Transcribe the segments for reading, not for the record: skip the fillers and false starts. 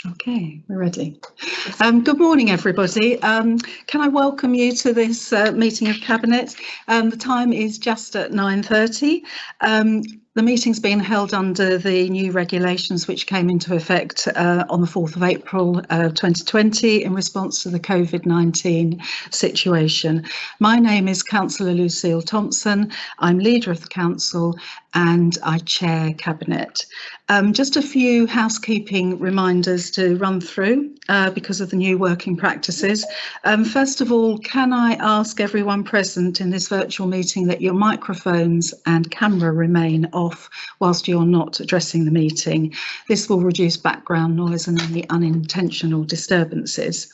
Okay, we're ready. Good morning, everybody. Can I welcome you to this meeting of Cabinet? The time is just at 9:30. The meeting's been held under the new regulations which came into effect on the 4th of April 2020 in response to the COVID-19 situation. My name is Councillor Lucille Thompson. I'm leader of the council and I chair Cabinet. Just a few housekeeping reminders to run through because of the new working practices. First of all, can I ask everyone present in this virtual meeting that your microphones and camera remain off whilst you're not addressing the meeting. This will reduce background noise and any unintentional disturbances.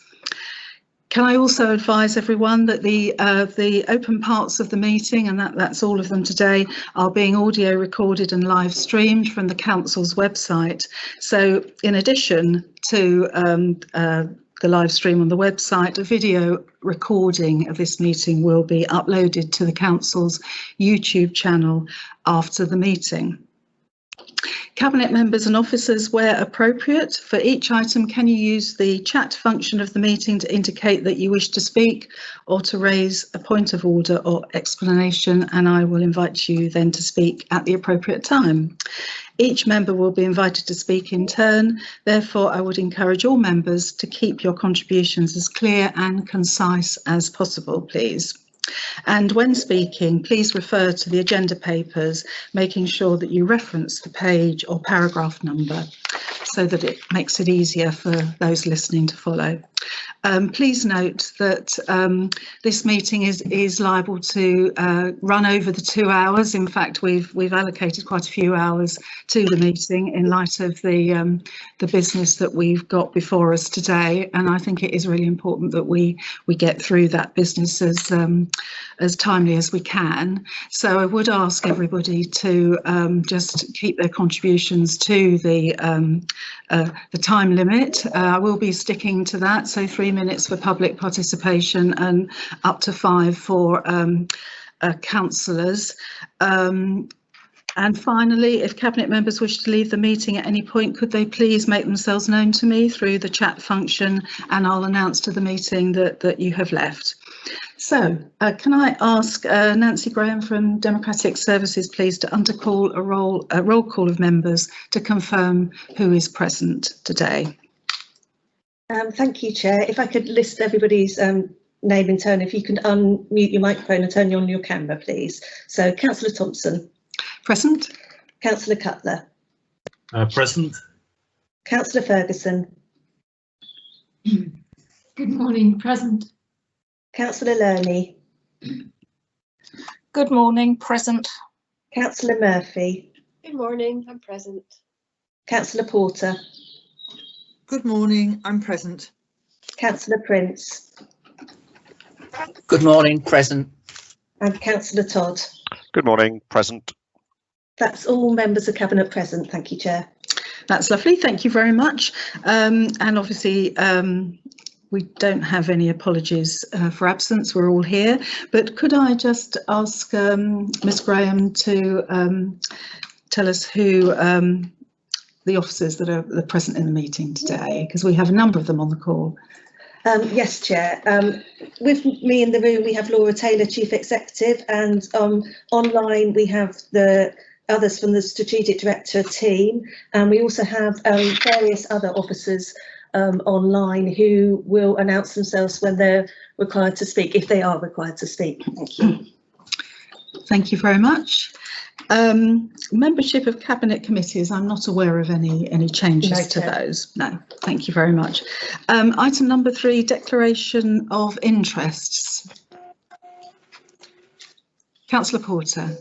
Can I also advise everyone that the open parts of the meeting, and that's all of them today, are being audio recorded and live streamed from the council's website. So in addition to the live stream on the website, a video recording of this meeting will be uploaded to the council's YouTube channel after the meeting. Cabinet members and officers, where appropriate, for each item, can you use the chat function of the meeting to indicate that you wish to speak or to raise a point of order or explanation, and I will invite you then to speak at the appropriate time. Each member will be invited to speak in turn, therefore I would encourage all members to keep your contributions as clear and concise as possible, please. And when speaking, please refer to the agenda papers, making sure that you reference the page or paragraph number so that it makes it easier for those listening to follow. Please note that this meeting is liable to run over the 2 hours. In fact, we've allocated quite a few hours to the meeting in light of the business that we've got before us today, and I think it is really important that we get through that business as timely as we can. So I would ask everybody to just keep their contributions to the time limit. I will be sticking to that, so 3 minutes for public participation and up to 5 for councillors. And finally, if Cabinet members wish to leave the meeting at any point, could they please make themselves known to me through the chat function, and I'll announce to the meeting that you have left. So can I ask Nancy Graham from Democratic Services, please, to undercall a roll call of members to confirm who is present today. Thank you, Chair. If I could list everybody's name in turn, if you can unmute your microphone and turn on your camera, please. So Councillor Thompson. Present. Councillor Cutler. Present. Councillor Ferguson. Good morning, present. Councillor Lerney. Good morning, present. Councillor Murphy. Good morning, I'm present. Councillor Porter. Good morning, I'm present. Councillor Prince. Good morning, present. And Councillor Todd. Good morning, present. That's all members of Cabinet present. Thank you, Chair. That's lovely, thank you very much. And obviously we don't have any apologies for absence, we're all here. But could I just ask Ms Graham to tell us who the officers that are present in the meeting today, because we have a number of them on the call. Yes, Chair. With me in the room we have Laura Taylor, Chief Executive, and online we have the others from the Strategic Director team, and we also have various other officers online who will announce themselves when they're required to speak, if they are required to speak. Thank you. Thank you very much. Membership of Cabinet committees, I'm not aware of any changes to those. No, thank you very much. Item number 3, declaration of interests. Councillor Porter.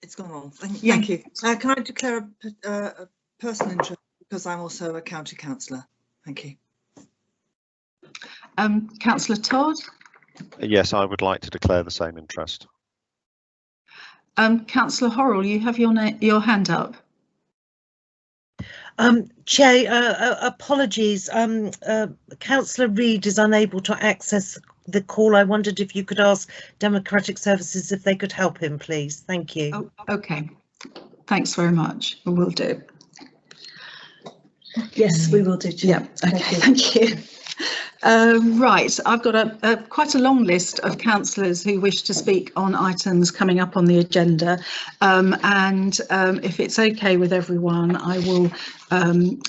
It's gone on. Thank you. Can I declare a personal interest because I'm also a county councillor? Thank you. Councillor Todd. Yes, I would like to declare the same interest. Councillor Horrell, you have your hand up. Chair, apologies. Councillor Reid is unable to access the call. I wondered if you could ask Democratic Services if they could help him, please. Thank you. Oh, okay. Thanks very much. We will do. Yes, we will do, Chair. Yeah, okay, thank you. Right, I've got quite a long list of councillors who wish to speak on items coming up on the agenda, and if it's okay with everyone, I will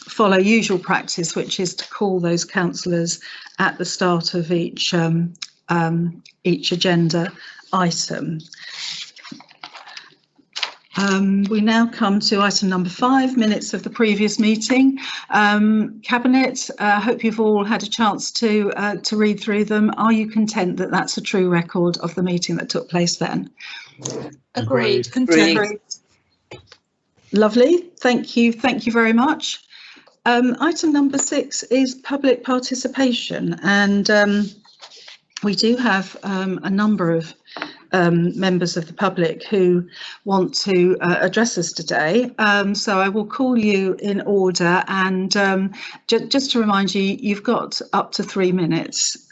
follow usual practice, which is to call those councillors at the start of each agenda item. We now come to item number 5, minutes of the previous meeting. Cabinet, I hope you've all had a chance to read through them. Are you content that that's a true record of the meeting that took place then? Agreed. Agreed. Lovely, thank you very much. Item number 6 is public participation, and we do have a number of members of the public who want to address us today. So I will call you in order, and just to remind you, you've got up to 3 minutes.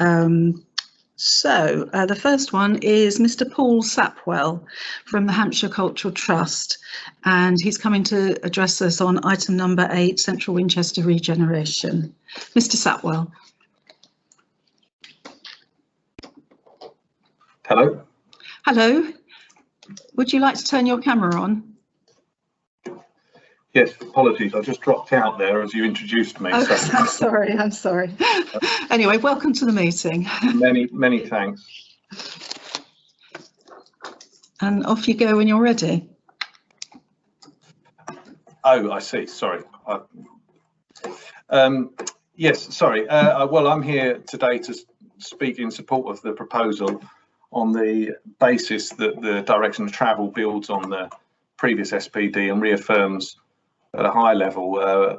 So the first one is Mr. Paul Sapwell from the Hampshire Cultural Trust, and he's coming to address us on item number 8, Central Winchester Regeneration. Mr. Sapwell. Hello. Hello. Would you like to turn your camera on? Yes, apologies. I just dropped out there as you introduced me. Oh, So I'm sorry. Anyway, welcome to the meeting. many thanks. And off you go when you're ready. Oh, I see. Sorry. Yes, sorry. Well, I'm here today to speak in support of the proposal on the basis that the direction of travel builds on the previous SPD and reaffirms at a high level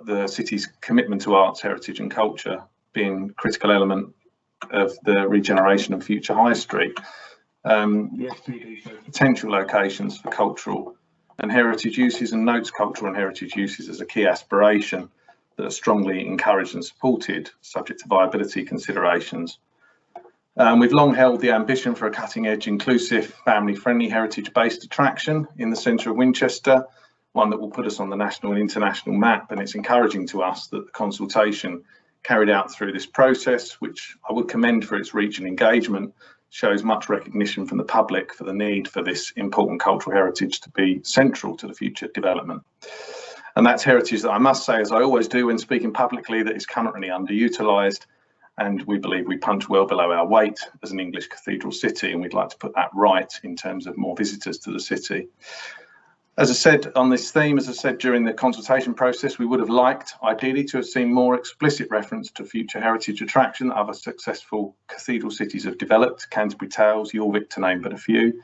the city's commitment to arts, heritage and culture being a critical element of the regeneration of future High Street. The SPD shows potential locations for cultural and heritage uses and notes cultural and heritage uses as a key aspiration that are strongly encouraged and supported, subject to viability considerations. We've long held the ambition for a cutting-edge, inclusive, family-friendly, heritage-based attraction in the centre of Winchester, one that will put us on the national and international map, and it's encouraging to us that the consultation carried out through this process, which I would commend for its reach and engagement, shows much recognition from the public for the need for this important cultural heritage to be central to the future development. And that's heritage that I must say, as I always do when speaking publicly, that is currently underutilised, and we believe we punch well below our weight as an English cathedral city, and we'd like to put that right in terms of more visitors to the city. As I said on this theme, as I said during the consultation process, we would have liked ideally to have seen more explicit reference to future heritage attraction that other successful cathedral cities have developed, Canterbury Tales, Jorvik to name but a few.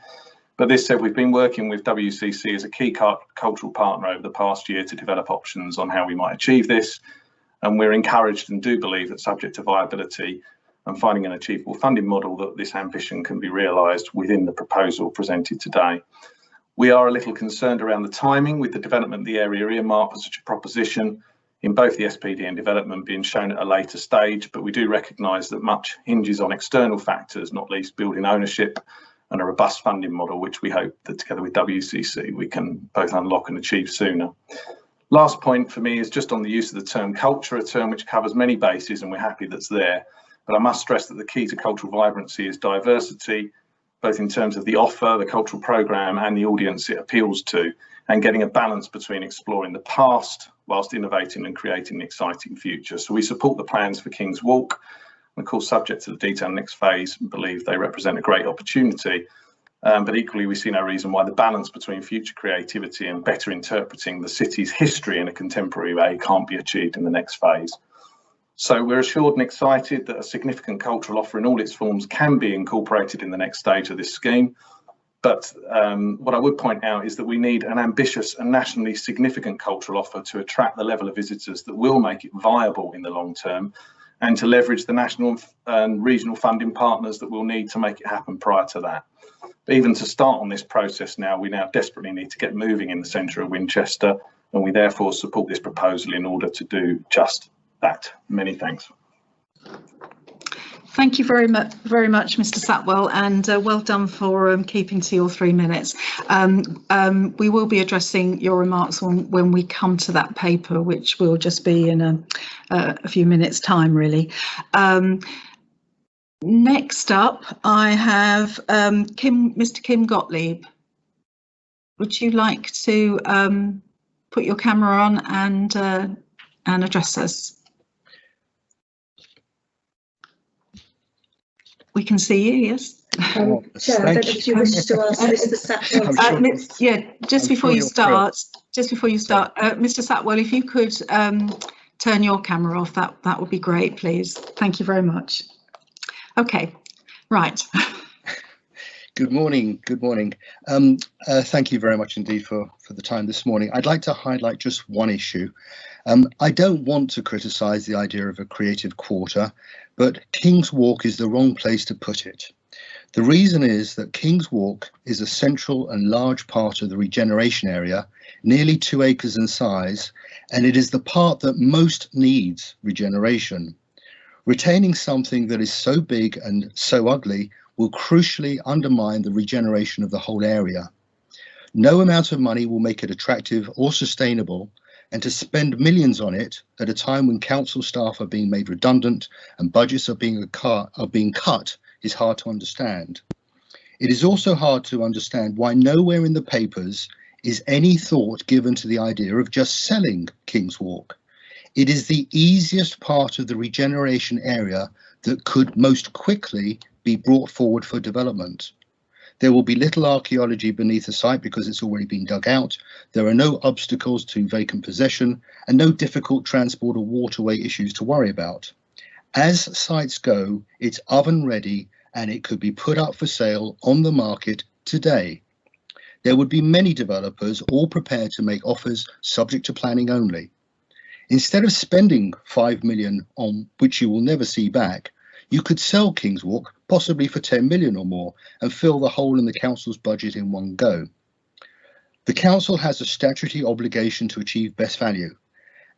But this said, we've been working with WCC as a key cultural partner over the past year to develop options on how we might achieve this. And we're encouraged and do believe that subject to viability and finding an achievable funding model that this ambition can be realised within the proposal presented today. We are a little concerned around the timing with the development of the area earmarked for such a proposition in both the SPD and development being shown at a later stage, but we do recognise that much hinges on external factors, not least building ownership and a robust funding model, which we hope that together with WCC we can both unlock and achieve sooner. Last point for me is just on the use of the term culture, a term which covers many bases, and we're happy that's there. But I must stress that the key to cultural vibrancy is diversity, both in terms of the offer, the cultural programme and the audience it appeals to, and getting a balance between exploring the past whilst innovating and creating an exciting future. So we support the plans for King's Walk, and of course subject to the detail next phase, believe they represent a great opportunity. But equally, we see no reason why the balance between future creativity and better interpreting the city's history in a contemporary way can't be achieved in the next phase. So we're assured and excited that a significant cultural offer in all its forms can be incorporated in the next stage of this scheme. But what I would point out is that we need an ambitious and nationally significant cultural offer to attract the level of visitors that will make it viable in the long term, and to leverage the national and regional funding partners that we'll need to make it happen prior to that. But even to start on this process now, we now desperately need to get moving in the centre of Winchester, and we therefore support this proposal in order to do just that. Many thanks. Thank you very much, Mr. Satwell, and well done for keeping to your 3 minutes. We will be addressing your remarks when we come to that paper, which will just be in a few minutes' time, really. Next up, I have Mr. Kim Gottlieb. Would you like to put your camera on and address us? We can see you, yes. Chair, I don't know if you wish to ask Mr. Satwell. Yeah, just before you start, Mr. Satwell, if you could turn your camera off, that would be great, please. Thank you very much. Okay, right. Good morning. Good morning. Thank you very much indeed for the time this morning. I'd like to highlight just one issue. I don't want to criticise the idea of a creative quarter, but King's Walk is the wrong place to put it. The reason is that King's Walk is a central and large part of the regeneration area, nearly 2 acres in size, and it is the part that most needs regeneration. Retaining something that is so big and so ugly will crucially undermine the regeneration of the whole area. No amount of money will make it attractive or sustainable, and to spend millions on it at a time when council staff are being made redundant and budgets are being cut is hard to understand. It is also hard to understand why nowhere in the papers is any thought given to the idea of just selling King's Walk. It is the easiest part of the regeneration area that could most quickly be brought forward for development. There will be little archaeology beneath the site because it's already been dug out. There are no obstacles to vacant possession and no difficult transport or waterway issues to worry about. As sites go, it's oven ready and it could be put up for sale on the market today. There would be many developers all prepared to make offers subject to planning only. Instead of spending 5 million on which you will never see back, you could sell King's Walk possibly for 10 million or more and fill the hole in the council's budget in one go. The council has a statutory obligation to achieve best value,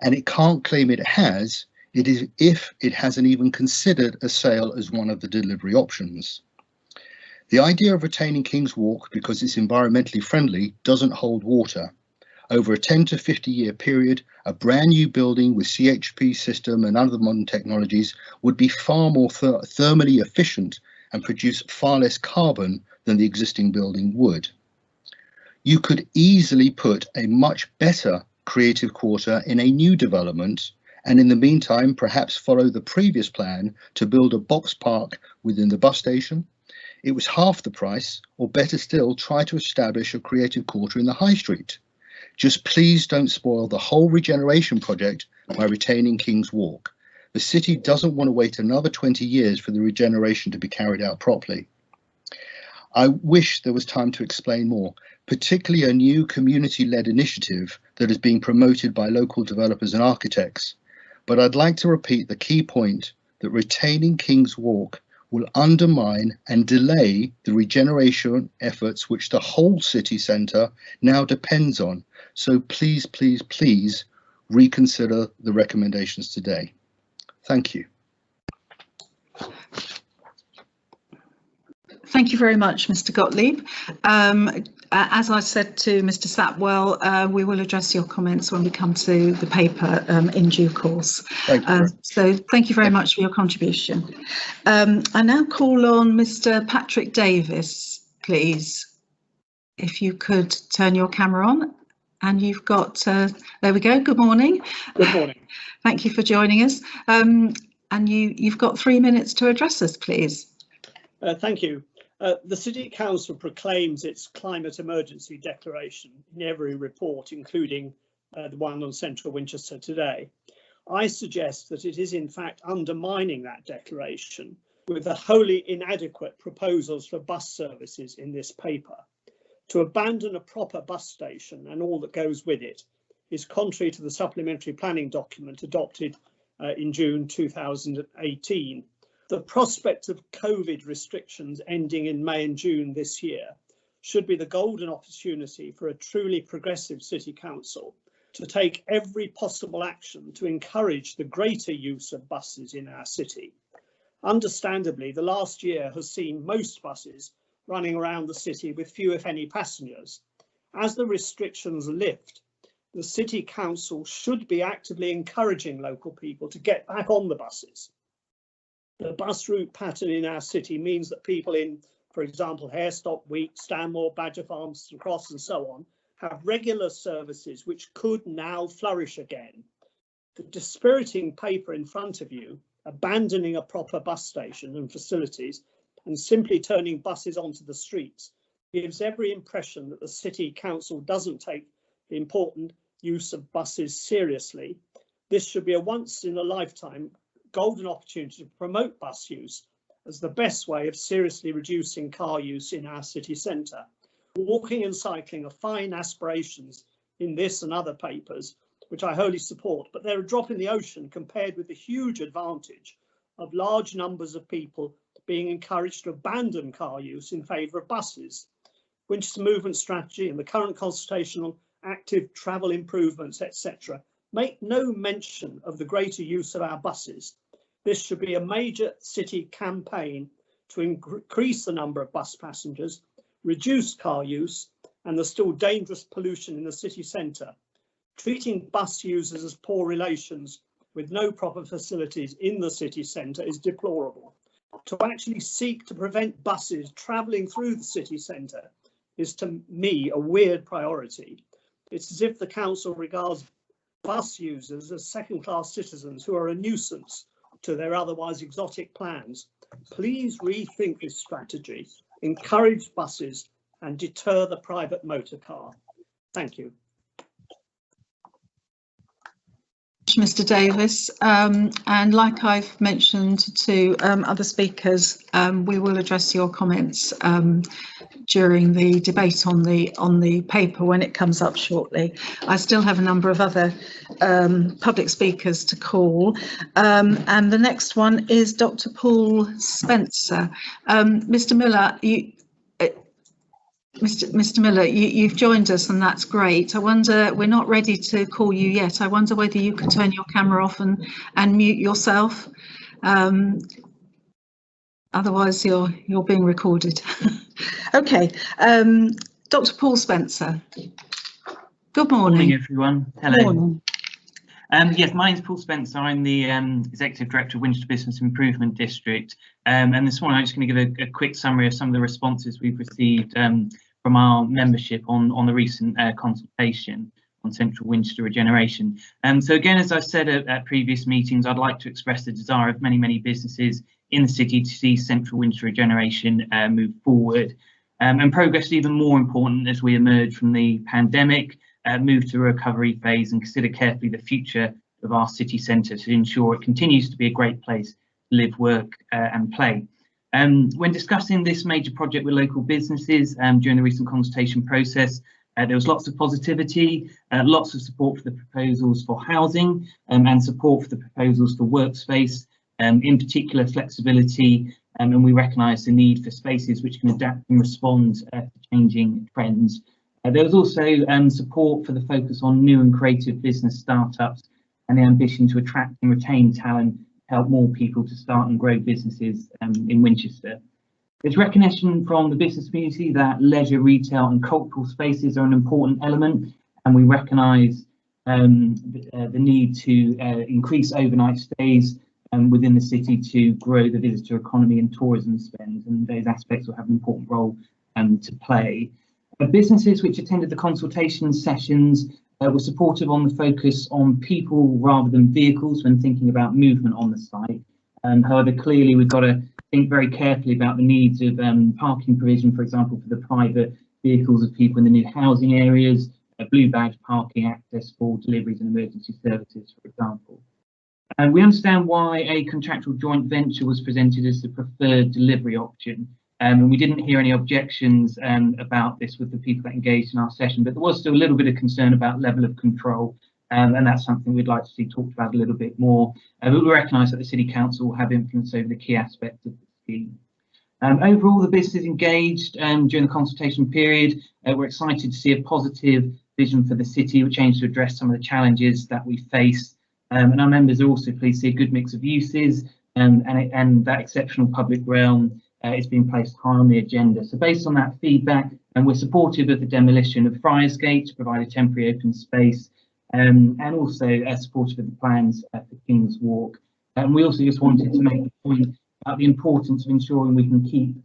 and it can't claim it has if it hasn't even considered a sale as one of the delivery options. The idea of retaining King's Walk because it's environmentally friendly doesn't hold water. Over a 10 to 50 year period, a brand new building with CHP system and other modern technologies would be far more thermally efficient and produce far less carbon than the existing building would. You could easily put a much better creative quarter in a new development, and in the meantime, perhaps follow the previous plan to build a box park within the bus station. It was half the price, or better still, try to establish a creative quarter in the high street. Just please don't spoil the whole regeneration project by retaining King's Walk. The city doesn't want to wait another 20 years for the regeneration to be carried out properly. I wish there was time to explain more, particularly a new community-led initiative that is being promoted by local developers and architects. But I'd like to repeat the key point that retaining King's Walk will undermine and delay the regeneration efforts which the whole city centre now depends on. So please, please, please reconsider the recommendations today. Thank you. Thank you very much, Mr. Gottlieb. As I said to Mr. Satwell, we will address your comments when we come to the paper in due course. So thank you very much for your contribution. I now call on Mr. Patrick Davis, please. If you could turn your camera on. And you've got, there we go, good morning. Good morning. Thank you for joining us. And you've got 3 minutes to address us, please. Thank you. The City Council proclaims its climate emergency declaration in every report, including the one on Central Winchester today. I suggest that it is in fact undermining that declaration with the wholly inadequate proposals for bus services in this paper. To abandon a proper bus station and all that goes with it is contrary to the supplementary planning document adopted in June 2018. The prospect of COVID restrictions ending in May and June this year should be the golden opportunity for a truly progressive City Council to take every possible action to encourage the greater use of buses in our city. Understandably, the last year has seen most buses running around the city with few, if any, passengers. As the restrictions lift, the City Council should be actively encouraging local people to get back on the buses. The bus route pattern in our city means that people in, for example, Harestock, Week, Stanmore, Badger Farm, St Cross and so on, have regular services which could now flourish again. The dispiriting paper in front of you, abandoning a proper bus station and facilities and simply turning buses onto the streets, gives every impression that the City Council doesn't take the important use of buses seriously. This should be a once in a lifetime golden opportunity to promote bus use as the best way of seriously reducing car use in our city centre. Walking and cycling are fine aspirations in this and other papers, which I wholly support, but they're a drop in the ocean compared with the huge advantage of large numbers of people being encouraged to abandon car use in favour of buses. Winchester Movement Strategy and the current consultation on active travel improvements, etc., make no mention of the greater use of our buses. This should be a major city campaign to increase the number of bus passengers, reduce car use and the still dangerous pollution in the city centre. Treating bus users as poor relations with no proper facilities in the city centre is deplorable. To actually seek to prevent buses travelling through the city centre is, to me, a weird priority. It's as if the council regards bus users as second-class citizens who are a nuisance to their otherwise exotic plans. Please rethink this strategy, encourage buses and deter the private motor car. Thank you. Mr. Davis, and like I've mentioned to other speakers, we will address your comments during the debate on the paper when it comes up shortly. I still have a number of other public speakers to call, and the next one is Dr. Paul Spencer. Mr. Miller, Mr. Miller, you've joined us and that's great. I wonder, we're not ready to call you yet. I wonder whether you could turn your camera off and mute yourself. Otherwise you're being recorded. Okay, Dr. Paul Spencer. Good morning. Good morning, everyone. Hello. Morning. Yes, my name is Paul Spencer. I'm the Executive Director of Winchester Business Improvement District. And this morning I'm just going to give a quick summary of some of the responses we've received from our membership on the recent consultation on Central Winchester regeneration. So again, as I said at previous meetings, I'd like to express the desire of many businesses in the city to see Central Winchester regeneration move forward. And progress is even more important as we emerge from the pandemic, move to a recovery phase and consider carefully the future of our city centre to ensure it continues to be a great place to live, work and play. When discussing this major project with local businesses during the recent consultation process, there was lots of positivity, lots of support for the proposals for housing and support for the proposals for workspace, in particular flexibility, and we recognise the need for spaces which can adapt and respond to changing trends. There was also support for the focus on new and creative business startups and the ambition to attract and retain talent to help more people to start and grow businesses in Winchester. There's recognition from the business community that leisure, retail and cultural spaces are an important element, and we recognise the need to increase overnight stays within the city to grow the visitor economy and tourism spend, and those aspects will have an important role to play. Businesses which attended the consultation sessions were supportive on the focus on people rather than vehicles when thinking about movement on the site. However, clearly we've got to think very carefully about the needs of parking provision, for example, for the private vehicles of people in the new housing areas, blue badge parking access for deliveries and emergency services, for example. And we understand why a contractual joint venture was presented as the preferred delivery option. And we didn't hear any objections about this with the people that engaged in our session, but there was still a little bit of concern about level of control, and that's something we'd like to see talked about a little bit more. But we recognise that the City Council will have influence over the key aspects of the scheme. Overall, the businesses engaged during the consultation period were excited to see a positive vision for the city, which aims to address some of the challenges that we face. And our members are also pleased to see a good mix of uses, and that exceptional public realm is being placed high on the agenda. So based on that feedback, and we're supportive of the demolition of Friarsgate to provide a temporary open space, and also supportive of the plans for King's Walk. And we also just wanted to make the point about the importance of ensuring we can keep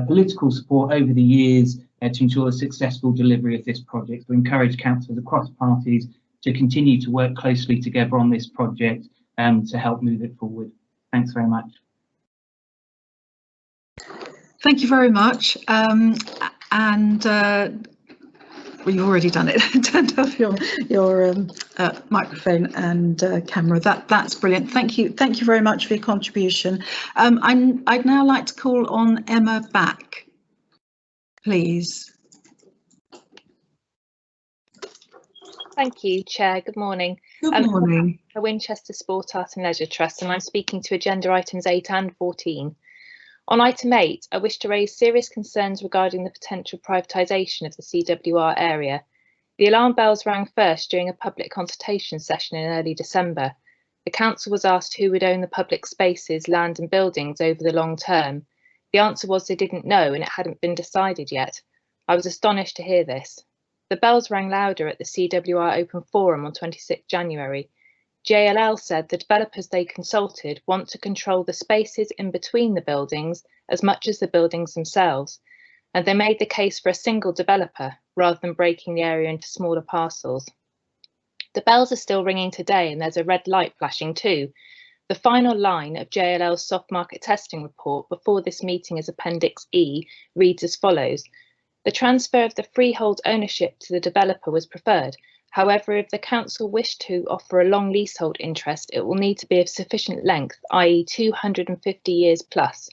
political support over the years to ensure the successful delivery of this project. We encourage councillors across parties to continue to work closely together on this project to help move it forward. Thanks very much. Thank you very much. Well, you've already done it. Turned off your microphone and camera. That's brilliant. Thank you very much for your contribution. I'd now like to call on Emma back, please. Thank you, Chair. Good morning. Good morning. The Winchester Sport, Art and Leisure Trust, and I'm speaking to agenda items 8 and 14. On item 8, I wish to raise serious concerns regarding the potential privatisation of the CWR area. The alarm bells rang first during a public consultation session in early December. The council was asked who would own the public spaces, land and buildings over the long term. The answer was they didn't know and it hadn't been decided yet. I was astonished to hear this. The bells rang louder at the CWR Open Forum on 26 January. JLL said the developers they consulted want to control the spaces in between the buildings as much as the buildings themselves, and they made the case for a single developer rather than breaking the area into smaller parcels. The bells are still ringing today and there's a red light flashing too. The final line of JLL's soft market testing report before this meeting as Appendix E reads as follows. The transfer of the freehold ownership to the developer was preferred. However, if the council wished to offer a long leasehold interest, it will need to be of sufficient length, i.e. 250 years plus.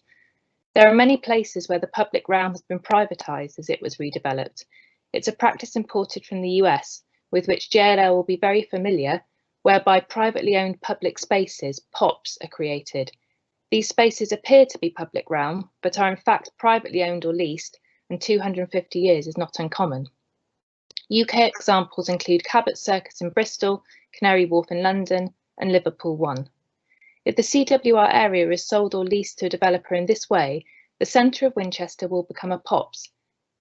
There are many places where the public realm has been privatised as it was redeveloped. It's a practice imported from the US, with which JLL will be very familiar, whereby privately owned public spaces, POPs, are created. These spaces appear to be public realm, but are in fact privately owned or leased, and 250 years is not uncommon. UK examples include Cabot Circus in Bristol, Canary Wharf in London, and Liverpool 1. If the CWR area is sold or leased to a developer in this way, the centre of Winchester will become a POPs.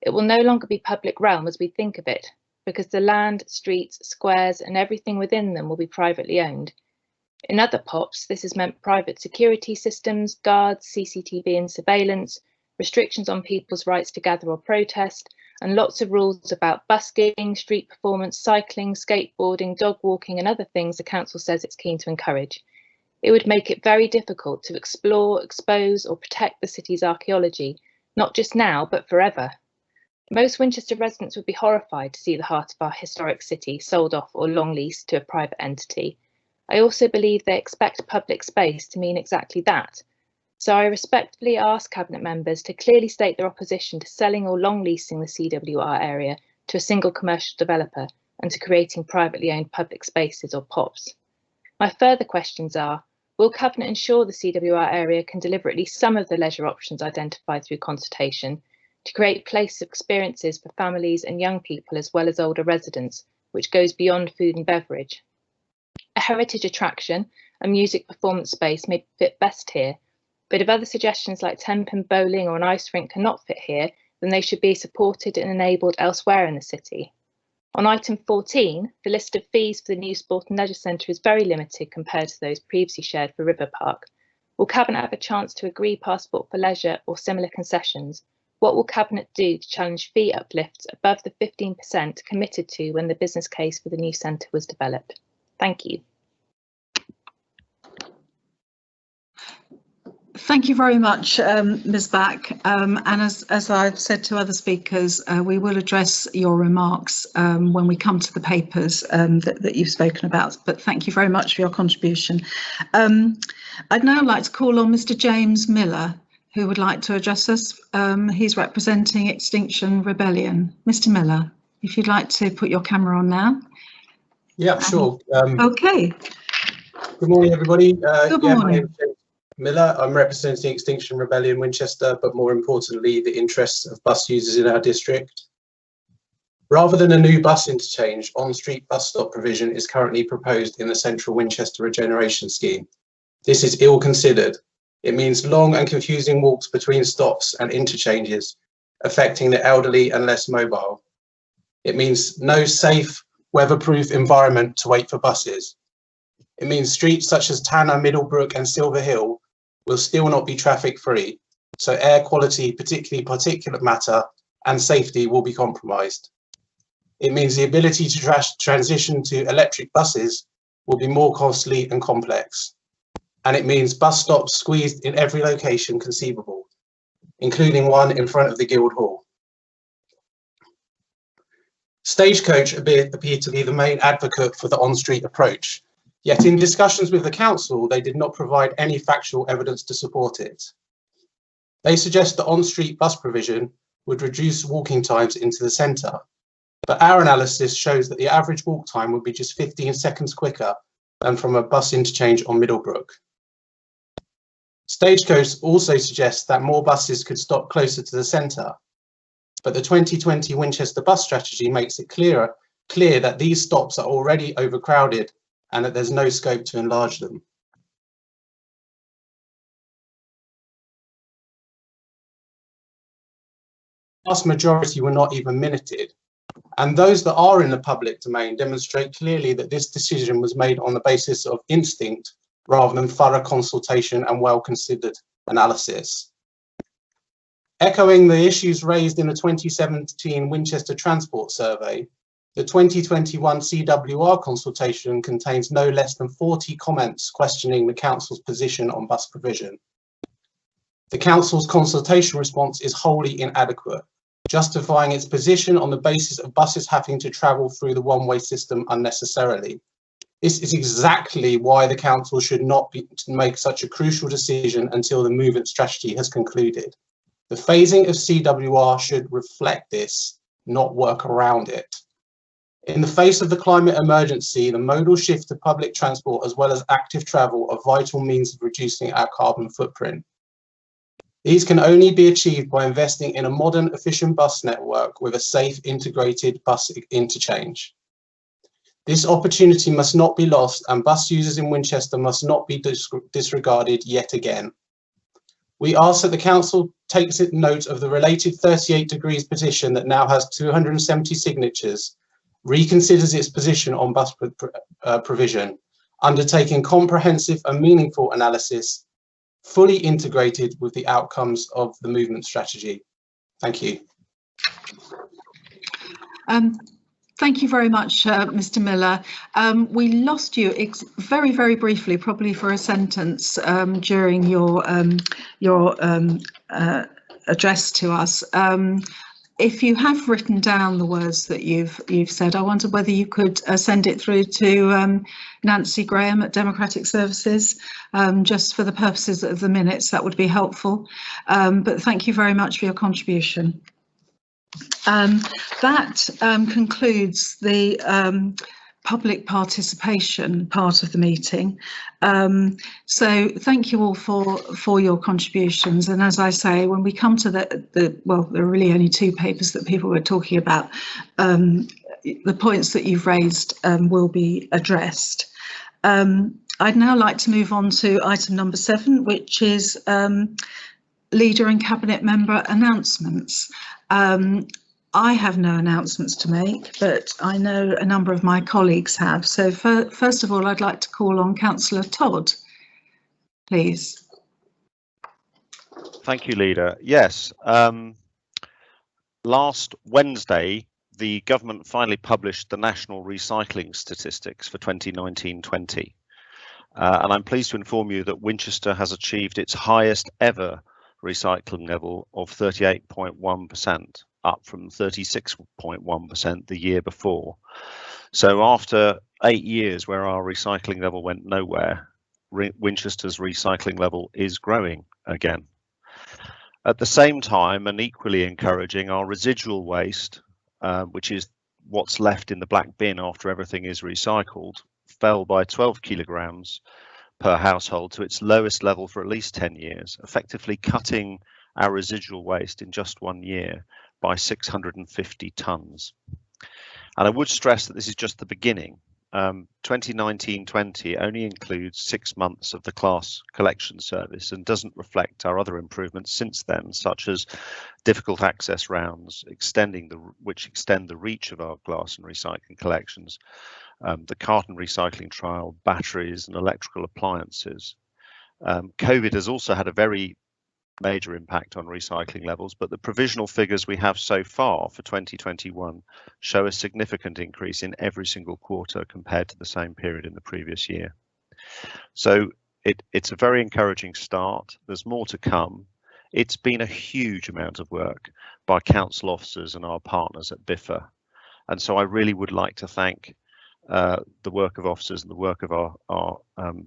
It will no longer be public realm as we think of it, because the land, streets, squares, and everything within them will be privately owned. In other POPs, this has meant private security systems, guards, CCTV and surveillance, restrictions on people's rights to gather or protest, and lots of rules about busking, street performance, cycling, skateboarding, dog walking and other things the council says it's keen to encourage. It would make it very difficult to explore, expose or protect the city's archaeology, not just now but forever. Most Winchester residents would be horrified to see the heart of our historic city sold off or long leased to a private entity. I also believe they expect public space to mean exactly that. So I respectfully ask Cabinet members to clearly state their opposition to selling or long leasing the CWR area to a single commercial developer and to creating privately owned public spaces or POPs. My further questions are, will Cabinet ensure the CWR area can deliver at least some of the leisure options identified through consultation to create place experiences for families and young people as well as older residents, which goes beyond food and beverage? A heritage attraction, a music performance space may fit best here, but if other suggestions like Tenpin bowling or an ice rink cannot fit here, then they should be supported and enabled elsewhere in the city. On item 14, the list of fees for the new Sport and Leisure Centre is very limited compared to those previously shared for River Park. Will Cabinet have a chance to agree Passport for Leisure or similar concessions? What will Cabinet do to challenge fee uplifts above the 15% committed to when the business case for the new centre was developed? Thank you. Thank you very much, Ms. Back. And as I've said to other speakers, we will address your remarks when we come to the papers that you've spoken about. But thank you very much for your contribution. I'd now like to call on Mr. James Miller, who would like to address us. He's representing Extinction Rebellion. Mr. Miller, if you'd like to put your camera on now. Yeah, sure. OK. Good morning, everybody. Good morning. Miller. I'm representing Extinction Rebellion Winchester, but more importantly, the interests of bus users in our district. Rather than a new bus interchange, on-street bus stop provision is currently proposed in the Central Winchester Regeneration Scheme. This is ill-considered. It means long and confusing walks between stops and interchanges, affecting the elderly and less mobile. It means no safe, weatherproof environment to wait for buses. It means streets such as Tanner, Middlebrook and Silver Hill will still not be traffic free, so air quality, particularly particulate matter and safety will be compromised. It means the ability to transition to electric buses will be more costly and complex. And it means bus stops squeezed in every location conceivable, including one in front of the Guildhall. Stagecoach appeared to be the main advocate for the on-street approach, yet in discussions with the council, they did not provide any factual evidence to support it. They suggest that on-street bus provision would reduce walking times into the centre, but our analysis shows that the average walk time would be just 15 seconds quicker than from a bus interchange on Middlebrook. Stagecoach also suggests that more buses could stop closer to the centre, but the 2020 Winchester bus strategy makes it clear that these stops are already overcrowded and that there's no scope to enlarge them. The vast majority were not even minuted, and those that are in the public domain demonstrate clearly that this decision was made on the basis of instinct rather than thorough consultation and well-considered analysis. Echoing the issues raised in the 2017 Winchester Transport Survey, the 2021 CWR consultation contains no less than 40 comments questioning the council's position on bus provision. The council's consultation response is wholly inadequate, justifying its position on the basis of buses having to travel through the one-way system unnecessarily. This is exactly why the council should not make such a crucial decision until the movement strategy has concluded. The phasing of CWR should reflect this, not work around it. In the face of the climate emergency, the modal shift to public transport as well as active travel are vital means of reducing our carbon footprint. These can only be achieved by investing in a modern, efficient bus network with a safe, integrated bus interchange. This opportunity must not be lost, and bus users in Winchester must not be disregarded yet again. We ask that the council takes note of the related 38 Degrees petition that now has 270 signatures, reconsiders its position on bus provision, undertaking comprehensive and meaningful analysis, fully integrated with the outcomes of the movement strategy. Thank you. Thank you very much, Mr. Miller. We lost you very, very briefly, probably for a sentence during your address to us. If you have written down the words that you've said, I wonder whether you could send it through to Nancy Graham at Democratic Services, just for the purposes of the minutes. That would be helpful. But thank you very much for your contribution. That concludes the public participation part of the meeting. So thank you all for your contributions. And as I say, when we come to well, there are really only two papers that people were talking about. The points that you've raised will be addressed. I'd now like to move on to item number 7, which is Leader and Cabinet Member announcements. I have no announcements to make, but I know a number of my colleagues have. So first of all, I'd like to call on Councillor Todd, please. Thank you, Leader. Yes, last Wednesday, the government finally published the national recycling statistics for 2019-20. And I'm pleased to inform you that Winchester has achieved its highest ever recycling level of 38.1%, up from 36.1% the year before. So after 8 years where our recycling level went nowhere, Winchester's recycling level is growing again. At the same time, and equally encouraging, our residual waste, which is what's left in the black bin after everything is recycled, fell by 12 kilograms per household to its lowest level for at least 10 years, effectively cutting our residual waste in just 1 year by 650 tonnes. And I would stress that this is just the beginning. 2019-20 only includes 6 months of the class collection service and doesn't reflect our other improvements since then, such as difficult access rounds, which extend the reach of our glass and recycling collections, the carton recycling trial, batteries and electrical appliances. COVID has also had a very major impact on recycling levels, but the provisional figures we have so far for 2021 show a significant increase in every single quarter compared to the same period in the previous year. So it's a very encouraging start. There's more to come. It's been a huge amount of work by council officers and our partners at BIFA. And so I really would like to thank the work of officers and the work of our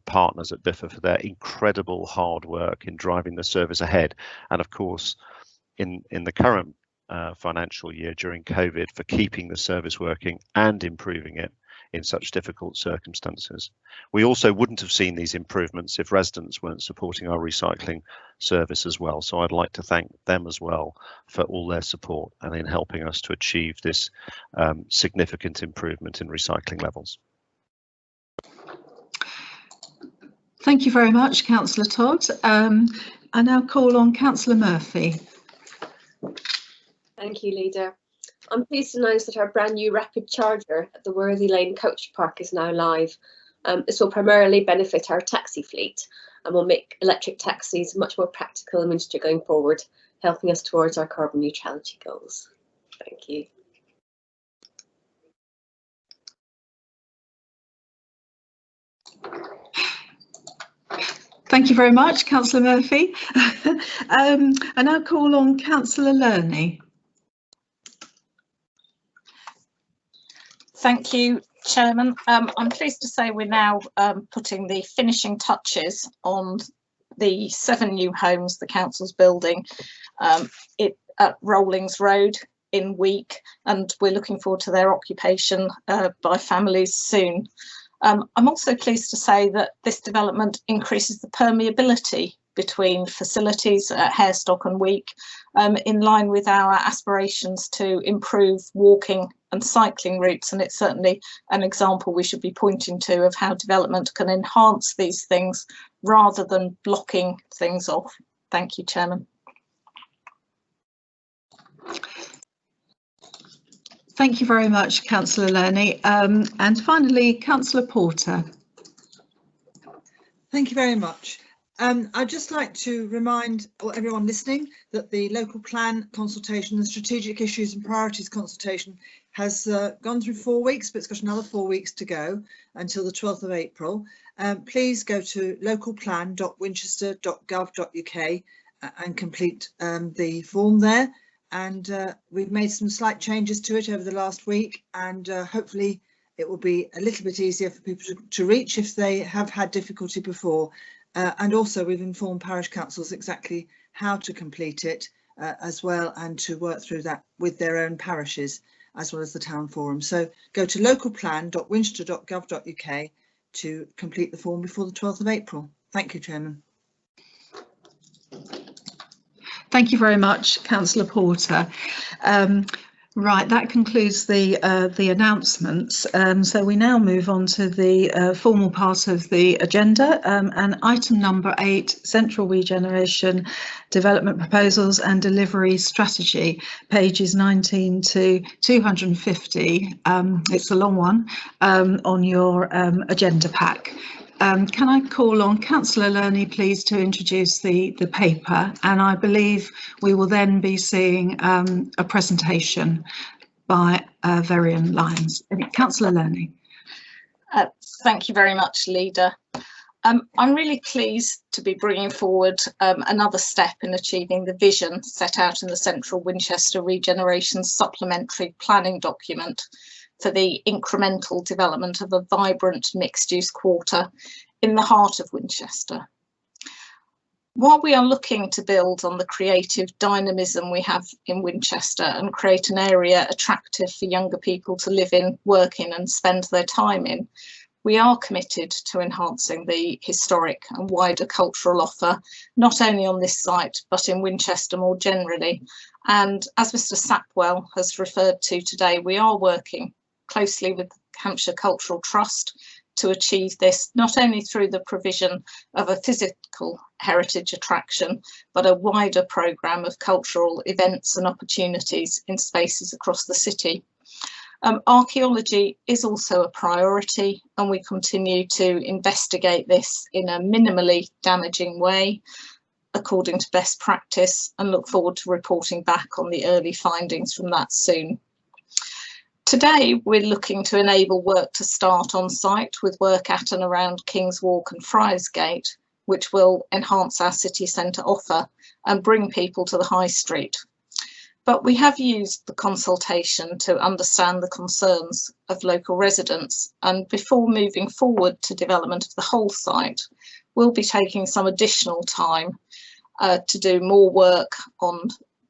partners at BIFA for their incredible hard work in driving the service ahead, and of course in the current financial year during COVID for keeping the service working and improving it in such difficult circumstances. We also wouldn't have seen these improvements if residents weren't supporting our recycling service as well, so I'd like to thank them as well for all their support and in helping us to achieve this significant improvement in recycling levels. Thank you very much, Councillor Todd. I now call on Councillor Murphy. Thank you, Leader. I'm pleased to announce that our brand new rapid charger at the Worthy Lane Coach Park is now live. This will primarily benefit our taxi fleet and will make electric taxis much more practical in Winchester going forward, helping us towards our carbon neutrality goals. Thank you. Thank you very much, Councillor Murphy. I now call on Councillor Lerney. Thank you, Chairman. I'm pleased to say we're now putting the finishing touches on the 7 new homes the council's building at Rollings Road in Week, and we're looking forward to their occupation by families soon. I'm also pleased to say that this development increases the permeability between facilities at Harestock and Week, in line with our aspirations to improve walking and cycling routes, and it's certainly an example we should be pointing to of how development can enhance these things rather than blocking things off. Thank you, Chairman. Thank you very much, Councillor Lerney. And finally, Councillor Porter. Thank you very much. I'd just like to remind everyone listening that the local plan consultation, the strategic issues and priorities consultation has gone through 4 weeks, but it's got another 4 weeks to go until the 12th of April. Please go to localplan.winchester.gov.uk and complete the form there. And we've made some slight changes to it over the last week, and hopefully it will be a little bit easier for people to reach if they have had difficulty before. And also we've informed parish councils exactly how to complete it as well, and to work through that with their own parishes as well as the town forum. So go to localplan.winchester.gov.uk to complete the form before the 12th of April. Thank you, Chairman. Thank you very much, Councillor Porter. Right, that concludes the announcements. So we now move on to the formal part of the agenda, and item number 8, Central Regeneration Development Proposals and Delivery Strategy, pages 19 to 250. It's a long one on your agenda pack. Can I call on Councillor Lerney, please, to introduce the paper, and I believe we will then be seeing a presentation by Verian Lyons. Councillor Lerney. Thank you very much, Leader. I'm really pleased to be bringing forward another step in achieving the vision set out in the Central Winchester Regeneration Supplementary Planning document for the incremental development of a vibrant mixed-use quarter in the heart of Winchester. While we are looking to build on the creative dynamism we have in Winchester and create an area attractive for younger people to live in, work in and spend their time in, we are committed to enhancing the historic and wider cultural offer, not only on this site, but in Winchester more generally. And as Mr. Sapwell has referred to today, we are working closely with Hampshire Cultural Trust to achieve this, not only through the provision of a physical heritage attraction, but a wider programme of cultural events and opportunities in spaces across the city. Archaeology is also a priority, and we continue to investigate this in a minimally damaging way according to best practice, and look forward to reporting back on the early findings from that soon. Today, we're looking to enable work to start on site with work at and around King's Walk and Friars Gate, which will enhance our city centre offer and bring people to the high street. But we have used the consultation to understand the concerns of local residents, and before moving forward to development of the whole site, we'll be taking some additional time to do more work on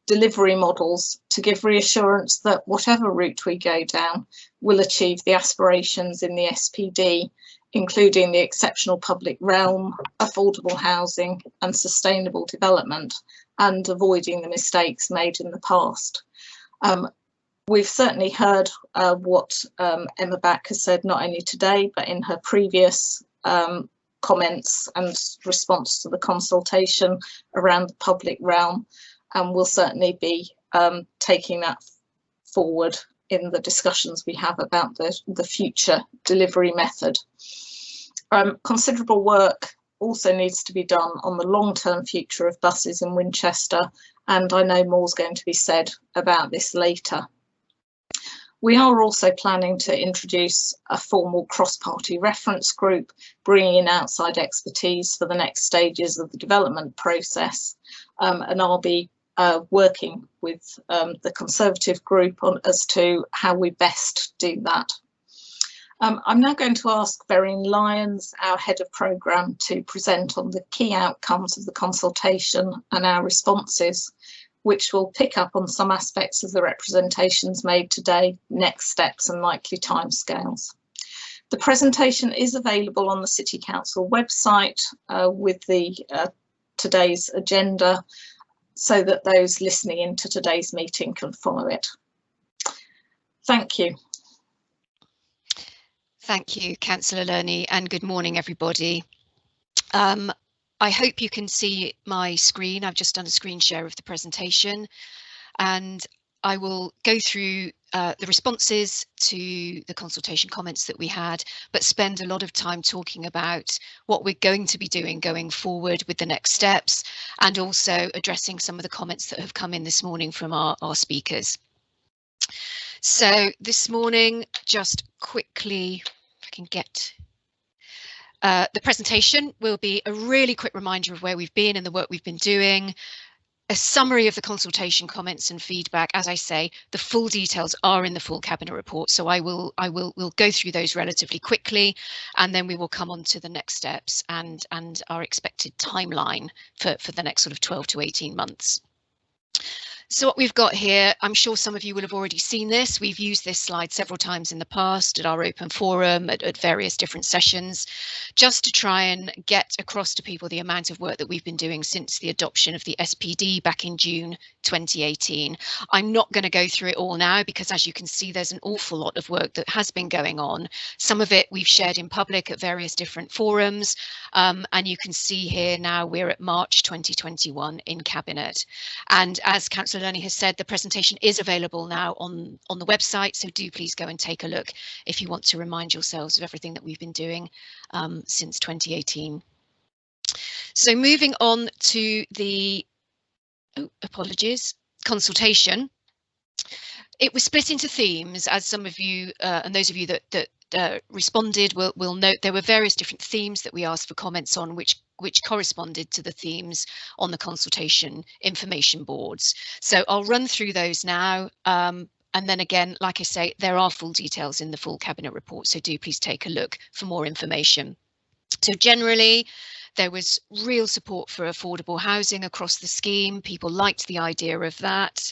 delivery models to give reassurance that whatever route we go down will achieve the aspirations in the SPD, including the exceptional public realm, affordable housing and sustainable development, and avoiding the mistakes made in the past. We've certainly heard what Emma Back has said, not only today, but in her previous comments and response to the consultation around the public realm, and we'll certainly be taking that forward in the discussions we have about the future delivery method. Considerable work also needs to be done on the long-term future of buses in Winchester, and I know more's going to be said about this later. We are also planning to introduce a formal cross-party reference group, bringing in outside expertise for the next stages of the development process, and I'll be working with the Conservative group as to how we best do that. I'm now going to ask Vereen Lyons, our Head of Programme, to present on the key outcomes of the consultation and our responses, which will pick up on some aspects of the representations made today, next steps and likely timescales. The presentation is available on the City Council website with the today's agenda, so that those listening into today's meeting can follow it. Thank you. Thank you, Councillor Lerney, and good morning, everybody. I hope you can see my screen. I've just done a screen share of the presentation, and I will go through the responses to the consultation comments that we had, but spend a lot of time talking about what we're going to be doing going forward with the next steps, and also addressing some of the comments that have come in this morning from our speakers. So this morning, just quickly, if I can get the presentation will be a really quick reminder of where we've been and the work we've been doing, a summary of the consultation comments and feedback. As I say, the full details are in the full Cabinet report, so we'll go through those relatively quickly, and then we will come on to the next steps and our expected timeline for the next sort of 12 to 18 months. So what we've got here, I'm sure some of you will have already seen this. We've used this slide several times in the past at our open forum, at various different sessions, just to try and get across to people the amount of work that we've been doing since the adoption of the SPD back in June 2018. I'm not going to go through it all now because, as you can see, there's an awful lot of work that has been going on. Some of it we've shared in public at various different forums, and you can see here now we're at March 2021 in Cabinet. And as Councillor Lerney has said, the presentation is available now on the website, so do please go and take a look if you want to remind yourselves of everything that we've been doing since 2018. So moving on to the consultation. It was split into themes, as some of you and those of you that responded will note. There were various different themes that we asked for comments on, which corresponded to the themes on the consultation information boards. So I'll run through those now, and then again, like I say, there are full details in the full Cabinet report, so do please take a look for more information. So generally, there was real support for affordable housing across the scheme. People liked the idea of that,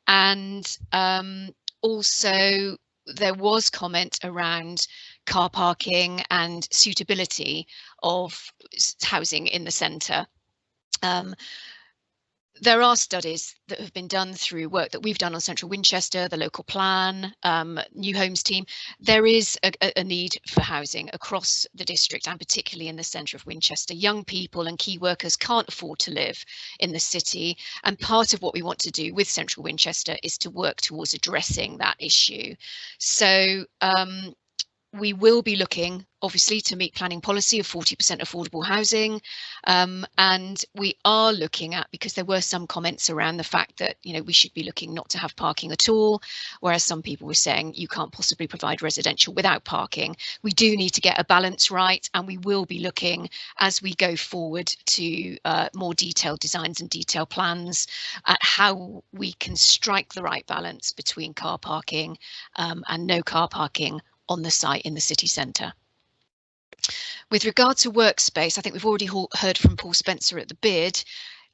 and also there was comment around car parking and suitability of housing in the centre. there are studies that have been done through work that we've done on Central Winchester, the local plan, New Homes team. There is a need for housing across the district, and particularly in the centre of Winchester. Young people and key workers can't afford to live in the city, and part of what we want to do with Central Winchester is to work towards addressing that issue. So we will be looking, obviously, to meet planning policy of 40% affordable housing, and we are looking at, because there were some comments around the fact that, you know, we should be looking not to have parking at all, whereas some people were saying you can't possibly provide residential without parking. We do need to get a balance right, and we will be looking as we go forward to more detailed designs and detailed plans at how we can strike the right balance between car parking and no car parking on the site in the city centre. With regard to workspace, I think we've already heard from Paul Spencer at the bid.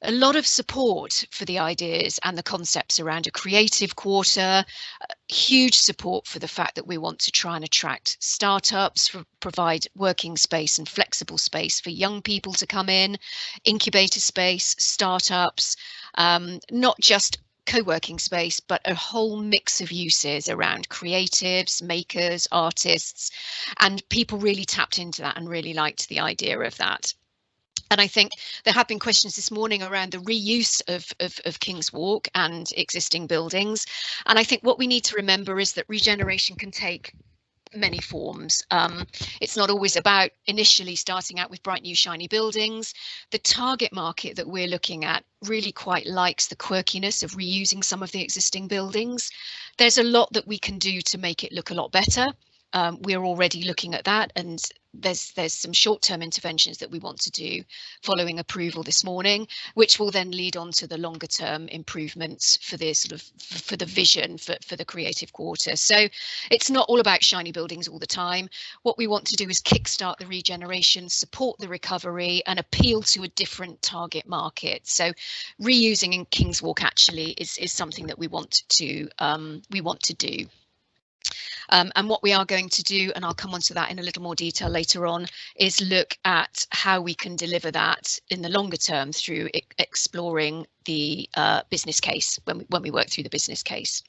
A lot of support for the ideas and the concepts around a creative quarter, huge support for the fact that we want to try and attract startups, provide working space and flexible space for young people to come in, incubator space, startups, not just co-working space, but a whole mix of uses around creatives, makers, artists, and people really tapped into that and really liked the idea of that. And I think there have been questions this morning around the reuse of King's Walk and existing buildings. And I think what we need to remember is that regeneration can take many forms. It's not always about initially starting out with bright new shiny buildings. The target market that we're looking at really quite likes the quirkiness of reusing some of the existing buildings. There's a lot that we can do to make it look a lot better. We're already looking at that, and there's some short-term interventions that we want to do following approval this morning, which will then lead on to the longer-term improvements for this for the vision for the creative quarter. So it's not all about shiny buildings all the time. What we want to do is kickstart the regeneration, support the recovery, and appeal to a different target market. So reusing in King's Walk actually is something that we want to do. And what we are going to do, and I'll come on to that in a little more detail later on, is look at how we can deliver that in the longer term through exploring the business case when we work through the business case.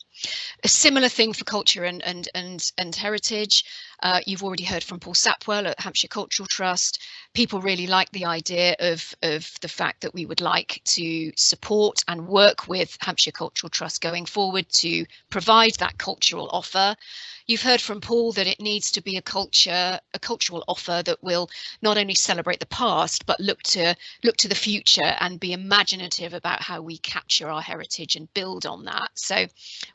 A similar thing for culture and heritage. You've already heard from Paul Sapwell at Hampshire Cultural Trust. People really like the idea of the fact that we would like to support and work with Hampshire Cultural Trust going forward to provide that cultural offer. You've heard from Paul that it needs to be a cultural offer that will not only celebrate the past, but look to the future and be imaginative about how we capture our heritage and build on that. So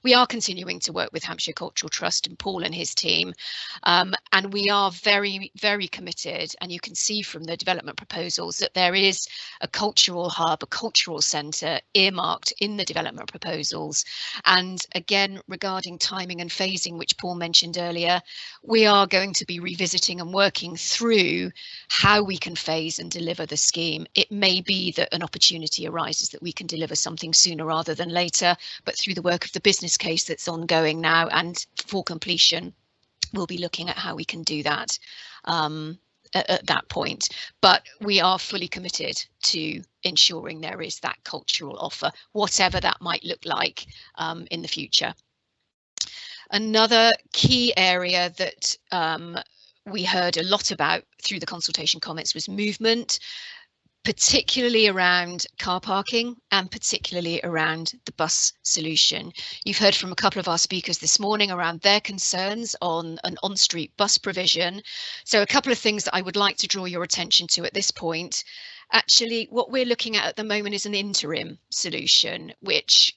we are continuing to work with Hampshire Cultural Trust and Paul and his team, and we are very, very committed. And you can see from the development proposals that there is a cultural hub, a cultural centre earmarked in the development proposals. And again, regarding timing and phasing, which Paul mentioned earlier, we are going to be revisiting and working through how we can phase and deliver the scheme. It may be that an opportunity arises that we can deliver something sooner rather than later, but through the work of the business case that's ongoing now and for completion, we'll be looking at how we can do that at that point. But we are fully committed to ensuring there is that cultural offer, whatever that might look like in the future. Another key area that we heard a lot about through the consultation comments was movement, particularly around car parking and particularly around the bus solution. You've heard from a couple of our speakers this morning around their concerns on an on-street bus provision. So a couple of things that I would like to draw your attention to at this point. Actually, what we're looking at the moment is an interim solution, which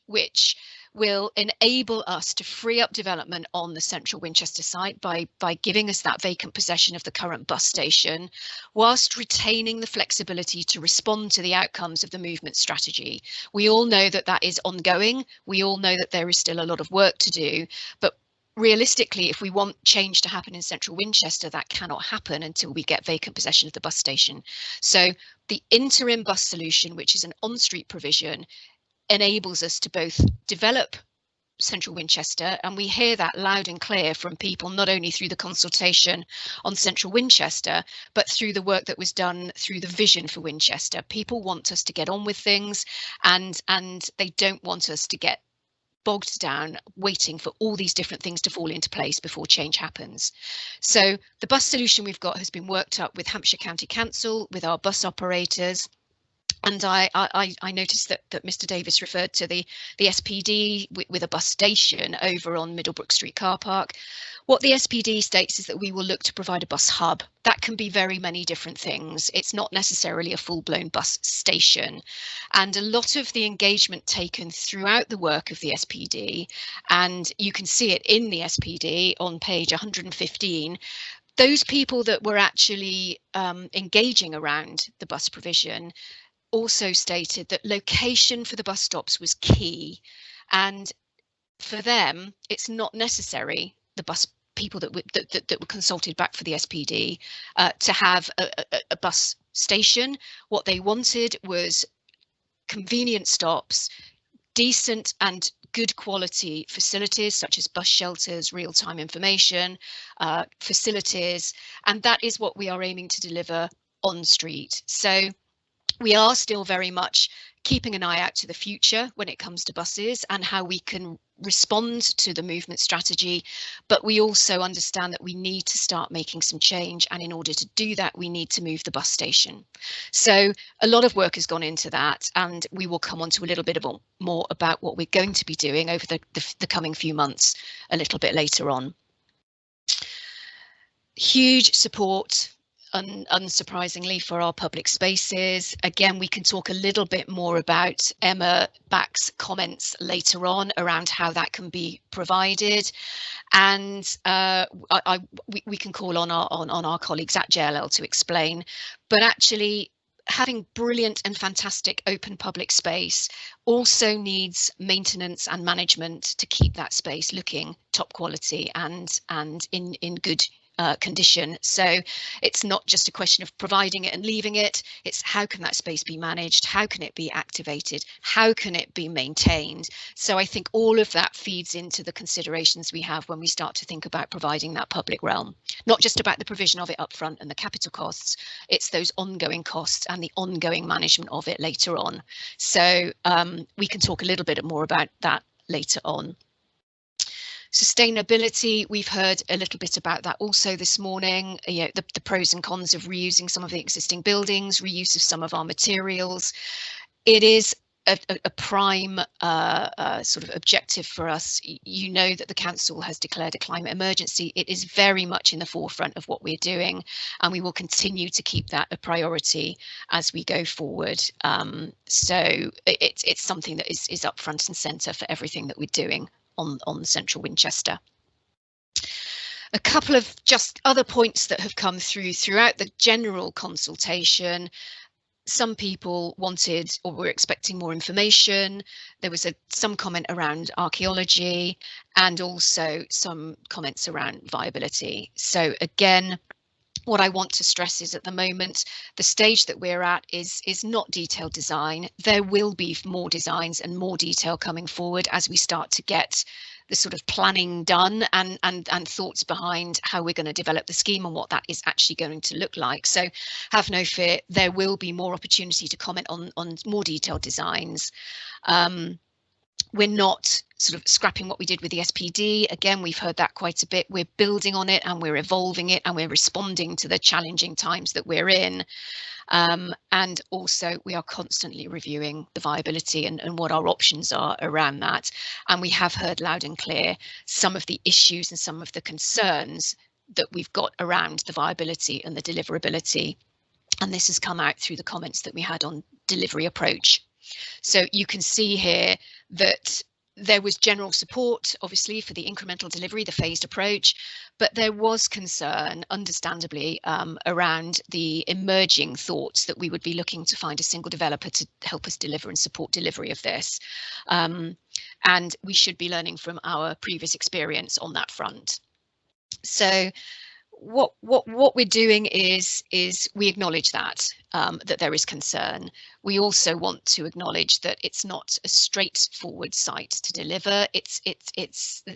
will enable us to free up development on the central Winchester site by giving us that vacant possession of the current bus station, whilst retaining the flexibility to respond to the outcomes of the movement strategy. We all know that that is ongoing. We all know that there is still a lot of work to do, but realistically, if we want change to happen in central Winchester, that cannot happen until we get vacant possession of the bus station. So the interim bus solution, which is an on-street provision, enables us to both develop Central Winchester, and we hear that loud and clear from people, not only through the consultation on Central Winchester, but through the work that was done through the vision for Winchester. People want us to get on with things, and they don't want us to get bogged down waiting for all these different things to fall into place before change happens. So the bus solution we've got has been worked up with Hampshire County Council, with our bus operators. And I noticed that Mr. Davis referred to the SPD with a bus station over on Middlebrook Street car park. What the SPD states is that we will look to provide a bus hub. That can be very many different things. It's not necessarily a full-blown bus station. And a lot of the engagement taken throughout the work of the SPD, and you can see it in the SPD on page 115, those people that were actually engaging around the bus provision also stated that location for the bus stops was key, and for them it's not necessary, the bus people that were consulted back for the SPD, to have a bus station. What they wanted was convenient stops, decent and good quality facilities such as bus shelters, real-time information facilities, and that is what we are aiming to deliver on street. So we are still very much keeping an eye out to the future when it comes to buses and how we can respond to the movement strategy, but we also understand that we need to start making some change, and in order to do that we need to move the bus station. So a lot of work has gone into that, and we will come on to a little bit more about what we're going to be doing over the coming few months a little bit later on. Huge support, unsurprisingly, for our public spaces. Again, we can talk a little bit more about Emma Back's comments later on around how that can be provided, and we can call on our colleagues at JLL to explain. But actually, having brilliant and fantastic open public space also needs maintenance and management to keep that space looking top quality and in good condition. So it's not just a question of providing it and leaving it, it's how can that space be managed, how can it be activated, how can it be maintained. So I think all of that feeds into the considerations we have when we start to think about providing that public realm. Not just about the provision of it up front and the capital costs, it's those ongoing costs and the ongoing management of it later on. So we can talk a little bit more about that later on. Sustainability, we've heard a little bit about that also this morning. You know, the pros and cons of reusing some of the existing buildings, reuse of some of our materials. It is a prime sort of objective for us. You know that the council has declared a climate emergency. It is very much in the forefront of what we're doing, and we will continue to keep that a priority as we go forward. So it's something that is up front and centre for everything that we're doing on Central Winchester. A couple of just other points that have come throughout the general consultation. Some people wanted or were expecting more information. There was some comment around archaeology and also some comments around viability. So again, what I want to stress is at the moment, the stage that we're at is not detailed design. There will be more designs and more detail coming forward as we start to get the sort of planning done and thoughts behind how we're going to develop the scheme and what that is actually going to look like. So have no fear, there will be more opportunity to comment on more detailed designs. We're not sort of scrapping what we did with the SPD. Again, we've heard that quite a bit. We're building on it and we're evolving it and we're responding to the challenging times that we're in. And also we are constantly reviewing the viability and what our options are around that. And we have heard loud and clear some of the issues and some of the concerns that we've got around the viability and the deliverability. And this has come out through the comments that we had on delivery approach. So you can see here that there was general support, obviously, for the incremental delivery, the phased approach, but there was concern, understandably, around the emerging thoughts that we would be looking to find a single developer to help us deliver and support delivery of this. And we should be learning from our previous experience on that front. So what we're doing is we acknowledge that, that there is concern. We also want to acknowledge that it's not a straightforward site to deliver.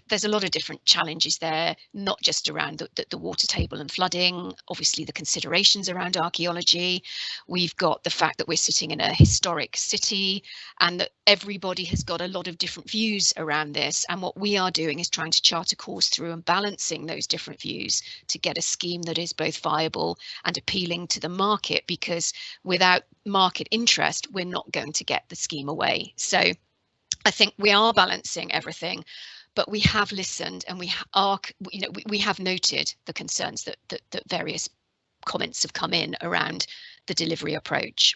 There's a lot of different challenges there, not just around the water table and flooding, obviously the considerations around archaeology. We've got the fact that we're sitting in a historic city and that everybody has got a lot of different views around this. And what we are doing is trying to chart a course through and balancing those different views to get a scheme that is both viable and appealing to the market, because without market interest, we're not going to get the scheme away. So I think we are balancing everything, but we have listened and we have noted the concerns that various comments have come in around the delivery approach.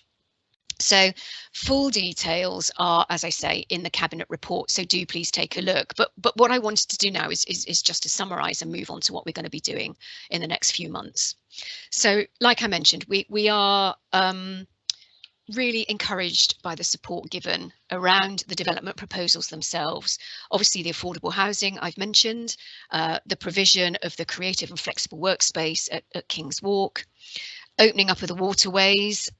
So full details are, as I say, in the Cabinet report, so do please take a look. But what I wanted to do now is just to summarise and move on to what we're going to be doing in the next few months. So like I mentioned, we are really encouraged by the support given around the development proposals themselves. Obviously, the affordable housing I've mentioned, the provision of the creative and flexible workspace at King's Walk, opening up of the waterways,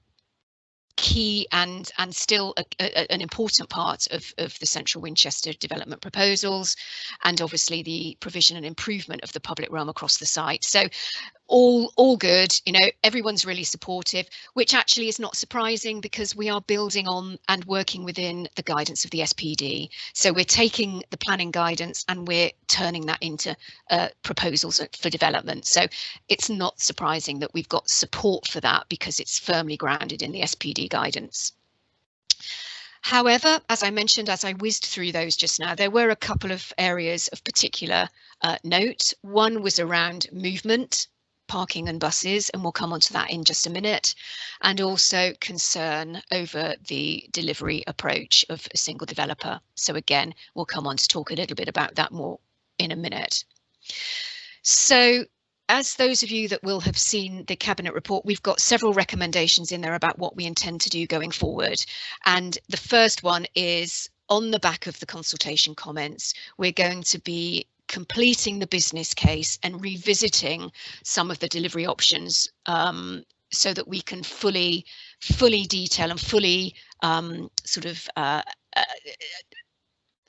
key and still an important part of the Central Winchester development proposals, and obviously the provision and improvement of the public realm across the site. So all good, everyone's really supportive, which actually is not surprising because we are building on and working within the guidance of the SPD. So we're taking the planning guidance and we're turning that into proposals for development. So it's not surprising that we've got support for that because it's firmly grounded in the SPD guidance. However, as I mentioned, as I whizzed through those just now, there were a couple of areas of particular note. One was around movement, parking and buses, and we'll come on to that in just a minute, and also concern over the delivery approach of a single developer. So again, we'll come on to talk a little bit about that more in a minute. So as those of you that will have seen the Cabinet report, we've got several recommendations in there about what we intend to do going forward. And the first one is on the back of the consultation comments, we're going to be completing the business case and revisiting some of the delivery options so that we can fully detail and fully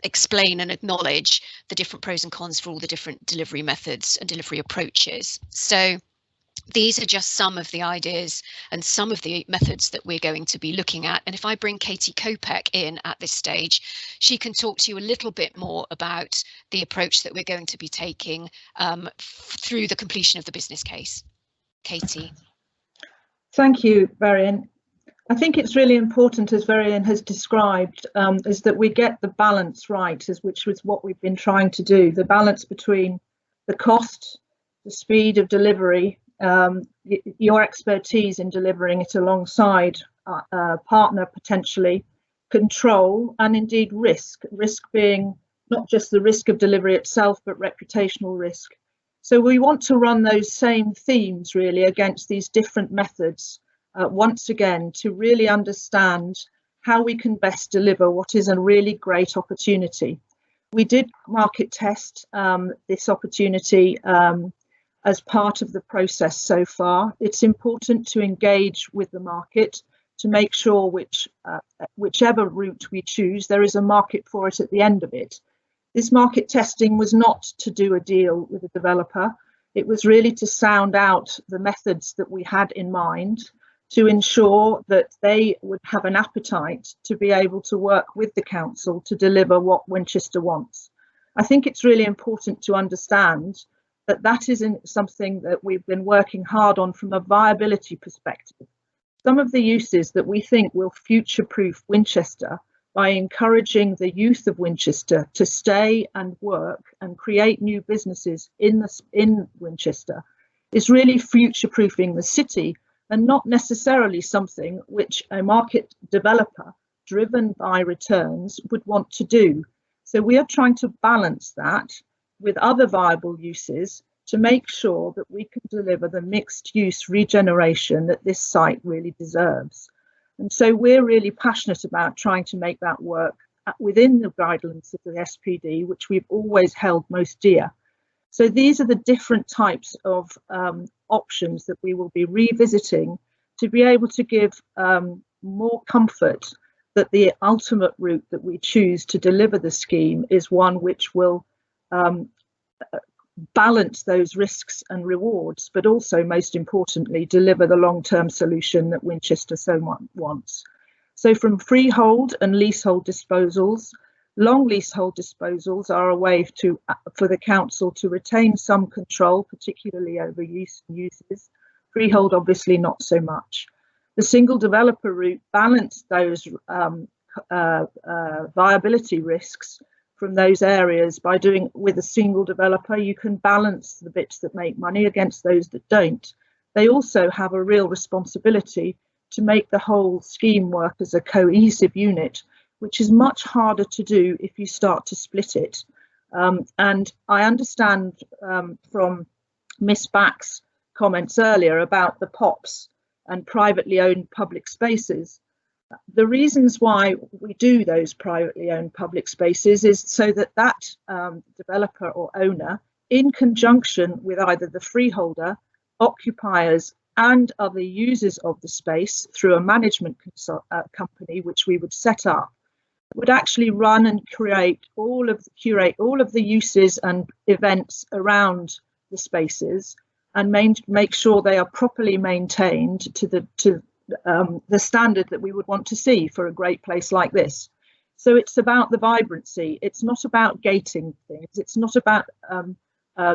explain and acknowledge the different pros and cons for all the different delivery methods and delivery approaches. So these are just some of the ideas and some of the methods that we're going to be looking at. And if I bring Katie Kopek in at this stage, she can talk to you a little bit more about the approach that we're going to be taking through the completion of the business case. Katie. Thank you, Varian. I think it's really important, as Varian has described, is that we get the balance right, which was what we've been trying to do, the balance between the cost, the speed of delivery, your expertise in delivering it alongside a partner potentially, control, and indeed risk being not just the risk of delivery itself, but reputational risk. So we want to run those same themes really against these different methods once again to really understand how we can best deliver what is a really great opportunity. We did market test this opportunity as part of the process so far. It's important to engage with the market to make sure whichever route we choose, there is a market for it at the end of it. This market testing was not to do a deal with a developer. It was really to sound out the methods that we had in mind to ensure that they would have an appetite to be able to work with the council to deliver what Winchester wants. I think it's really important to understand that that isn't something that we've been working hard on from a viability perspective. Some of the uses that we think will future-proof Winchester by encouraging the youth of Winchester to stay and work and create new businesses in Winchester is really future-proofing the city, and not necessarily something which a market developer driven by returns would want to do. So we are trying to balance that with other viable uses to make sure that we can deliver the mixed use regeneration that this site really deserves. And so we're really passionate about trying to make that work within the guidelines of the SPD, which we've always held most dear. So these are the different types of options that we will be revisiting to be able to give more comfort that the ultimate route that we choose to deliver the scheme is one which will balance those risks and rewards, but also, most importantly, deliver the long-term solution that Winchester so much wants. So from freehold and leasehold disposals, long leasehold disposals are a way for the council to retain some control, particularly over uses. Freehold, obviously, not so much. The single developer route balanced those viability risks from those areas by doing with a single developer. You can balance the bits that make money against those that don't. They also have a real responsibility to make the whole scheme work as a cohesive unit, which is much harder to do if you start to split it. And I understand from Miss Back's comments earlier about the POPs and privately owned public spaces. The reasons why we do those privately owned public spaces is so that developer or owner, in conjunction with either the freeholder, occupiers and other users of the space through a management company which we would set up, would actually run and curate all of the uses and events around the spaces, and make sure they are properly maintained to the standard that we would want to see for a great place like this. So it's about the vibrancy. It's not about gating things. It's not about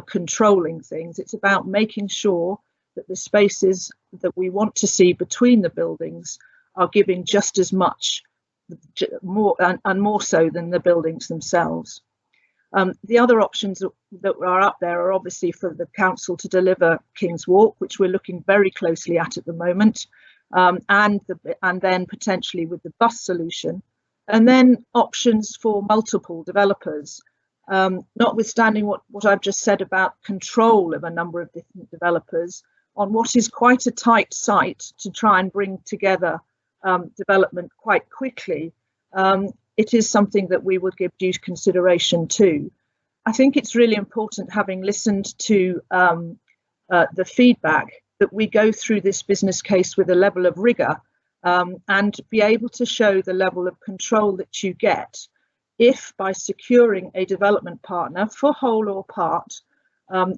controlling things. It's about making sure that the spaces that we want to see between the buildings are giving just as much, more so than the buildings themselves. The other options that are up there are obviously for the council to deliver King's Walk, which we're looking very closely at the moment, and then potentially with the bus solution, and then options for multiple developers. Notwithstanding what I've just said about control of a number of different developers on what is quite a tight site to try and bring together development quite quickly, it is something that we would give due consideration to. I think it's really important, having listened to the feedback, that we go through this business case with a level of rigour and be able to show the level of control that you get if, by securing a development partner for whole or part,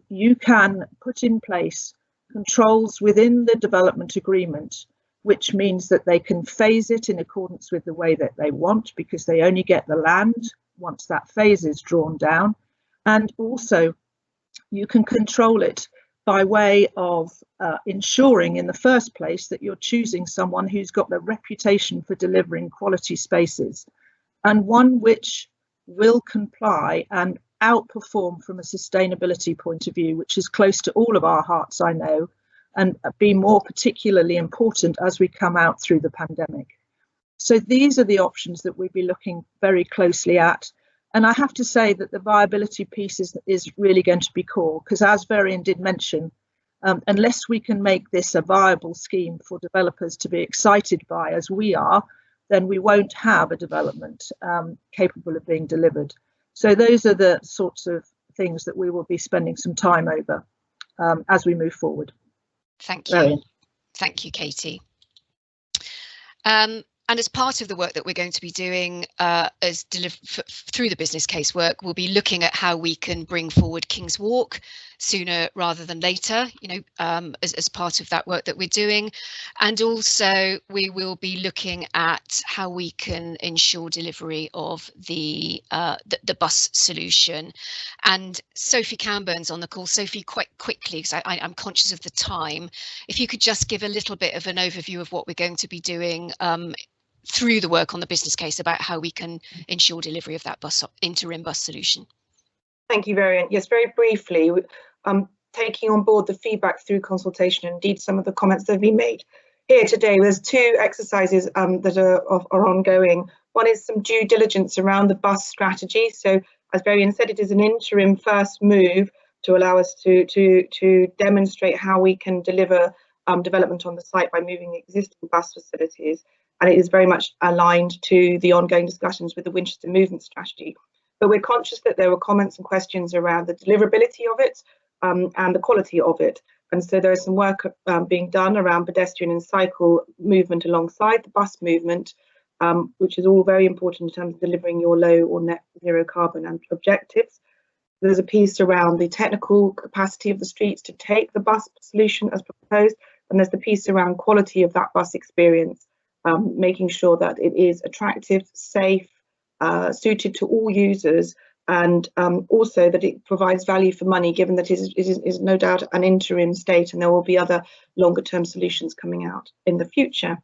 you can put in place controls within the development agreement, which means that they can phase it in accordance with the way that they want, because they only get the land once that phase is drawn down. And also you can control it by way of ensuring in the first place that you're choosing someone who's got the reputation for delivering quality spaces, and one which will comply and outperform from a sustainability point of view, which is close to all of our hearts, I know, and be more particularly important as we come out through the pandemic. So these are the options that we'll be looking very closely at. And I have to say that the viability piece is really going to be core, because as Varian did mention, unless we can make this a viable scheme for developers to be excited by, as we are, then we won't have a development capable of being delivered. So those are the sorts of things that we will be spending some time over as we move forward. Thank you. Varian. Thank you, Katie. And as part of the work that we're going to be doing through the business case work, we'll be looking at how we can bring forward King's Walk sooner rather than later, as part of that work that we're doing. And also we will be looking at how we can ensure delivery of the bus solution. And Sophie Canburn's on the call. Sophie, quite quickly, because I'm conscious of the time, if you could just give a little bit of an overview of what we're going to be doing through the work on the business case about how we can ensure delivery of that interim bus solution. Thank you, Varian. Yes, very briefly, taking on board the feedback through consultation, indeed some of the comments that have been made here today. There's two exercises that are ongoing. One is some due diligence around the bus strategy. So as Varian said, it is an interim first move to allow us to demonstrate how we can deliver development on the site by moving existing bus facilities. And it is very much aligned to the ongoing discussions with the Winchester movement strategy. But we're conscious that there were comments and questions around the deliverability of it and the quality of it. And so there is some work being done around pedestrian and cycle movement alongside the bus movement, which is all very important in terms of delivering your low or net zero carbon objectives. There's a piece around the technical capacity of the streets to take the bus solution as proposed, and there's the piece around quality of that bus experience, making sure that it is attractive, safe, suited to all users, and also that it provides value for money, given that it is no doubt an interim state and there will be other longer term solutions coming out in the future.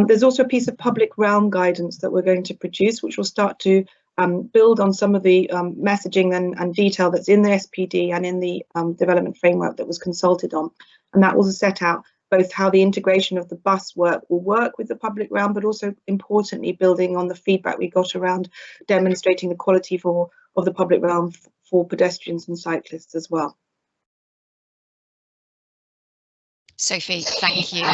There's also a piece of public realm guidance that we're going to produce, which will start to build on some of the messaging and detail that's in the SPD and in the development framework that was consulted on. And that will set out both how the integration of the bus work will work with the public realm, but also importantly building on the feedback we got around demonstrating the quality of the public realm for pedestrians and cyclists as well. Sophie, thank you.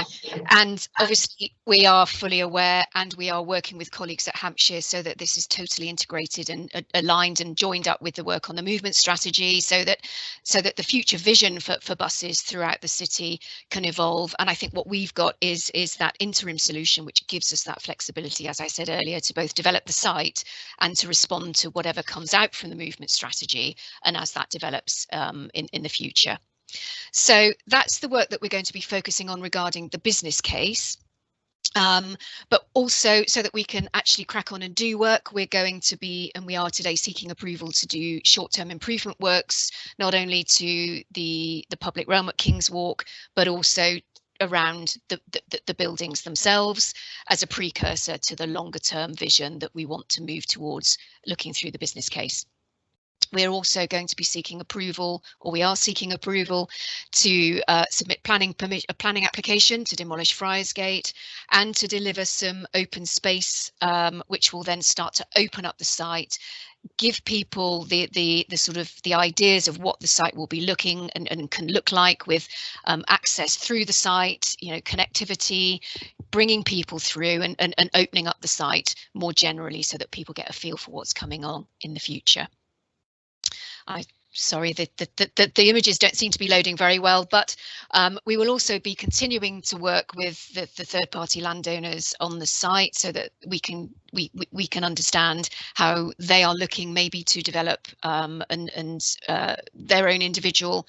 And obviously we are fully aware, and we are working with colleagues at Hampshire so that this is totally integrated and aligned and joined up with the work on the movement strategy, so that the future vision for buses throughout the city can evolve. And I think what we've got is that interim solution, which gives us that flexibility, as I said earlier, to both develop the site and to respond to whatever comes out from the movement strategy and as that develops in the future. So that's the work that we're going to be focusing on regarding the business case. But also so that we can actually crack on and do work, we're going to be, and we are today, seeking approval to do short-term improvement works, not only to the public realm at King's Walk, but also around the buildings themselves as a precursor to the longer-term vision that we want to move towards looking through the business case. We're also going to be seeking approval, or we are seeking approval, to submit a planning application to demolish Friars Gate and to deliver some open space, which will then start to open up the site, give people the sort of the ideas of what the site will be looking and can look like, with access through the site, you know, connectivity, bringing people through and opening up the site more generally so that people get a feel for what's coming on in the future. Sorry, the images don't seem to be loading very well, but we will also be continuing to work with the third-party landowners on the site so that we can understand how they are looking maybe to develop their own individual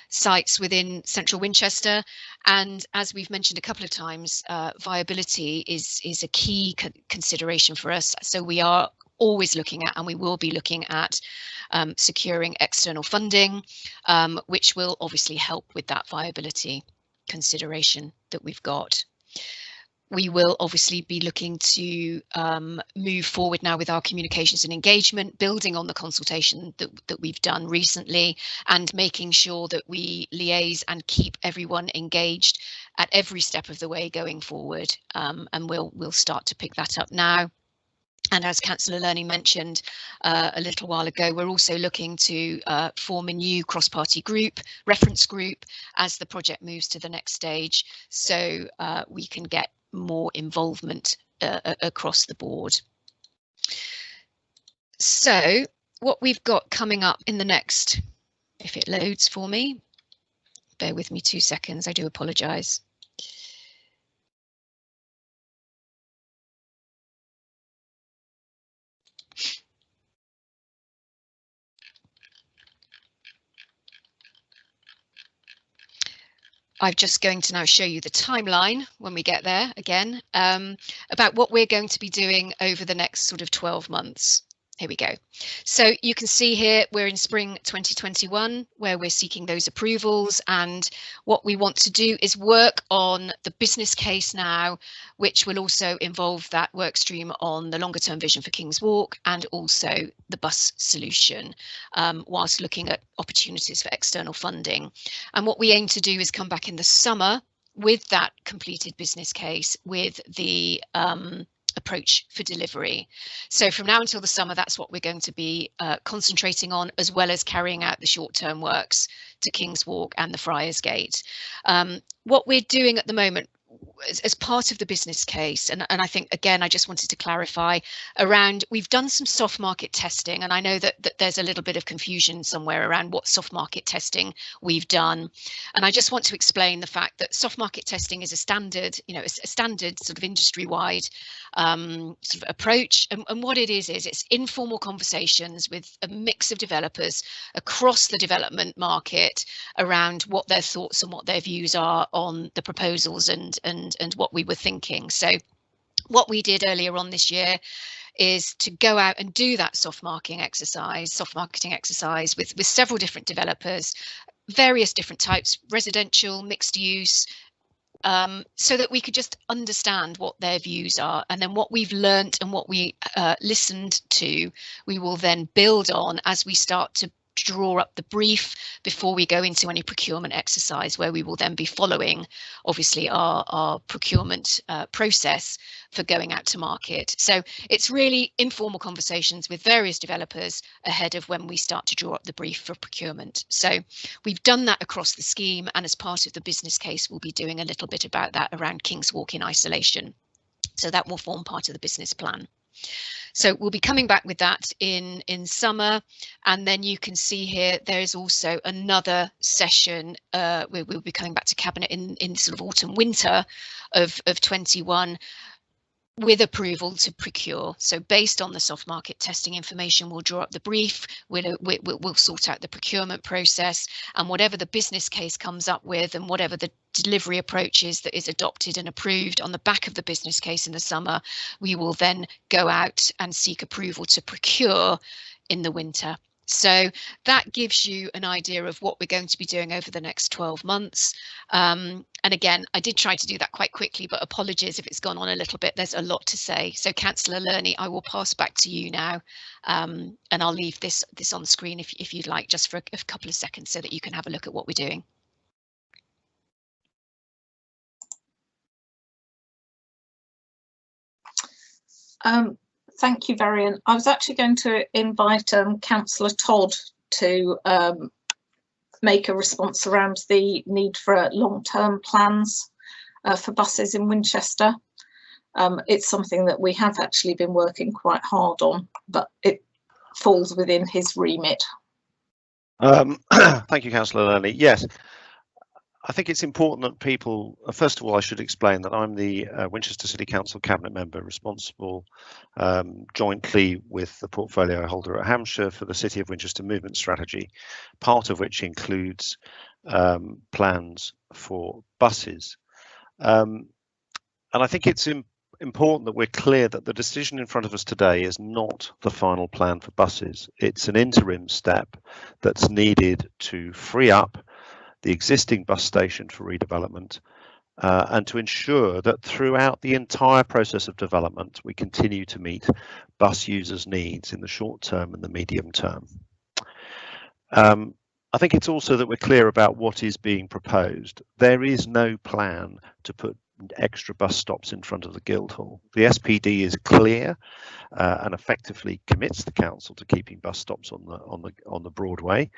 sites within central Winchester. And as we've mentioned a couple of times, viability is a key consideration for us. So we are always looking at, and we will be looking at, securing external funding, which will obviously help with that viability consideration that we've got. We will obviously be looking to move forward now with our communications and engagement, building on the consultation that we've done recently, and making sure that we liaise and keep everyone engaged at every step of the way going forward. And we'll start to pick that up now. And as Councillor Lerney mentioned a little while ago, we're also looking to form a new cross-party group, reference group, as the project moves to the next stage, so we can get more involvement across the board. So what we've got coming up in the next, if it loads for me, bear with me 2 seconds, I do apologise. I'm just going to now show you the timeline when we get there again, about what we're going to be doing over the next sort of 12 months. Here we go. So you can see here we're in spring 2021 where we're seeking those approvals, and what we want to do is work on the business case now, which will also involve that work stream on the longer term vision for King's Walk and also the bus solution, whilst looking at opportunities for external funding. And what we aim to do is come back in the summer with that completed business case, with the approach for delivery. So from now until the summer, that's what we're going to be concentrating on, as well as carrying out the short-term works to King's Walk and the Friars Gate. What we're doing at the moment, as part of the business case, and I think, again, I just wanted to clarify around, we've done some soft market testing, and I know that there's a little bit of confusion somewhere around what soft market testing we've done. And I just want to explain the fact that soft market testing is a standard, a standard sort of industry-wide sort of approach. And what it is it's informal conversations with a mix of developers across the development market around what their thoughts and what their views are on the proposals and what we were thinking. So what we did earlier on this year is to go out and do that soft marketing exercise with several different developers, various different types, residential, mixed use, so that we could just understand what their views are. And then what we've learnt and what we listened to, we will then build on as we start to draw up the brief before we go into any procurement exercise, where we will then be following, obviously, our procurement process for going out to market. So it's really informal conversations with various developers ahead of when we start to draw up the brief for procurement. So we've done that across the scheme, and as part of the business case, we'll be doing a little bit about that around King's Walk in isolation. So that will form part of the business plan. So we'll be coming back with that in summer, and then you can see here there is also another session where we'll be coming back to Cabinet in sort of autumn winter of 21 with approval to procure. So based on the soft market testing information, we'll draw up the brief, we'll sort out the procurement process, and whatever the business case comes up with and whatever the delivery approach is that is adopted and approved on the back of the business case in the summer, we will then go out and seek approval to procure in the winter. So that gives you an idea of what we're going to be doing over the next 12 months. And again, I did try to do that quite quickly, but apologies if it's gone on a little bit. There's a lot to say. So Councillor Lerney, I will pass back to you now, and I'll leave this on screen if you'd like, just for a couple of seconds so that you can have a look at what we're doing. Thank you, Varian. I was actually going to invite Councillor Todd to make a response around the need for long-term plans for buses in Winchester. It's something that we have actually been working quite hard on, but it falls within his remit. Thank you, Councillor Lerney. Yes, I think it's important that people, first of all, I should explain that I'm the Winchester City Council Cabinet member responsible jointly with the portfolio holder at Hampshire for the City of Winchester Movement Strategy, part of which includes plans for buses. And I think it's important that we're clear that the decision in front of us today is not the final plan for buses. It's an interim step that's needed to free up the existing bus station for redevelopment and to ensure that throughout the entire process of development we continue to meet bus users' needs in the short term and the medium term. I think it's also that we're clear about what is being proposed. There is no plan to put extra bus stops in front of the Guildhall. The SPD is clear and effectively commits the council to keeping bus stops on the Broadway,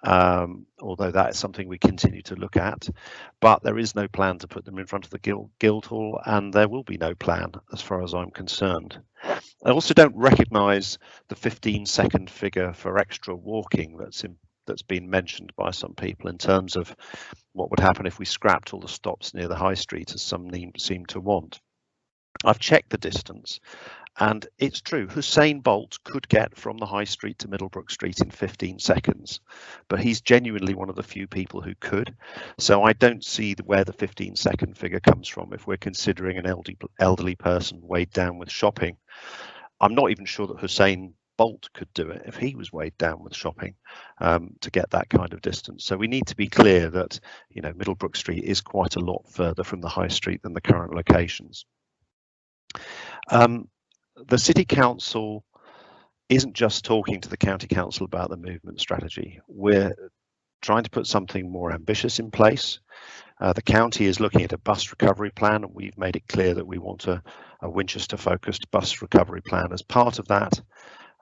although that is something we continue to look at. But there is no plan to put them in front of the Guildhall, and there will be no plan as far as I'm concerned. I also don't recognise the 15-second figure for extra walking that's been mentioned by some people in terms of what would happen if we scrapped all the stops near the high street, as some seem to want. I've checked the distance, and it's true, Hussein Bolt could get from the high street to Middlebrook Street in 15 seconds, but he's genuinely one of the few people who could. So I don't see where the 15-second figure comes from if we're considering an elderly person weighed down with shopping. I'm not even sure that Hussein Bolt could do it if he was weighed down with shopping to get that kind of distance. So we need to be clear that, Middlebrook Street is quite a lot further from the high street than the current locations. The City Council isn't just talking to the County Council about the movement strategy. We're trying to put something more ambitious in place. The county is looking at a bus recovery plan, and we've made it clear that we want a Winchester focused bus recovery plan as part of that,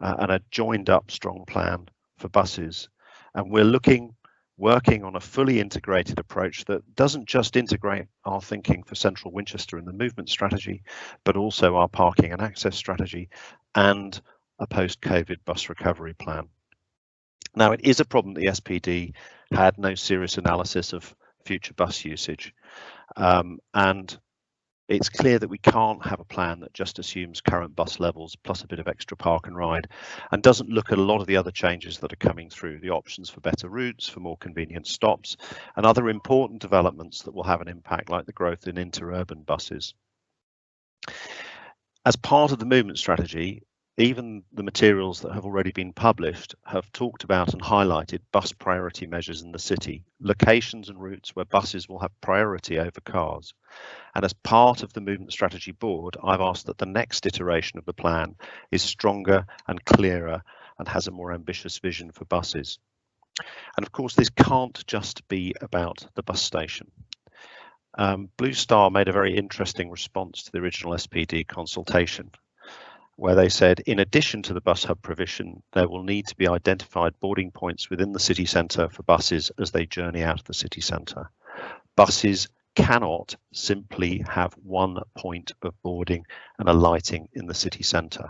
and a joined up strong plan for buses. And we're looking working on a fully integrated approach that doesn't just integrate our thinking for Central Winchester and the movement strategy, but also our parking and access strategy and a post-COVID bus recovery plan. Now, it is a problem that the SPD had no serious analysis of future bus usage, and it's clear that we can't have a plan that just assumes current bus levels plus a bit of extra park and ride and doesn't look at a lot of the other changes that are coming through, the options for better routes, for more convenient stops, and other important developments that will have an impact, like the growth in interurban buses. As part of the movement strategy, even the materials that have already been published have talked about and highlighted bus priority measures in the city, locations and routes where buses will have priority over cars. And as part of the movement strategy board, I've asked that the next iteration of the plan is stronger and clearer and has a more ambitious vision for buses. And of course, this can't just be about the bus station. Blue Star made a very interesting response to the original SPD consultation, where they said, in addition to the bus hub provision, there will need to be identified boarding points within the city centre for buses as they journey out of the city centre. Buses cannot simply have one point of boarding and alighting in the city centre.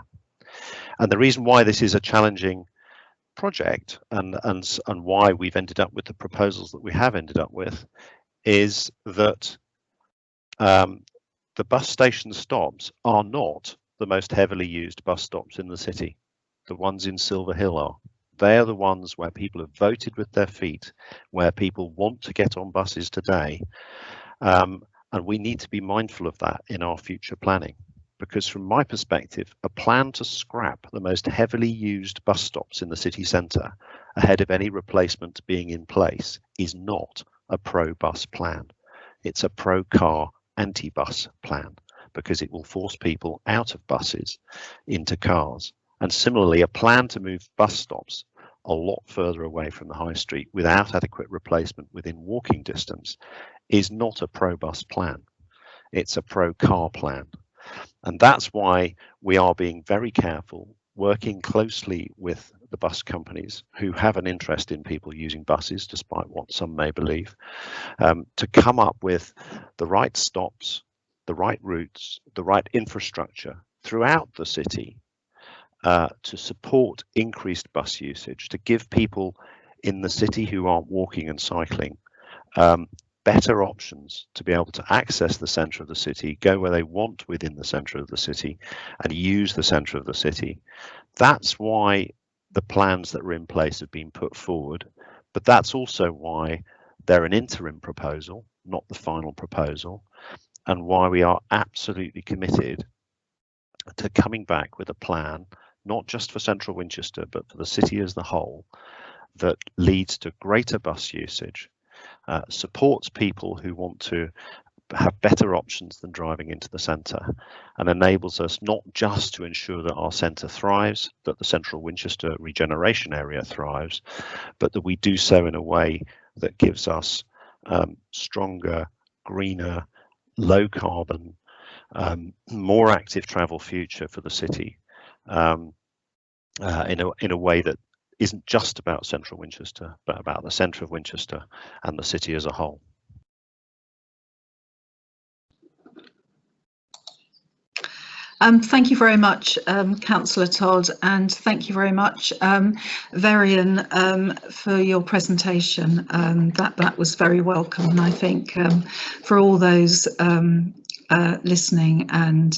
And the reason why this is a challenging project and why we've ended up with the proposals that we have ended up with is that the bus station stops are not the most heavily used bus stops in the city. The ones in Silver Hill are. They are the ones where people have voted with their feet, where people want to get on buses today. And we need to be mindful of that in our future planning, because from my perspective, a plan to scrap the most heavily used bus stops in the city centre ahead of any replacement being in place is not a pro-bus plan. It's a pro-car, anti-bus plan, because it will force people out of buses into cars. And similarly, a plan to move bus stops a lot further away from the high street without adequate replacement within walking distance is not a pro-bus plan. It's a pro-car plan. And that's why we are being very careful, working closely with the bus companies who have an interest in people using buses, despite what some may believe, to come up with the right stops, the right routes, the right infrastructure throughout the city to support increased bus usage, to give people in the city who aren't walking and cycling better options to be able to access the centre of the city, go where they want within the centre of the city, and use the centre of the city. That's why the plans that are in place have been put forward, but that's also why they're an interim proposal, not the final proposal, and why we are absolutely committed to coming back with a plan, not just for Central Winchester, but for the city as a whole, that leads to greater bus usage, supports people who want to have better options than driving into the centre, and enables us not just to ensure that our centre thrives, that the Central Winchester regeneration area thrives, but that we do so in a way that gives us stronger, greener, low carbon, more active travel future for the city in a way that isn't just about Central Winchester, but about the centre of Winchester and the city as a whole. Thank you very much, Councillor Todd, and thank you very much, Varian, for your presentation. That was very welcome, and I think for all those listening and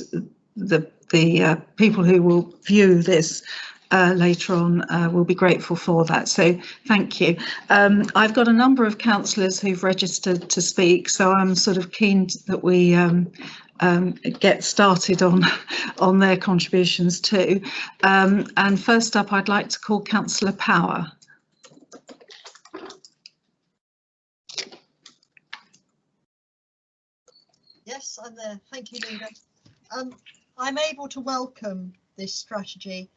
the people who will view this later on will be grateful for that. So thank you. I've got a number of councillors who've registered to speak, so I'm sort of keen that we get started on their contributions too. And first up, I'd like to call Councillor Power. Yes, I'm there. Thank you, Linda. I'm able to welcome this strategy.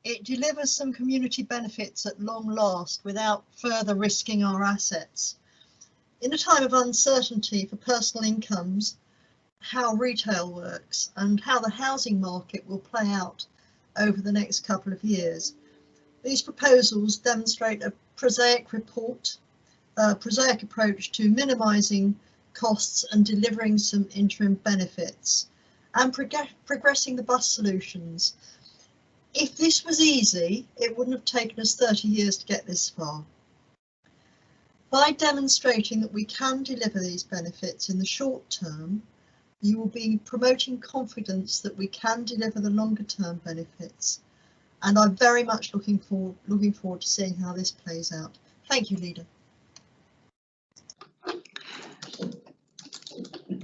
It delivers some community benefits at long last without further risking our assets. In a time of uncertainty for personal incomes, how retail works and how the housing market will play out over the next couple of years, these proposals demonstrate a prosaic report prosaic approach to minimising costs and delivering some interim benefits, and progressing the bus solutions. If this was easy, it wouldn't have taken us 30 years to get this far. By demonstrating that we can deliver these benefits in the short term, you will be promoting confidence that we can deliver the longer term benefits. And I'm very much looking forward to seeing how this plays out. Thank you, Leader.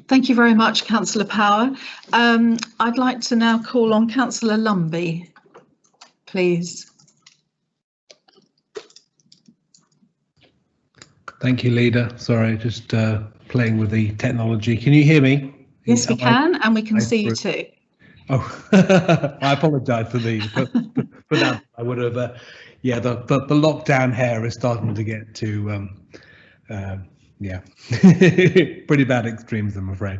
Thank you very much, Councillor Power. I'd like to now call on Councillor Lumby, please. Thank you, Leader. Sorry, just playing with the technology. Can you hear me? Yes, we can, and we can see you too. Oh, I apologise for these, but for that I would have. Yeah, the lockdown hair is starting to get to yeah, pretty bad extremes, I'm afraid.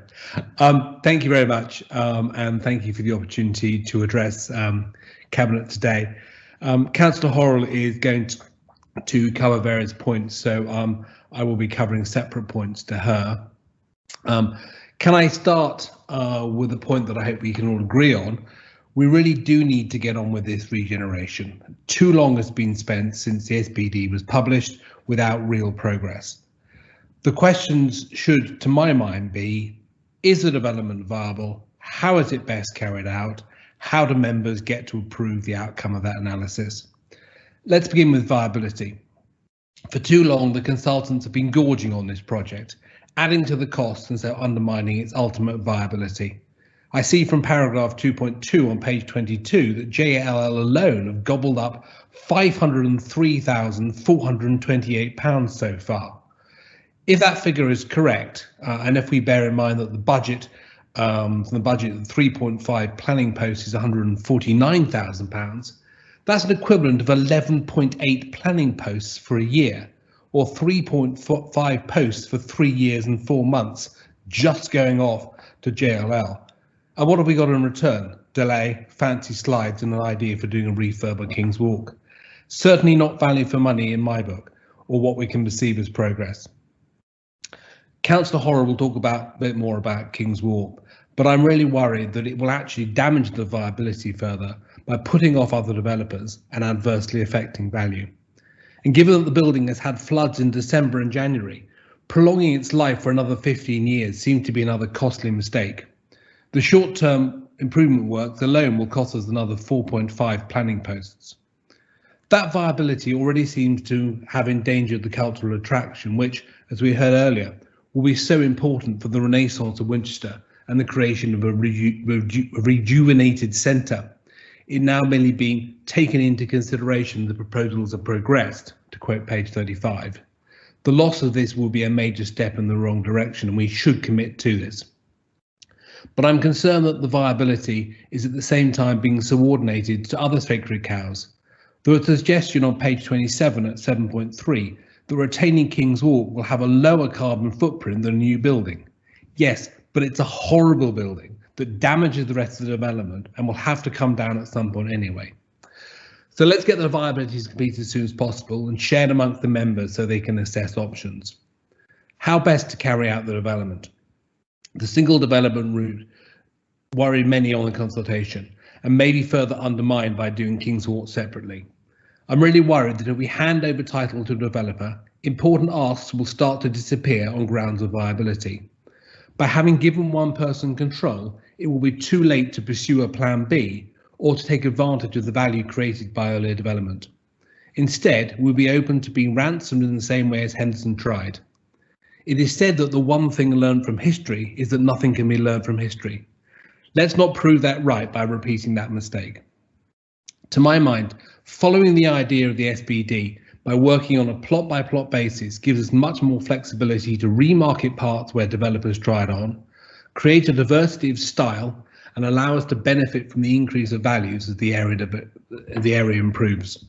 Thank you very much, and thank you for the opportunity to address Cabinet today. Councillor Horrell is going to cover various points, so I will be covering separate points to her. Can I start with a point that I hope we can all agree on? We really do need to get on with this regeneration. Too long has been spent since the SPD was published without real progress. The questions should, to my mind, be: is the development viable? How is it best carried out? How do members get to approve the outcome of that analysis? Let's begin with viability. For too long, the consultants have been gorging on this project, adding to the cost and so undermining its ultimate viability. I see from paragraph 2.2 on page 22 that JLL alone have gobbled up £503,428 so far. If that figure is correct, and if we bear in mind that the budget, from the budget of 3.5 planning posts is £149,000, that's an equivalent of 11.8 planning posts for a year, or 3.5 posts for 3 years and 4 months, just going off to JLL. And what have we got in return? Delay, fancy slides, and an idea for doing a refurb on King's Walk. Certainly not value for money in my book, or what we can perceive as progress. Councillor Horrell will talk a bit more about King's Walk, but I'm really worried that it will actually damage the viability further by putting off other developers and adversely affecting value. And given that the building has had floods in December and January, prolonging its life for another 15 years seemed to be another costly mistake. The short-term improvement works alone will cost us another 4.5 planning posts. That viability already seems to have endangered the cultural attraction, which, as we heard earlier, will be so important for the renaissance of Winchester and the creation of a rejuvenated centre. It now merely being taken into consideration the proposals have progressed, to quote page 35. The loss of this will be a major step in the wrong direction, and we should commit to this. But I'm concerned that the viability is at the same time being subordinated to other sacred cows. There was a suggestion on page 27 at 7.3 that retaining King's Walk will have a lower carbon footprint than a new building. Yes, but it's a horrible building that damages the rest of the development and will have to come down at some point anyway. So let's get the viability completed as soon as possible and shared amongst the members so they can assess options. How best to carry out the development? The single development route worried many on the consultation and may be further undermined by doing King's Walk separately. I'm really worried that if we hand over title to a developer, important asks will start to disappear on grounds of viability. By having given one person control, it will be too late to pursue a plan B or to take advantage of the value created by earlier development. Instead, we'll be open to being ransomed in the same way as Henderson tried. It is said that the one thing learned from history is that nothing can be learned from history. Let's not prove that right by repeating that mistake. To my mind, following the idea of the SPD by working on a plot-by-plot basis gives us much more flexibility to remarket parts where developers tried on, create a diversity of style, and allow us to benefit from the increase of values as the area improves.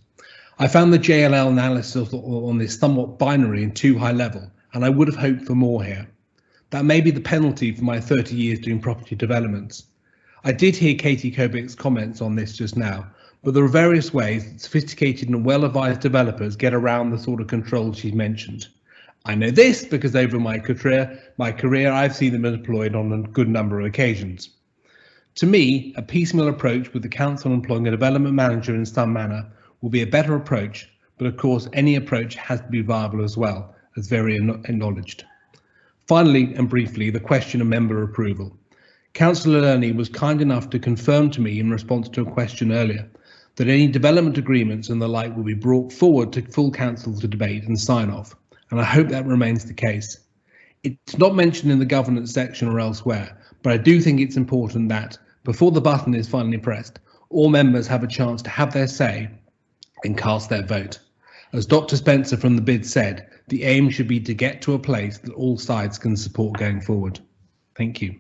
I found the JLL analysis on this somewhat binary and too high level, and I would have hoped for more here. That may be the penalty for my 30 years doing property developments. I did hear Katie Kobick's comments on this just now, but there are various ways that sophisticated and well-advised developers get around the sort of controls she's mentioned. I know this because over my career I've seen them deployed on a good number of occasions. To me, a piecemeal approach with the council employing a development manager in some manner will be a better approach, but of course any approach has to be viable as well, as very acknowledged. Finally and briefly, the question of member approval. Councillor Lerny was kind enough to confirm to me in response to a question earlier that any development agreements and the like will be brought forward to full council to debate and sign off, and I hope that remains the case. It's not mentioned in the governance section or elsewhere, but I do think it's important that, before the button is finally pressed, all members have a chance to have their say and cast their vote. As Dr. Spencer from the bid said, the aim should be to get to a place that all sides can support going forward. Thank you.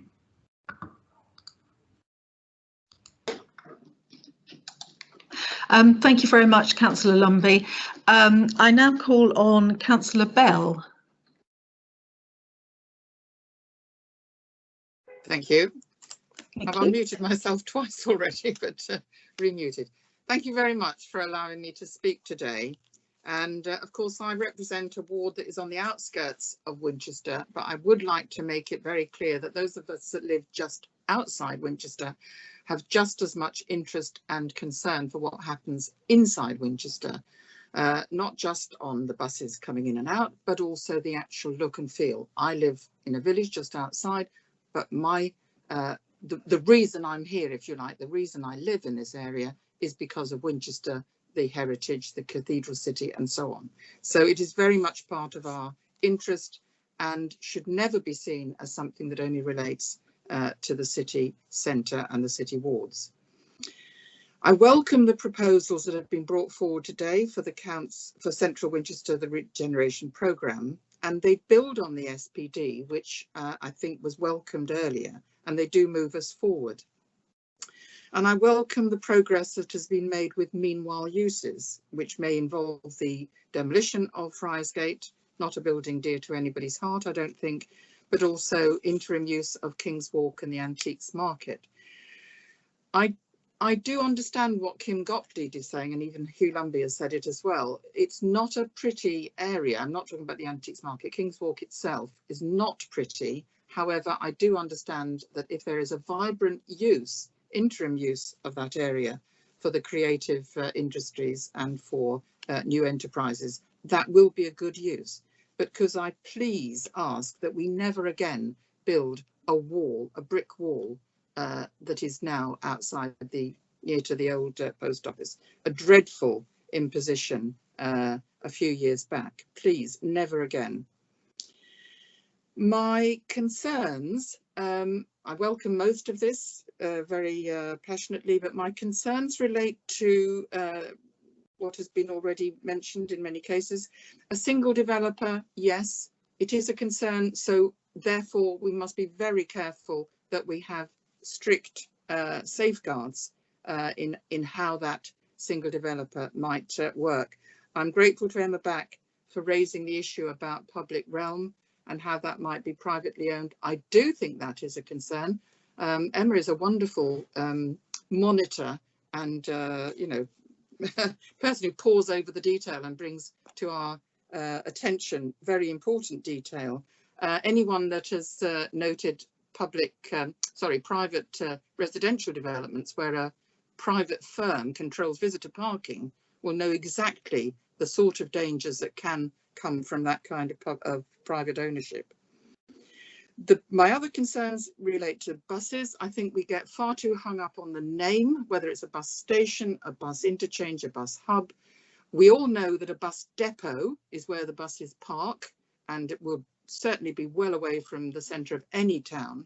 Thank you very much, Councillor Lumbey. I now call on Councillor Bell. Thank you. Thank I've you. unmuted myself twice already, but remuted. Thank you very much for allowing me to speak today. And of course, I represent a ward that is on the outskirts of Winchester, but I would like to make it very clear that those of us that live just outside Winchester have just as much interest and concern for what happens inside Winchester, not just on the buses coming in and out, but also the actual look and feel. I live in a village just outside, but the reason I'm here, if you like, the reason I live in this area is because of Winchester, the heritage, the cathedral city, and so on. So it is very much part of our interest and should never be seen as something that only relates to the city centre and the city wards. I welcome the proposals that have been brought forward today for for Central Winchester, the regeneration programme, and they build on the SPD, which I think was welcomed earlier, and they do move us forward. And I welcome the progress that has been made with meanwhile uses, which may involve the demolition of Friarsgate, not a building dear to anybody's heart, I don't think, but also interim use of King's Walk and the Antiques Market. I do understand what Kim Gottlieb is saying, and even Hugh Lumbey has said it as well. It's not a pretty area. I'm not talking about the Antiques Market. King's Walk itself is not pretty. However, I do understand that if there is a vibrant use, interim use of that area for the creative industries and for new enterprises, that will be a good use. But could I please ask that we never again build a wall, a brick wall, that is now outside near to the old post office, a dreadful imposition a few years back. Please, never again. My concerns, I welcome most of this very passionately, but my concerns relate to what has been already mentioned in many cases. A single developer, yes, it is a concern. So therefore, we must be very careful that we have strict safeguards in how that single developer might work. I'm grateful to Emma Back for raising the issue about public realm and how that might be privately owned. I do think that is a concern. Emma is a wonderful monitor and you know, person who pores over the detail and brings to our attention very important detail. Anyone that has noted private residential developments where a private firm controls visitor parking will know exactly the sort of dangers that can come from that kind of private ownership. My other concerns relate to buses. I think we get far too hung up on the name, whether it's a bus station, a bus interchange, a bus hub. We all know that a bus depot is where the buses park, and it will certainly be well away from the centre of any town.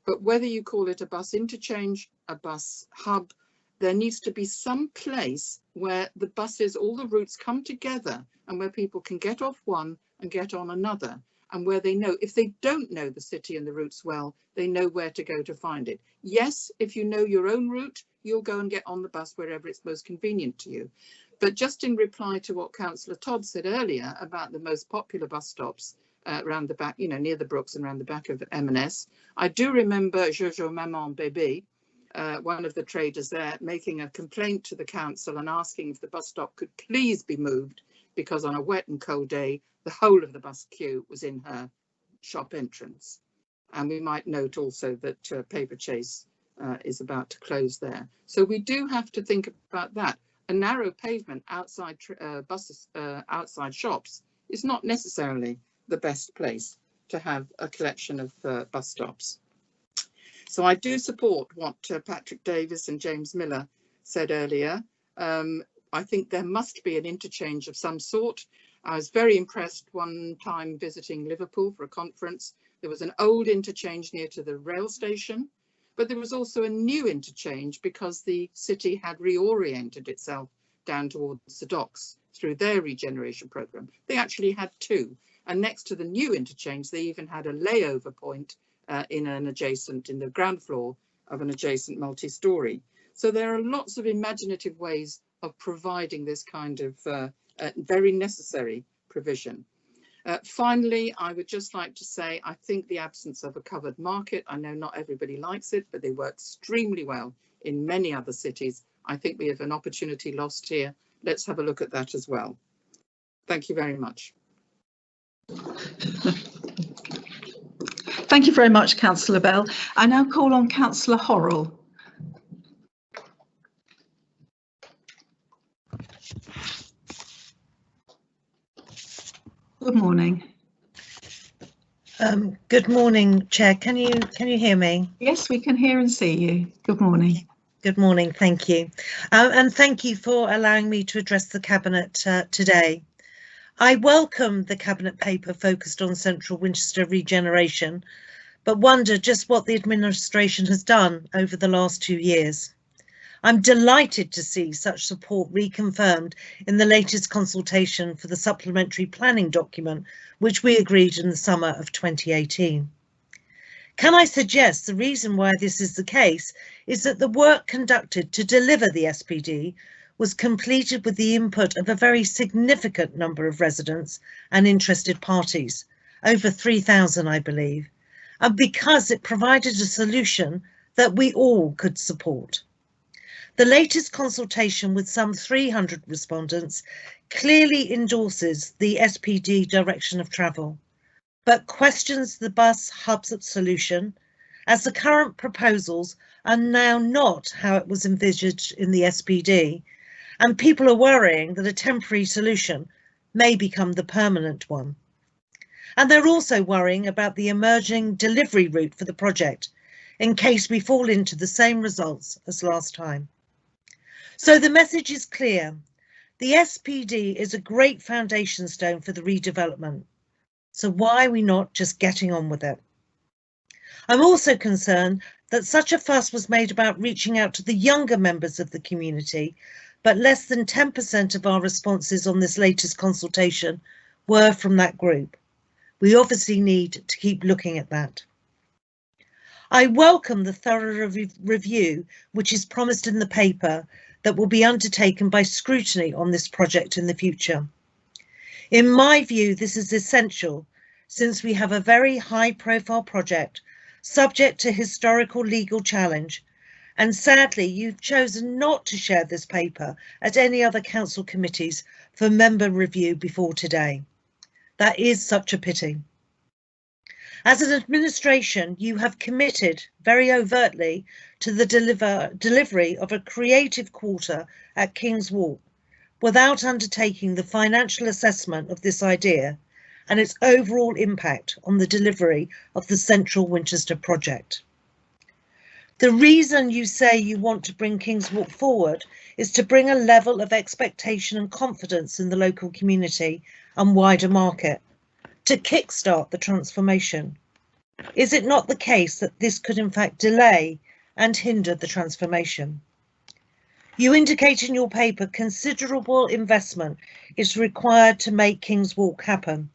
But whether you call it a bus interchange, a bus hub, there needs to be some place where the buses, all the routes come together and where people can get off one and get on another, and where they know, if they don't know the city and the routes well, they know where to go to find it. Yes, if you know your own route, you'll go and get on the bus wherever it's most convenient to you. But just in reply to what Councillor Todd said earlier about the most popular bus stops around the back, you know, near the Brooks and around the back of M&S, I do remember Jojo Maman Bébé, one of the traders there, making a complaint to the council and asking if the bus stop could please be moved because on a wet and cold day the whole of the bus queue was in her shop entrance. And we might note also that Paperchase is about to close there. So we do have to think about that. A narrow pavement outside outside shops is not necessarily the best place to have a collection of bus stops. So I do support what Patrick Davis and James Miller said earlier. I think there must be an interchange of some sort. I was very impressed one time visiting Liverpool for a conference. There was an old interchange near to the rail station, but there was also a new interchange because the city had reoriented itself down towards the docks through their regeneration programme. They actually had two, and next to the new interchange, they even had a layover point in the ground floor of an adjacent multi-storey. So there are lots of imaginative ways of providing this kind of very necessary provision. Finally, I would just like to say, I think the absence of a covered market, I know not everybody likes it, but they work extremely well in many other cities. I think we have an opportunity lost here. Let's have a look at that as well. Thank you very much. Thank you very much, Councillor Bell. I now call on Councillor Horrell. Good morning. Good morning, Chair. Can you hear me? Yes, we can hear and see you. Good morning. Good morning. Thank you. And thank you for allowing me to address the Cabinet today. I welcome the Cabinet paper focused on central Winchester regeneration, but wonder just what the administration has done over the last 2 years. I'm delighted to see such support reconfirmed in the latest consultation for the supplementary planning document, which we agreed in the summer of 2018. Can I suggest the reason why this is the case is that the work conducted to deliver the SPD was completed with the input of a very significant number of residents and interested parties, over 3,000 I believe, and because it provided a solution that we all could support. The latest consultation with some 300 respondents clearly endorses the SPD direction of travel, but questions the bus hubs solution, as the current proposals are now not how it was envisaged in the SPD, and people are worrying that a temporary solution may become the permanent one. And they're also worrying about the emerging delivery route for the project, in case we fall into the same results as last time. So the message is clear. The SPD is a great foundation stone for the redevelopment. So why are we not just getting on with it? I'm also concerned that such a fuss was made about reaching out to the younger members of the community, but less than 10% of our responses on this latest consultation were from that group. We obviously need to keep looking at that. I welcome the thorough review which is promised in the paper that will be undertaken by scrutiny on this project in the future. In my view, this is essential since we have a very high-profile project subject to historical legal challenge, and sadly you've chosen not to share this paper at any other council committees for member review before today. That is such a pity. As an administration, you have committed very overtly to the delivery of a creative quarter at King's Walk without undertaking the financial assessment of this idea and its overall impact on the delivery of the Central Winchester project. The reason you say you want to bring King's Walk forward is to bring a level of expectation and confidence in the local community and wider market, to kickstart the transformation. Is it not the case that this could in fact delay and hinder the transformation? You indicate in your paper considerable investment is required to make King's Walk happen,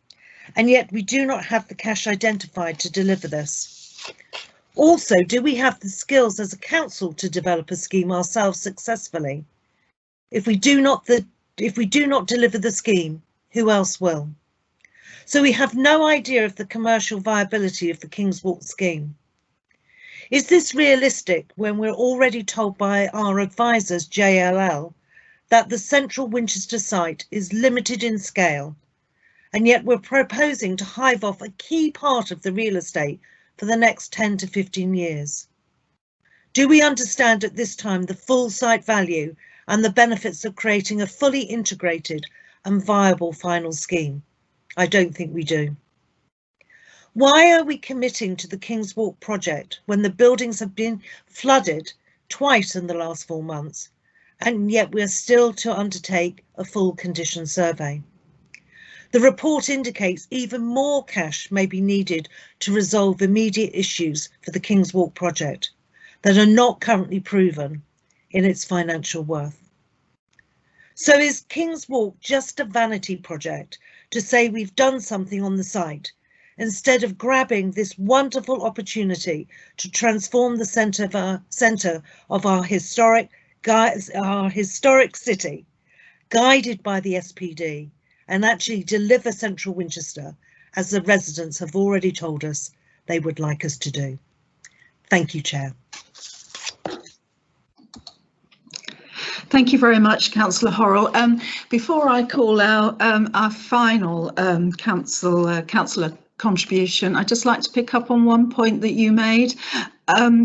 and yet we do not have the cash identified to deliver this. Also, do we have the skills as a council to develop a scheme ourselves successfully? If we do not deliver the scheme, who else will? So we have no idea of the commercial viability of the King's Walk scheme. Is this realistic when we're already told by our advisors, JLL, that the Central Winchester site is limited in scale and yet we're proposing to hive off a key part of the real estate for the next 10 to 15 years. Do we understand at this time the full site value and the benefits of creating a fully integrated and viable final scheme? I don't think we do. Why are we committing to the King's Walk project when the buildings have been flooded twice in the last 4 months, and yet we're still to undertake a full condition survey? The report indicates even more cash may be needed to resolve immediate issues for the King's Walk project that are not currently proven in its financial worth. So is King's Walk just a vanity project to say we've done something on the site, instead of grabbing this wonderful opportunity to transform the centre of our historic city, guided by the SPD, and actually deliver central Winchester, as the residents have already told us they would like us to do? Thank you, Chair. Thank you very much, Councillor Horrell. Before I call out our final councillor contribution, I'd just like to pick up on one point that you made.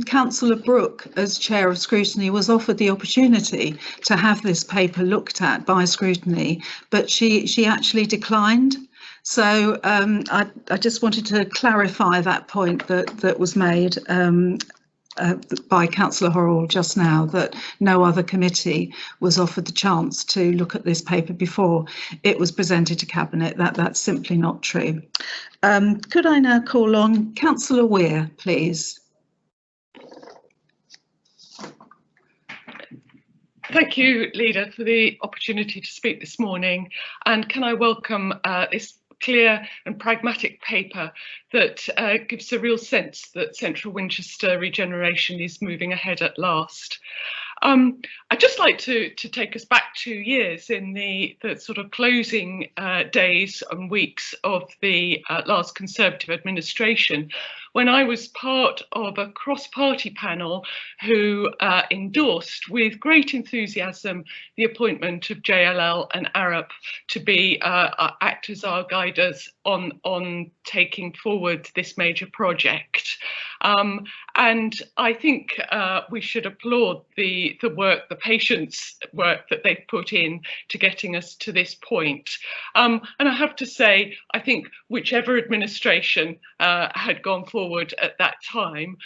Councillor Brooke, as Chair of Scrutiny, was offered the opportunity to have this paper looked at by Scrutiny, but she actually declined. So I just wanted to clarify that point that was made by Councillor Horrell just now, that no other committee was offered the chance to look at this paper before it was presented to Cabinet. That's simply not true. Could I now call on Councillor Weir, please? Thank you, Leader, for the opportunity to speak this morning. And can I welcome this clear and pragmatic paper that gives a real sense that Central Winchester regeneration is moving ahead at last. I'd just like to take us back 2 years in the sort of closing days and weeks of the last Conservative administration, when I was part of a cross-party panel who endorsed with great enthusiasm the appointment of JLL and Arup to be act as our guiders on taking forward this major project. And I think we should applaud the work, the patience work that they've put in to getting us to this point. And I have to say, I think whichever administration had gone forward at that time,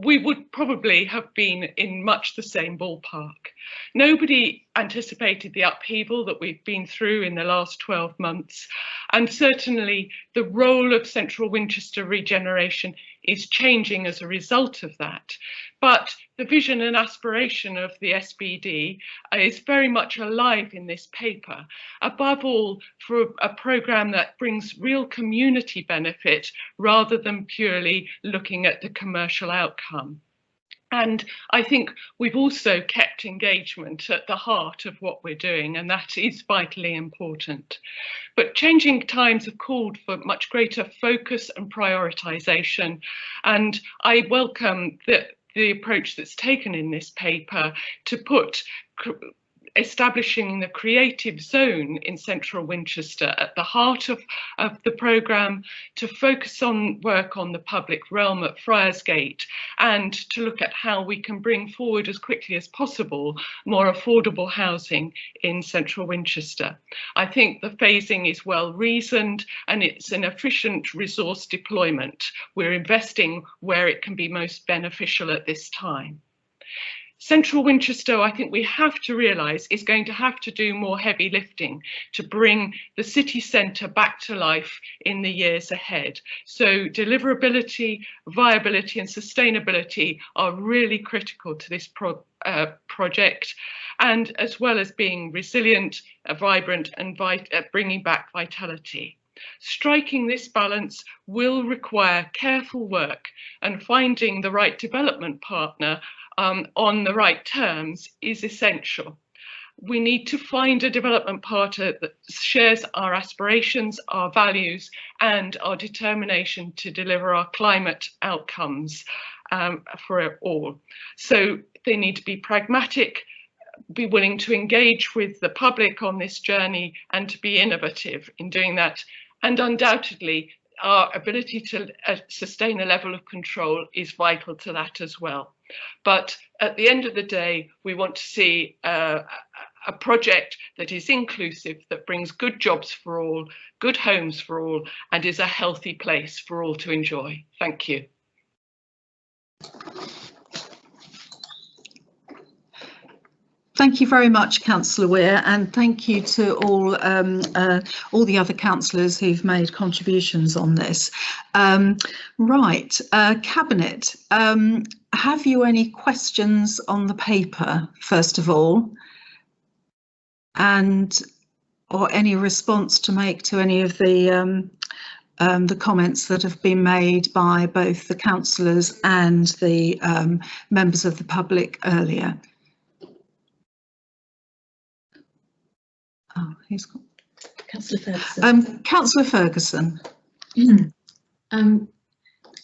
we would probably have been in much the same ballpark. Nobody anticipated the upheaval that we've been through in the last 12 months. And certainly the role of Central Winchester regeneration is changing as a result of that. But the vision and aspiration of the SPD is very much alive in this paper, above all for a programme that brings real community benefit rather than purely looking at the commercial outcome. And I think we've also kept engagement at the heart of what we're doing, and that is vitally important. But changing times have called for much greater focus and prioritisation, and I welcome the approach that's taken in this paper to put establishing the creative zone in Central Winchester at the heart of the programme, to focus on work on the public realm at Friarsgate, and to look at how we can bring forward as quickly as possible more affordable housing in Central Winchester. I think the phasing is well reasoned and it's an efficient resource deployment. We're investing where it can be most beneficial at this time. Central Winchester, I think we have to realise, is going to have to do more heavy lifting to bring the city centre back to life in the years ahead. So deliverability, viability and sustainability are really critical to this project, and as well as being resilient, vibrant and bringing back vitality. Striking this balance will require careful work, and finding the right development partner on the right terms is essential. We need to find a development partner that shares our aspirations, our values, and our determination to deliver our climate outcomes for all. So they need to be pragmatic, be willing to engage with the public on this journey, and to be innovative in doing that. And undoubtedly, our ability to sustain a level of control is vital to that as well. But at the end of the day, we want to see a project that is inclusive, that brings good jobs for all, good homes for all, and is a healthy place for all to enjoy. Thank you. Thank you very much, Councillor Weir, and thank you to all the other councillors who've made contributions on this. Right, Cabinet, have you any questions on the paper, first of all, and or any response to make to any of the comments that have been made by both the councillors and the members of the public earlier? Oh, who's got? Councillor Ferguson. Councillor Ferguson.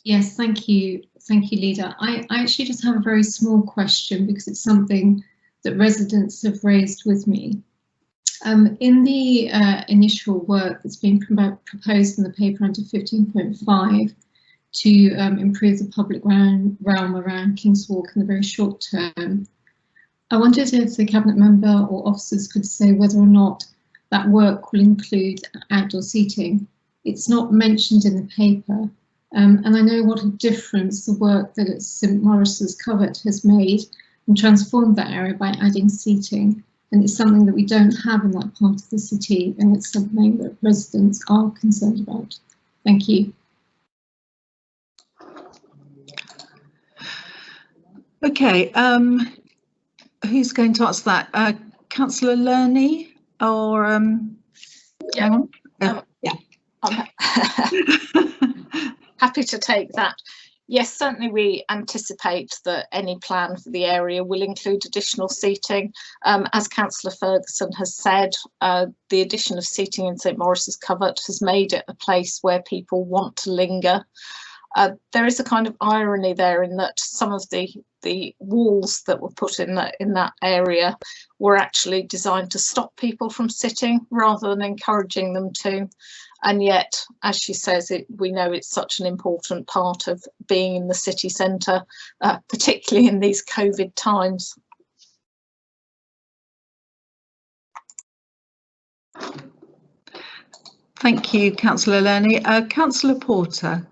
Yes, thank you, Leader. I actually just have a very small question because it's something that residents have raised with me. In the initial work that's been proposed in the paper under 15.5 to improve the public realm around King's Walk in the very short term, I wondered if the Cabinet member or officers could say whether or not that work will include outdoor seating. It's not mentioned in the paper, and I know what a difference the work that at St Maurice's Covert has made and transformed that area by adding seating, and it's something that we don't have in that part of the city, and it's something that residents are concerned about. Thank you. Okay. Who's going to answer that? Councillor Lerney or yeah. Hang on. Yeah. I'm happy to take that. Yes, certainly we anticipate that any plan for the area will include additional seating. As Councillor Ferguson has said, the addition of seating in St Maurice's Covert has made it a place where people want to linger. There is a kind of irony there in that some of the walls that were put in that area were actually designed to stop people from sitting rather than encouraging them to. And yet, as she says, we know it's such an important part of being in the city centre, particularly in these COVID times. Thank you, Councillor Lerney. Councillor Porter.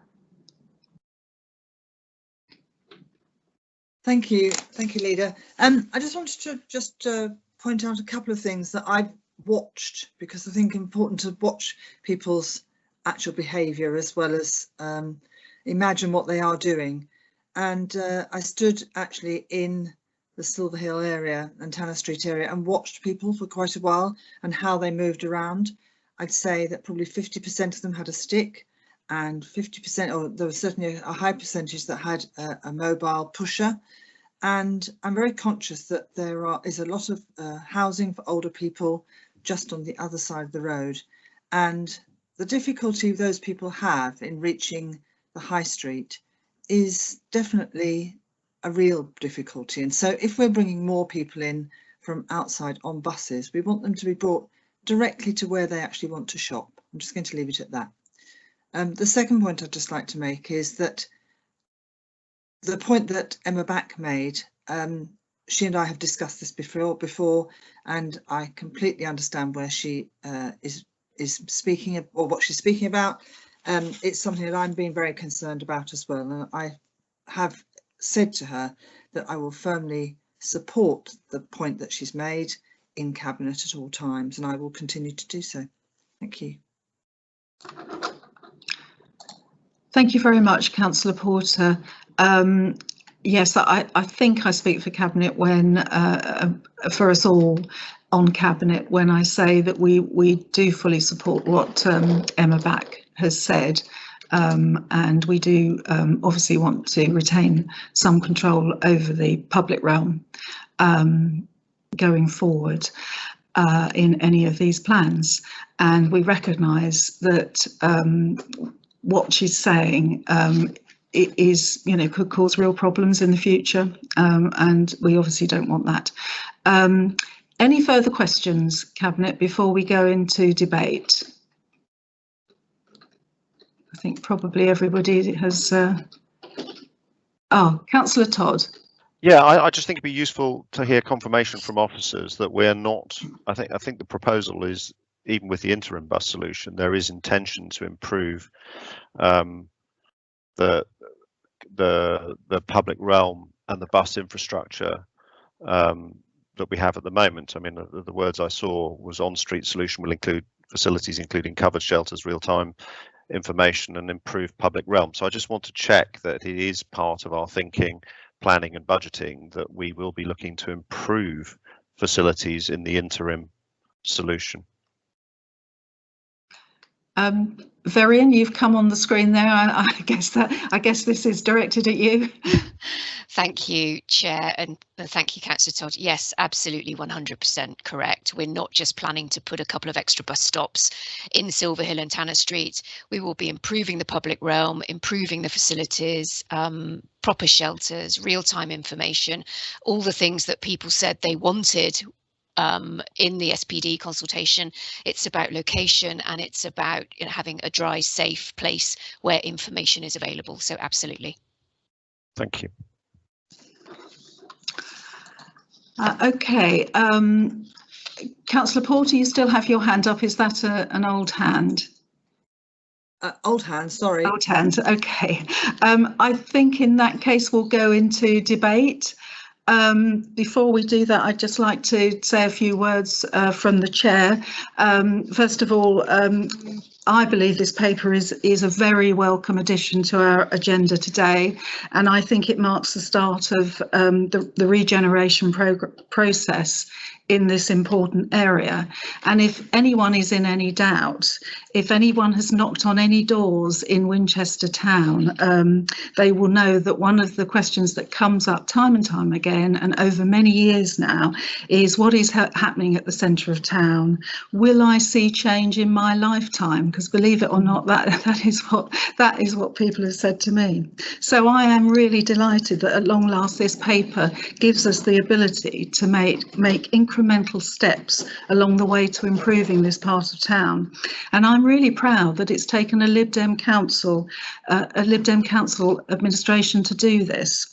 Thank you, Leader. I just wanted to point out a couple of things that I've watched, because I think it's important to watch people's actual behaviour as well as imagine what they are doing. And I stood actually in the Silver Hill area and Tanner Street area and watched people for quite a while and how they moved around. I'd say that probably 50% of them had a stick, and 50%, or there was certainly a high percentage that had a mobile pusher. And I'm very conscious that there is a lot of housing for older people just on the other side of the road. And the difficulty those people have in reaching the high street is definitely a real difficulty. And so if we're bringing more people in from outside on buses, we want them to be brought directly to where they actually want to shop. I'm just going to leave it at that. The second point I'd just like to make is that the point that Emma Back made, she and I have discussed this before, and I completely understand where she is speaking, or what she's speaking about. It's something that I'm being very concerned about as well, and I have said to her that I will firmly support the point that she's made in Cabinet at all times, and I will continue to do so. Thank you. Thank you very much, Councillor Porter. Yes, I think I speak for Cabinet when, for us all on Cabinet, when I say that we do fully support what Emma Back has said, and we do obviously want to retain some control over the public realm going forward in any of these plans. And we recognise that what she's saying it is, could cause real problems in the future, and we obviously don't want that. Any further questions, Cabinet, before we go into debate? think probably everybody has. Councillor Todd. Yeah, I just think it'd be useful to hear confirmation from officers that we're not. I think the proposal is, even with the interim bus solution, there is intention to improve the public realm and the bus infrastructure that we have at the moment. I mean, the words I saw was on-street solution will include facilities including covered shelters, real-time information and improved public realm. So I just want to check that it is part of our thinking, planning and budgeting that we will be looking to improve facilities in the interim solution. Varian, you've come on the screen there. I guess this is directed at you. Thank you, Chair, and thank you, Councillor Todd. Yes, absolutely 100% correct. We're not just planning to put a couple of extra bus stops in Silverhill and Tanner Street. We will be improving the public realm, improving the facilities, proper shelters, real-time information, all the things that people said they wanted in the SPD consultation. It's about location and it's about having a dry, safe place where information is available. So absolutely. Thank you. Okay, Councillor Porter, you still have your hand up. Is that an old hand? Old hand, sorry. Old hand, okay. I think in that case we'll go into debate. Before we do that, I'd just like to say a few words from the chair. First of all, I believe this paper is a very welcome addition to our agenda today, and I think it marks the start of the regeneration process in this important area. And if anyone is in any doubt, if anyone has knocked on any doors in Winchester town, they will know that one of the questions that comes up time and time again and over many years now is what is happening at the centre of town? Will I see change in my lifetime? Because believe it or not, that is what people have said to me. So I am really delighted that at long last this paper gives us the ability to make incremental steps along the way to improving this part of town. And I'm really proud that it's taken a Lib Dem Council administration to do this.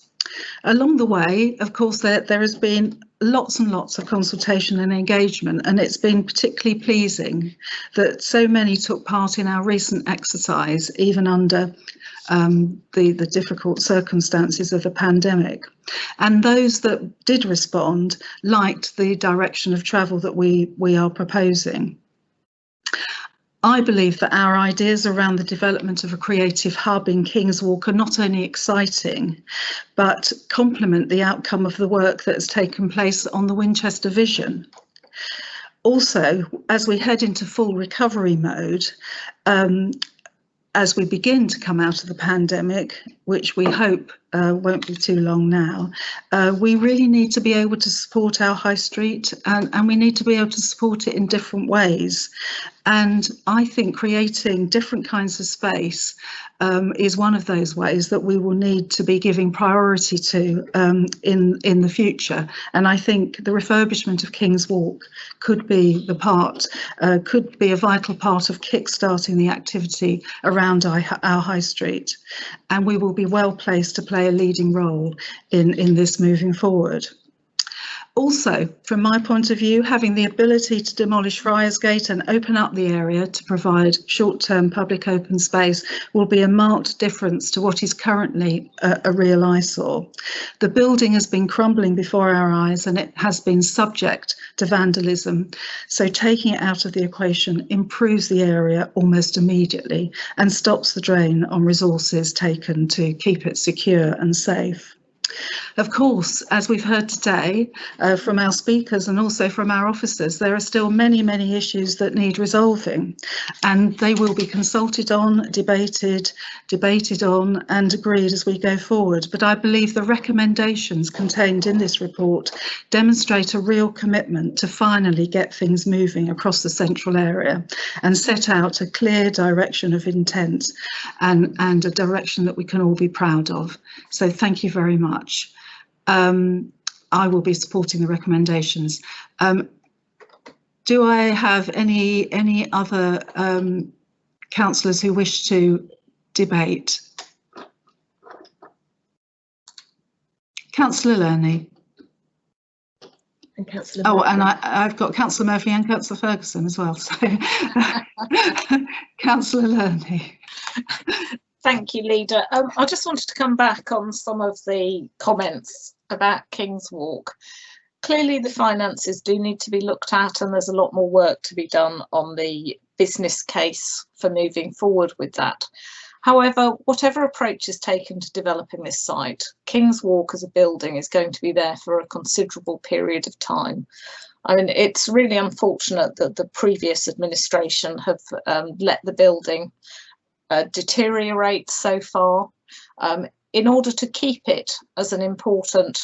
Along the way, of course, there has been lots and lots of consultation and engagement, and it's been particularly pleasing that so many took part in our recent exercise, even under the difficult circumstances of the pandemic. And those that did respond liked the direction of travel that we are proposing. I believe that our ideas around the development of a creative hub in King's Walk are not only exciting, but complement the outcome of the work that has taken place on the Winchester Vision. Also, as we head into full recovery mode, as we begin to come out of the pandemic, which we hope won't be too long now, we really need to be able to support our high street, and we need to be able to support it in different ways. And I think creating different kinds of space is one of those ways that we will need to be giving priority to in the future. And I think the refurbishment of King's Walk could be could be a vital part of kick-starting the activity around our high street. And we will be well placed to play a leading role in this moving forward. Also, from my point of view, having the ability to demolish Friarsgate and open up the area to provide short-term public open space will be a marked difference to what is currently a real eyesore. The building has been crumbling before our eyes and it has been subject to vandalism. So taking it out of the equation improves the area almost immediately and stops the drain on resources taken to keep it secure and safe. Of course, as we've heard today from our speakers and also from our officers, there are still many, many issues that need resolving, and they will be consulted on, debated on and agreed as we go forward. But I believe the recommendations contained in this report demonstrate a real commitment to finally get things moving across the central area and set out a clear direction of intent and a direction that we can all be proud of. So thank you very much. I will be supporting the recommendations. Do I have any other councillors who wish to debate? Councillor Lerney. And Councillor Oh, Murphy. and I've got Councillor Murphy and Councillor Ferguson as well. So, Councillor Lerney. Thank you, Leader. I just wanted to come back on some of the comments about King's Walk. Clearly, the finances do need to be looked at, and there's a lot more work to be done on the business case for moving forward with that. However, whatever approach is taken to developing this site, King's Walk as a building is going to be there for a considerable period of time. I mean, it's really unfortunate that the previous administration have let the building deteriorate so far. In order to keep it as an important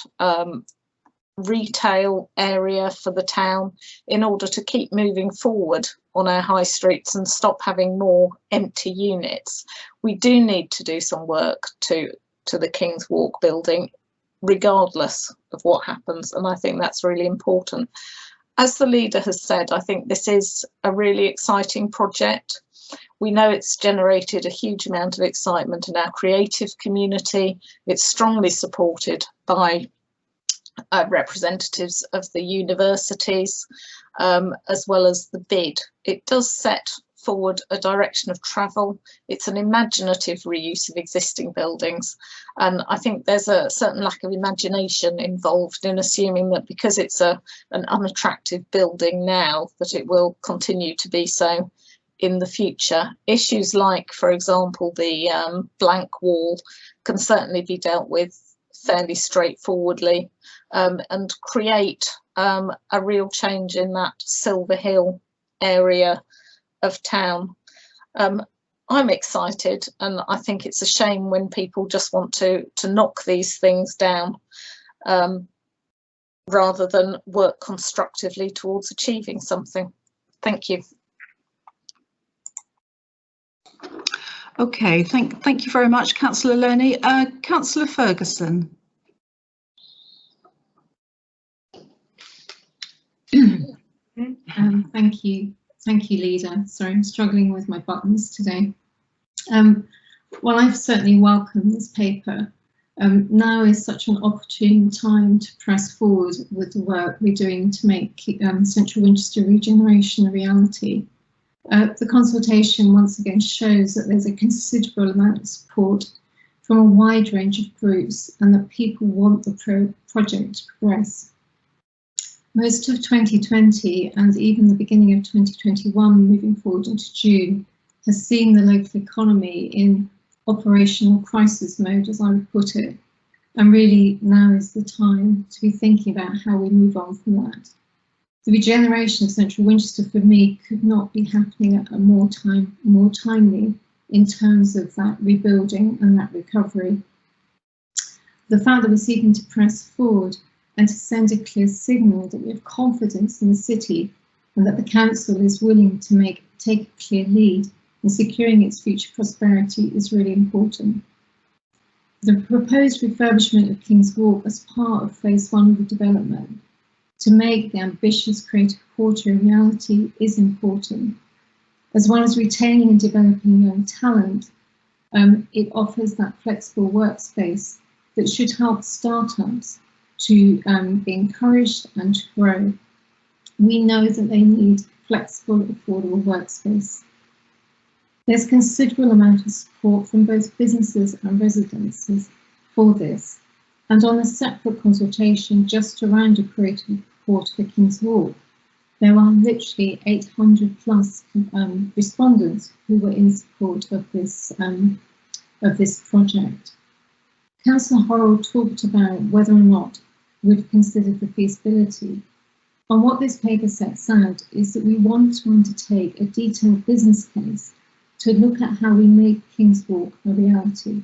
retail area for the town, in order to keep moving forward on our high streets and stop having more empty units, we do need to do some work to the King's Walk building, regardless of what happens, and I think that's really important. As the leader has said, I think this is a really exciting project. We know it's generated a huge amount of excitement in our creative community. It's strongly supported by representatives of the universities, as well as the bid. It does set forward a direction of travel. It's an imaginative reuse of existing buildings, and I think there's a certain lack of imagination involved in assuming that because it's an unattractive building now, that it will continue to be so in the future. Issues like, for example, the blank wall can certainly be dealt with fairly straightforwardly, and create a real change in that Silver Hill area of town. I'm excited, and I think it's a shame when people just want to knock these things down rather than work constructively towards achieving something. Thank you. Okay, thank you very much, Councillor Lerney. Councillor Ferguson. Thank you, Leader. Sorry, I'm struggling with my buttons today. Well, I've certainly welcomed this paper. Now is such an opportune time to press forward with the work we're doing to make Central Winchester regeneration a reality. The consultation once again shows that there's a considerable amount of support from a wide range of groups and that people want the project to progress. Most of 2020 and even the beginning of 2021 moving forward into June has seen the local economy in operational crisis mode, as I would put it, and really now is the time to be thinking about how we move on from that. The regeneration of Central Winchester for me could not be happening at a more timely in terms of that rebuilding and that recovery. The fact that we're seeking to press forward and to send a clear signal that we have confidence in the city and that the council is willing to take a clear lead in securing its future prosperity is really important. The proposed refurbishment of King's Walk as part of phase 1 of the development to make the ambitious creative quarter a reality is important. As well as retaining and developing young talent, it offers that flexible workspace that should help startups to be encouraged and to grow. We know that they need flexible, affordable workspace. There's considerable amount of support from both businesses and residences for this, and on a separate consultation just around a creative quarter for King's Walk, there are literally 800 plus respondents who were in support of this project. Councillor Horrell talked about whether or not we've considered the feasibility. And what this paper sets out is that we want to undertake a detailed business case to look at how we make King's Walk a reality.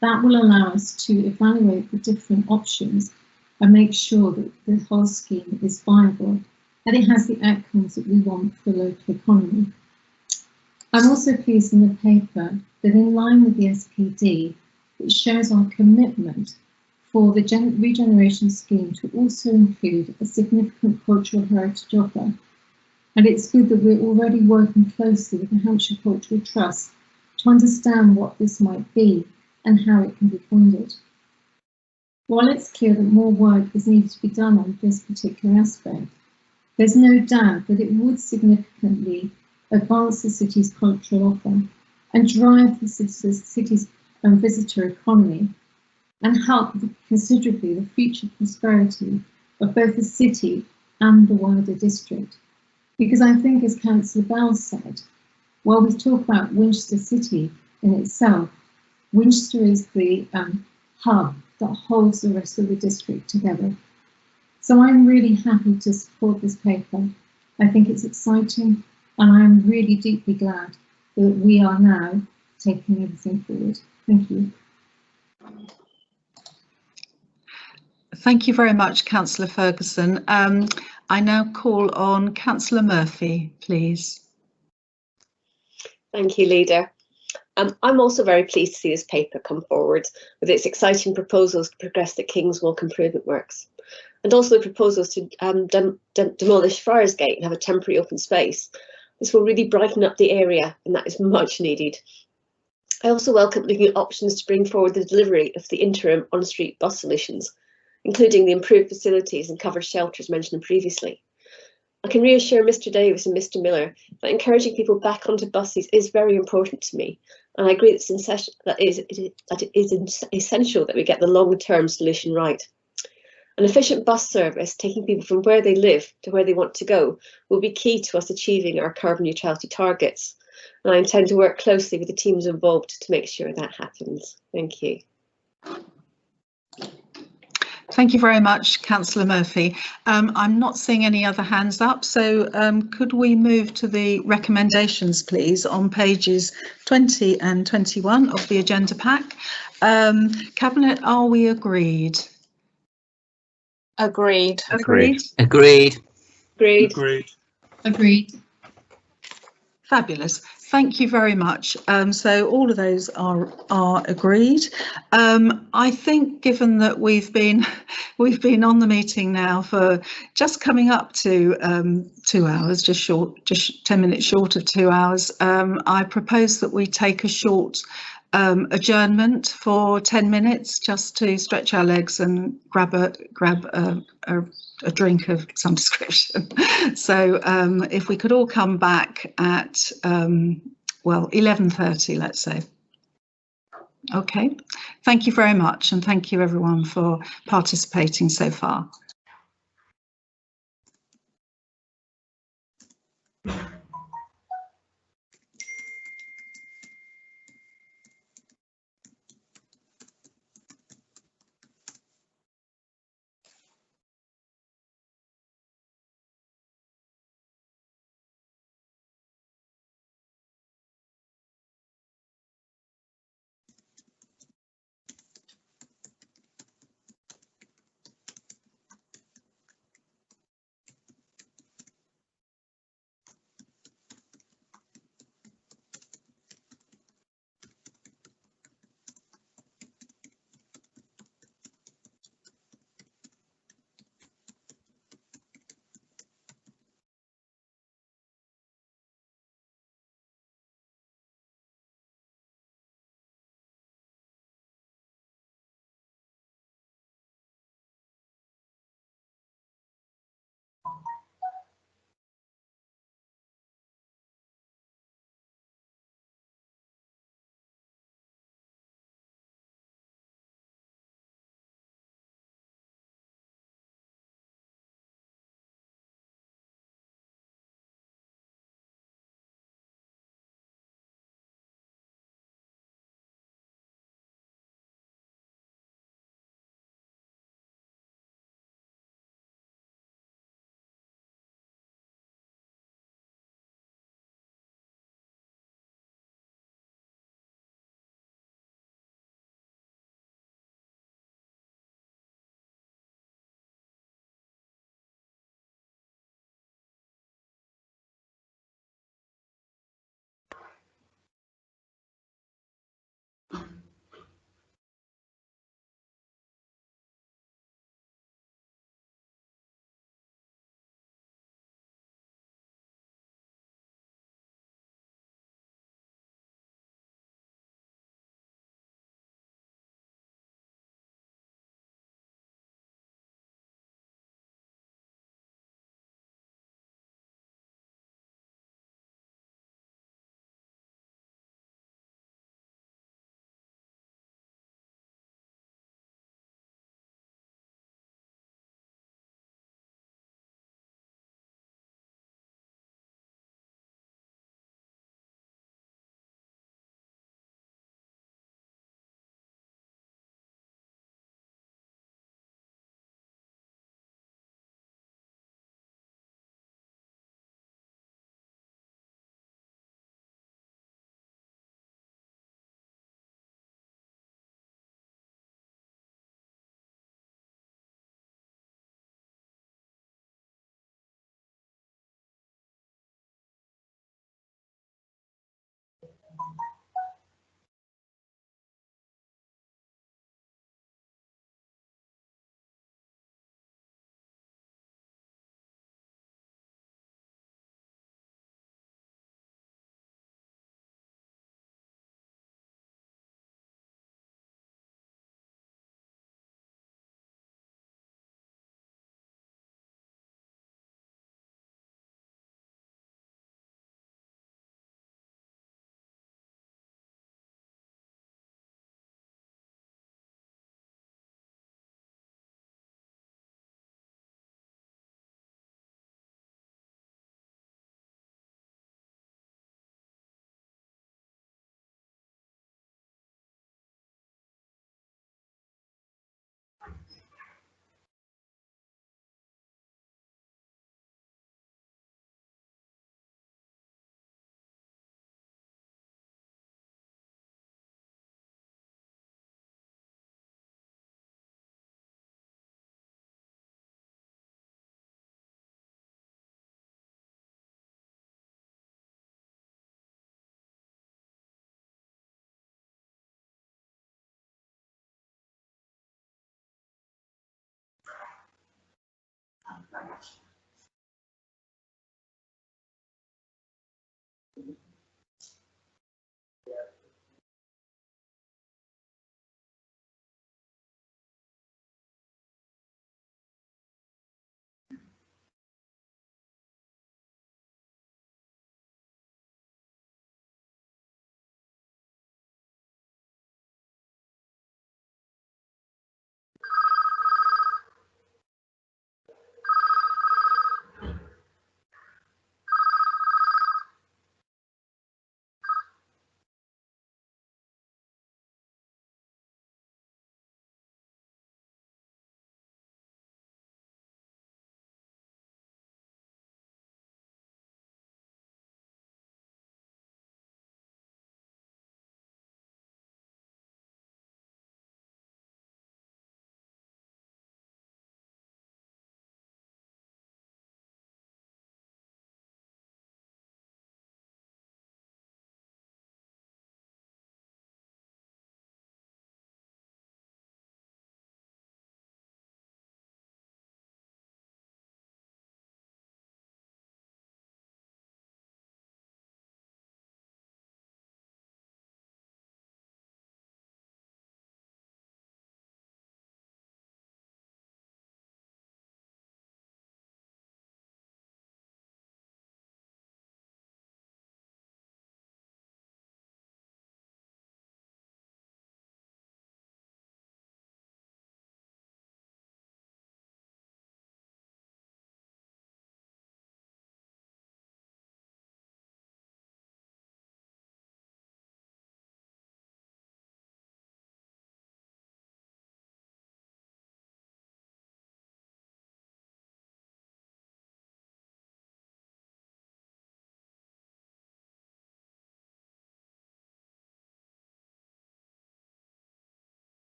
That will allow us to evaluate the different options and make sure that the whole scheme is viable and it has the outcomes that we want for the local economy. I'm also pleased in the paper that in line with the SPD, it shows our commitment for the regeneration scheme to also include a significant cultural heritage offer. And it's good that we're already working closely with the Hampshire Cultural Trust to understand what this might be and how it can be funded. While it's clear that more work is needed to be done on this particular aspect, there's no doubt that it would significantly advance the city's cultural offer and drive the city's visitor economy and help considerably the future prosperity of both the city and the wider district. Because I think, as Councillor Bell said, while we talk about Winchester City in itself, Winchester is the hub that holds the rest of the district together. So I'm really happy to support this paper. I think it's exciting, and I'm really deeply glad that we are now taking everything forward. Thank you. Thank you very much, Councillor Ferguson. I now call on Councillor Murphy, please. Thank you, Leader. I'm also very pleased to see this paper come forward with its exciting proposals to progress the King's Walk improvement works, and also the proposals to demolish Friars Gate and have a temporary open space. This will really brighten up the area, and that is much needed. I also welcome looking at options to bring forward the delivery of the interim on-street bus solutions, including the improved facilities and covered shelters mentioned previously. I can reassure Mr Davis and Mr Miller that encouraging people back onto buses is very important to me, and I agree that it is essential that we get the long-term solution right. An efficient bus service taking people from where they live to where they want to go will be key to us achieving our carbon neutrality targets, and I intend to work closely with the teams involved to make sure that happens. Thank you. Thank you very much, Councillor Murphy. I'm not seeing any other hands up, so could we move to the recommendations, please, on pages 20 and 21 of the agenda pack. Cabinet, are we agreed? Agreed. Agreed. Agreed. Agreed. Agreed. Agreed. Fabulous. Thank you very much. So all of those are agreed. I think, given that we've been on the meeting now for just coming up to 2 hours, just 10 minutes short of 2 hours, I propose that we take a short adjournment for 10 minutes just to stretch our legs and grab a drink of some description. So if we could all come back at well, 11:30, let's say. Okay, thank you very much, and thank you everyone for participating so far.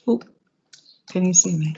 Oh, can you see me?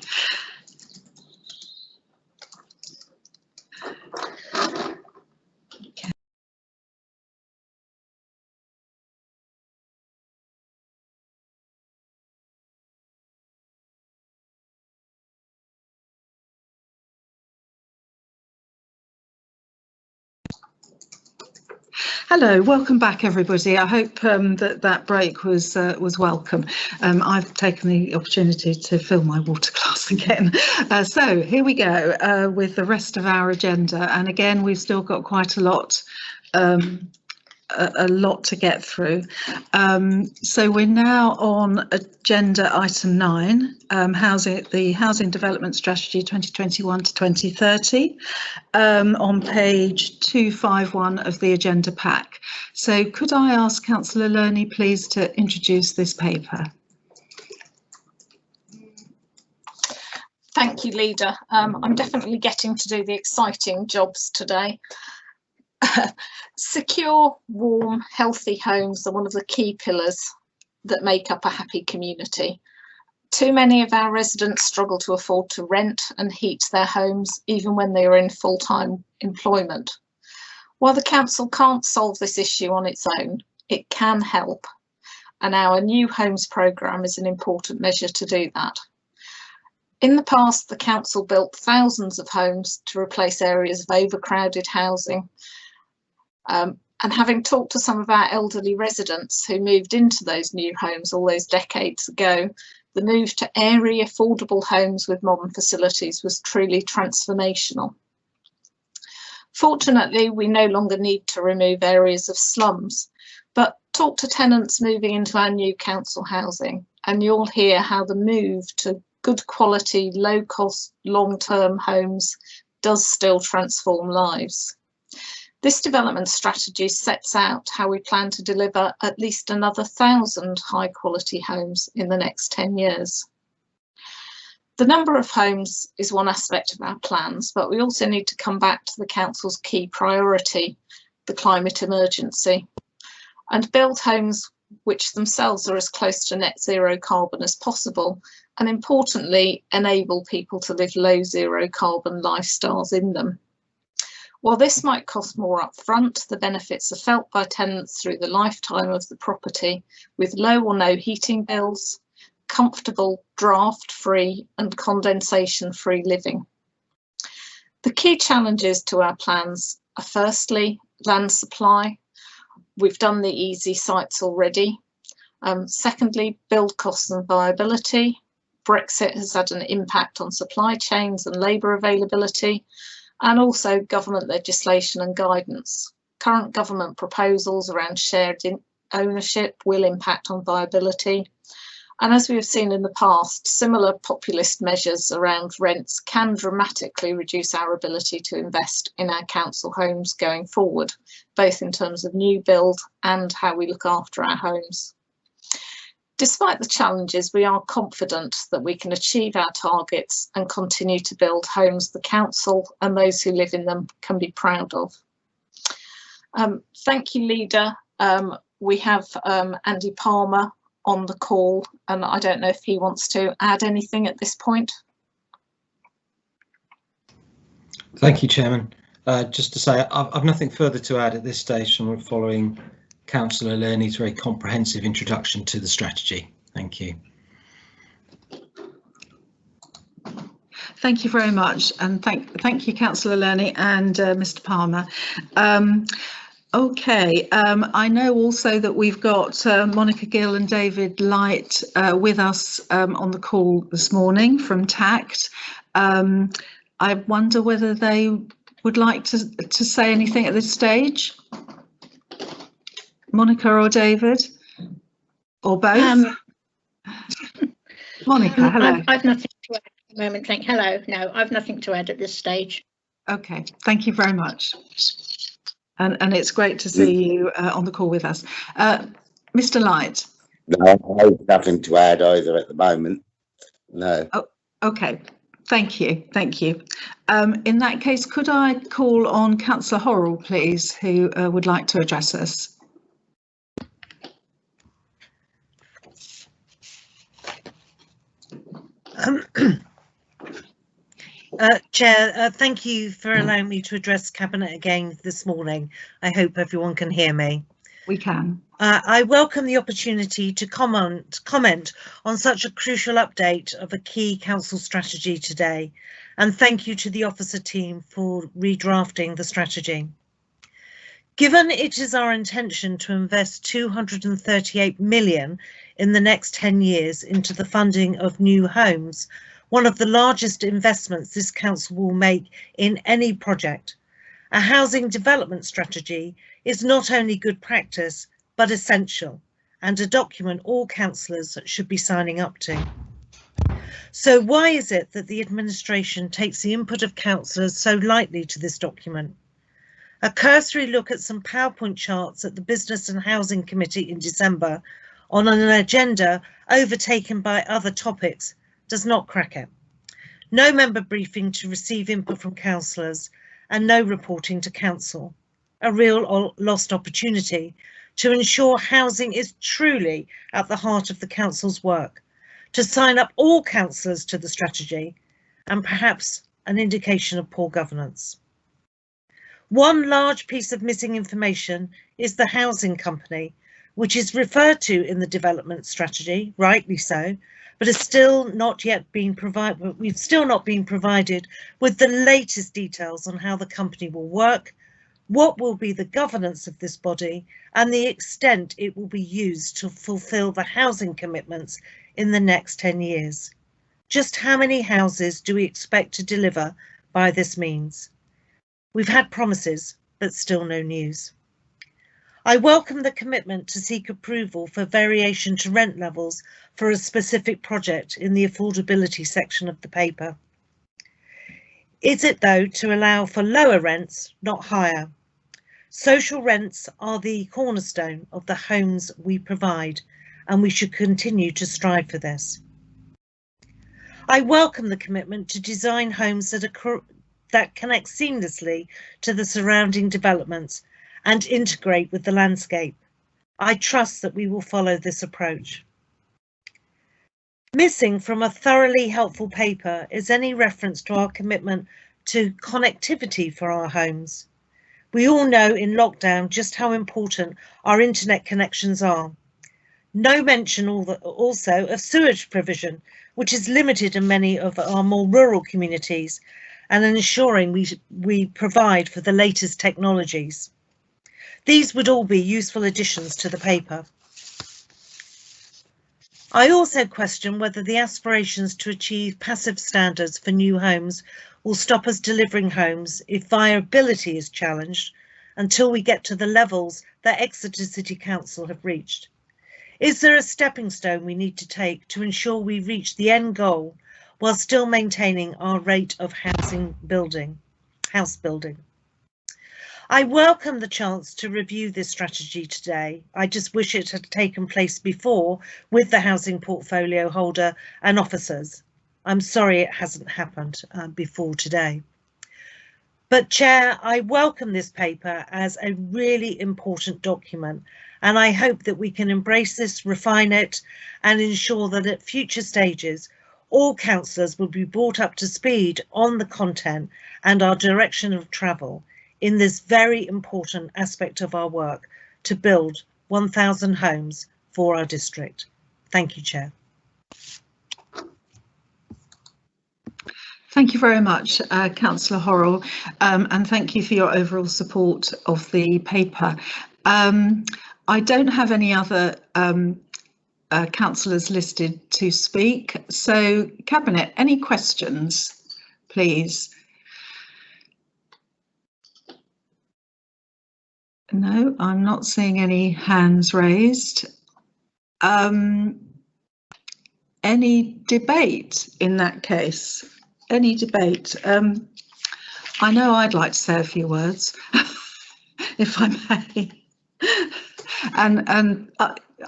Hello, welcome back, everybody. I hope that break was welcome. I've taken the opportunity to fill my water glass again. So here we go with the rest of our agenda. And again, we've still got quite a lot a lot to get through. So we're now on agenda item 9, the Housing Development Strategy 2021 to 2030, on page 251 of the agenda pack. So could I ask Councillor Lerney please to introduce this paper? Thank you, Leader. I'm definitely getting to do the exciting jobs today. Secure, warm, healthy homes are one of the key pillars that make up a happy community. Too many of our residents struggle to afford to rent and heat their homes even when they are in full-time employment. While the council can't solve this issue on its own, it can help, and our New Homes programme is an important measure to do that. In the past, the council built thousands of homes to replace areas of overcrowded housing. And having talked to some of our elderly residents who moved into those new homes all those decades ago, the move to airy, affordable homes with modern facilities was truly transformational. Fortunately, we no longer need to remove areas of slums, but talk to tenants moving into our new council housing, and you'll hear how the move to good quality, low cost, long-term homes does still transform lives. This development strategy sets out how we plan to deliver at least another 1,000 high quality homes in the next 10 years. The number of homes is one aspect of our plans, but we also need to come back to the council's key priority, the climate emergency, and build homes which themselves are as close to net zero carbon as possible, and importantly, enable people to live low zero carbon lifestyles in them. While this might cost more upfront, the benefits are felt by tenants through the lifetime of the property, with low or no heating bills, comfortable, draft-free and condensation-free living. The key challenges to our plans are firstly, land supply. We've done the easy sites already. Secondly, build costs and viability. Brexit has had an impact on supply chains and labour availability, and also government legislation and guidance. Current government proposals around shared ownership will impact on viability. And as we have seen in the past, similar populist measures around rents can dramatically reduce our ability to invest in our council homes going forward, both in terms of new build and how we look after our homes. Despite the challenges, we are confident that we can achieve our targets and continue to build homes the council and those who live in them can be proud of. Thank you, Leader. We have Andy Palmer on the call, and I don't know if he wants to add anything at this point. Thank you, Chairman. Just to say, I've nothing further to add at this stage from following Councillor Lerney's very comprehensive introduction to the strategy. Thank you. Thank you very much, and thank you, Councillor Lerney and Mr. Palmer. Okay, I know also that we've got Monica Gill and David Light with us on the call this morning from TACT. I wonder whether they would like to say anything at this stage. Monica or David, or both? Monica, hello. I've nothing to add at the moment. Hello, no, I've nothing to add at this stage. Okay, thank you very much. And it's great to see you on the call with us. Mr. Light. No, I have nothing to add either at the moment. No. Oh, okay, thank you, thank you. In that case, could I call on Councillor Horrell, please, who would like to address us? Chair, thank you for allowing me to address Cabinet again this morning. I hope everyone can hear me. We can. I welcome the opportunity to comment on such a crucial update of a key council strategy today, and thank you to the officer team for redrafting the strategy. Given it is our intention to invest 238 million in the next 10 years into the funding of new homes, one of the largest investments this council will make in any project, A housing development strategy is not only good practice, but essential, and a document all councillors should be signing up to. So why is it that the administration takes the input of councillors so lightly to this document? A cursory look at some PowerPoint charts at the Business and Housing Committee in December on an agenda overtaken by other topics does not crack it. No member briefing to receive input from councillors and no reporting to council. A real lost opportunity to ensure housing is truly at the heart of the council's work, to sign up all councillors to the strategy, and perhaps an indication of poor governance. One large piece of missing information is the housing company, which is referred to in the development strategy, rightly so, but has still not yet been provided. We've still not been provided with the latest details on how the company will work, what will be the governance of this body, and the extent it will be used to fulfil the housing commitments in the next 10 years. Just how many houses do we expect to deliver by this means? We've had promises, but still no news. I welcome the commitment to seek approval for variation to rent levels for a specific project in the affordability section of the paper. Is it, though, to allow for lower rents, not higher? Social rents are the cornerstone of the homes we provide, and we should continue to strive for this. I welcome the commitment to design homes that connect seamlessly to the surrounding developments and integrate with the landscape. I trust that we will follow this approach. Missing from a thoroughly helpful paper is any reference to our commitment to connectivity for our homes. We all know in lockdown just how important our internet connections are. No mention also of sewage provision, which is limited in many of our more rural communities, and ensuring we provide for the latest technologies. These would all be useful additions to the paper. I also question whether the aspirations to achieve passive standards for new homes will stop us delivering homes if viability is challenged until we get to the levels that Exeter City Council have reached. Is there a stepping stone we need to take to ensure we reach the end goal while still maintaining our rate of house building? I welcome the chance to review this strategy today. I just wish it had taken place before with the housing portfolio holder and officers. I'm sorry it hasn't happened before today. But Chair, I welcome this paper as a really important document, and I hope that we can embrace this, refine it, and ensure that at future stages, all councillors will be brought up to speed on the content and our direction of travel in this very important aspect of our work to build 1,000 homes for our district. Thank you, Chair. Thank you very much, Councillor Horrell, and thank you for your overall support of the paper. I don't have any other councillors listed to speak, so Cabinet, any questions, please? No, I'm not seeing any hands raised. Any debate in that case? Any debate? I know I'd like to say a few words, if I may. And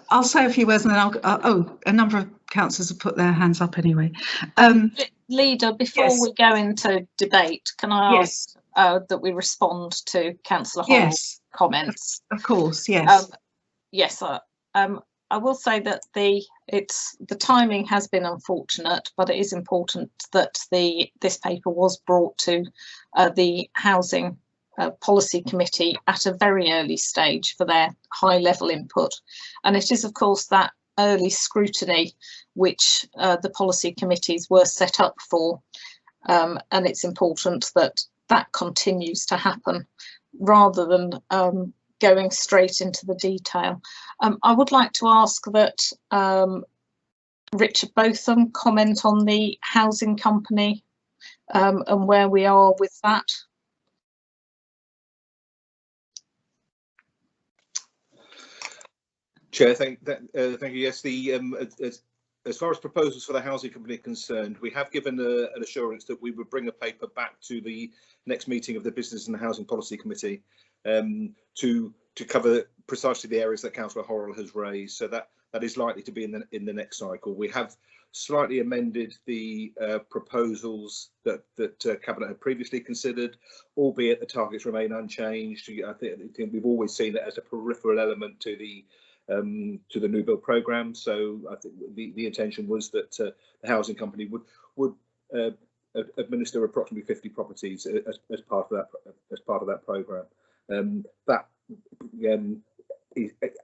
I'll say a few words and then oh, a number of councillors have put their hands up anyway. Leader, before yes. we go into debate, can I ask that we respond to Councillor Horrell's comments? Of course, yes. Yes, I will say that the timing has been unfortunate, but it is important that this paper was brought to the Housing Policy Committee at a very early stage for their high level input, and it is of course that early scrutiny which the policy committees were set up for, and it's important that that continues to happen rather than going straight into the detail. I would like to ask that Richard Botham comment on the housing company and where we are with that. Chair, thank you. Yes, as far as proposals for the housing company are concerned, we have given an assurance that we would bring a paper back to the next meeting of the Business and Housing Policy Committee to cover precisely the areas that Councillor Horrell has raised. So that is likely to be in the next cycle. We have slightly amended the proposals that Cabinet had previously considered, albeit the targets remain unchanged. I think we've always seen it as a peripheral element to the new build programme. So I think the intention was that the housing company would administer approximately 50 properties as part of that programme. That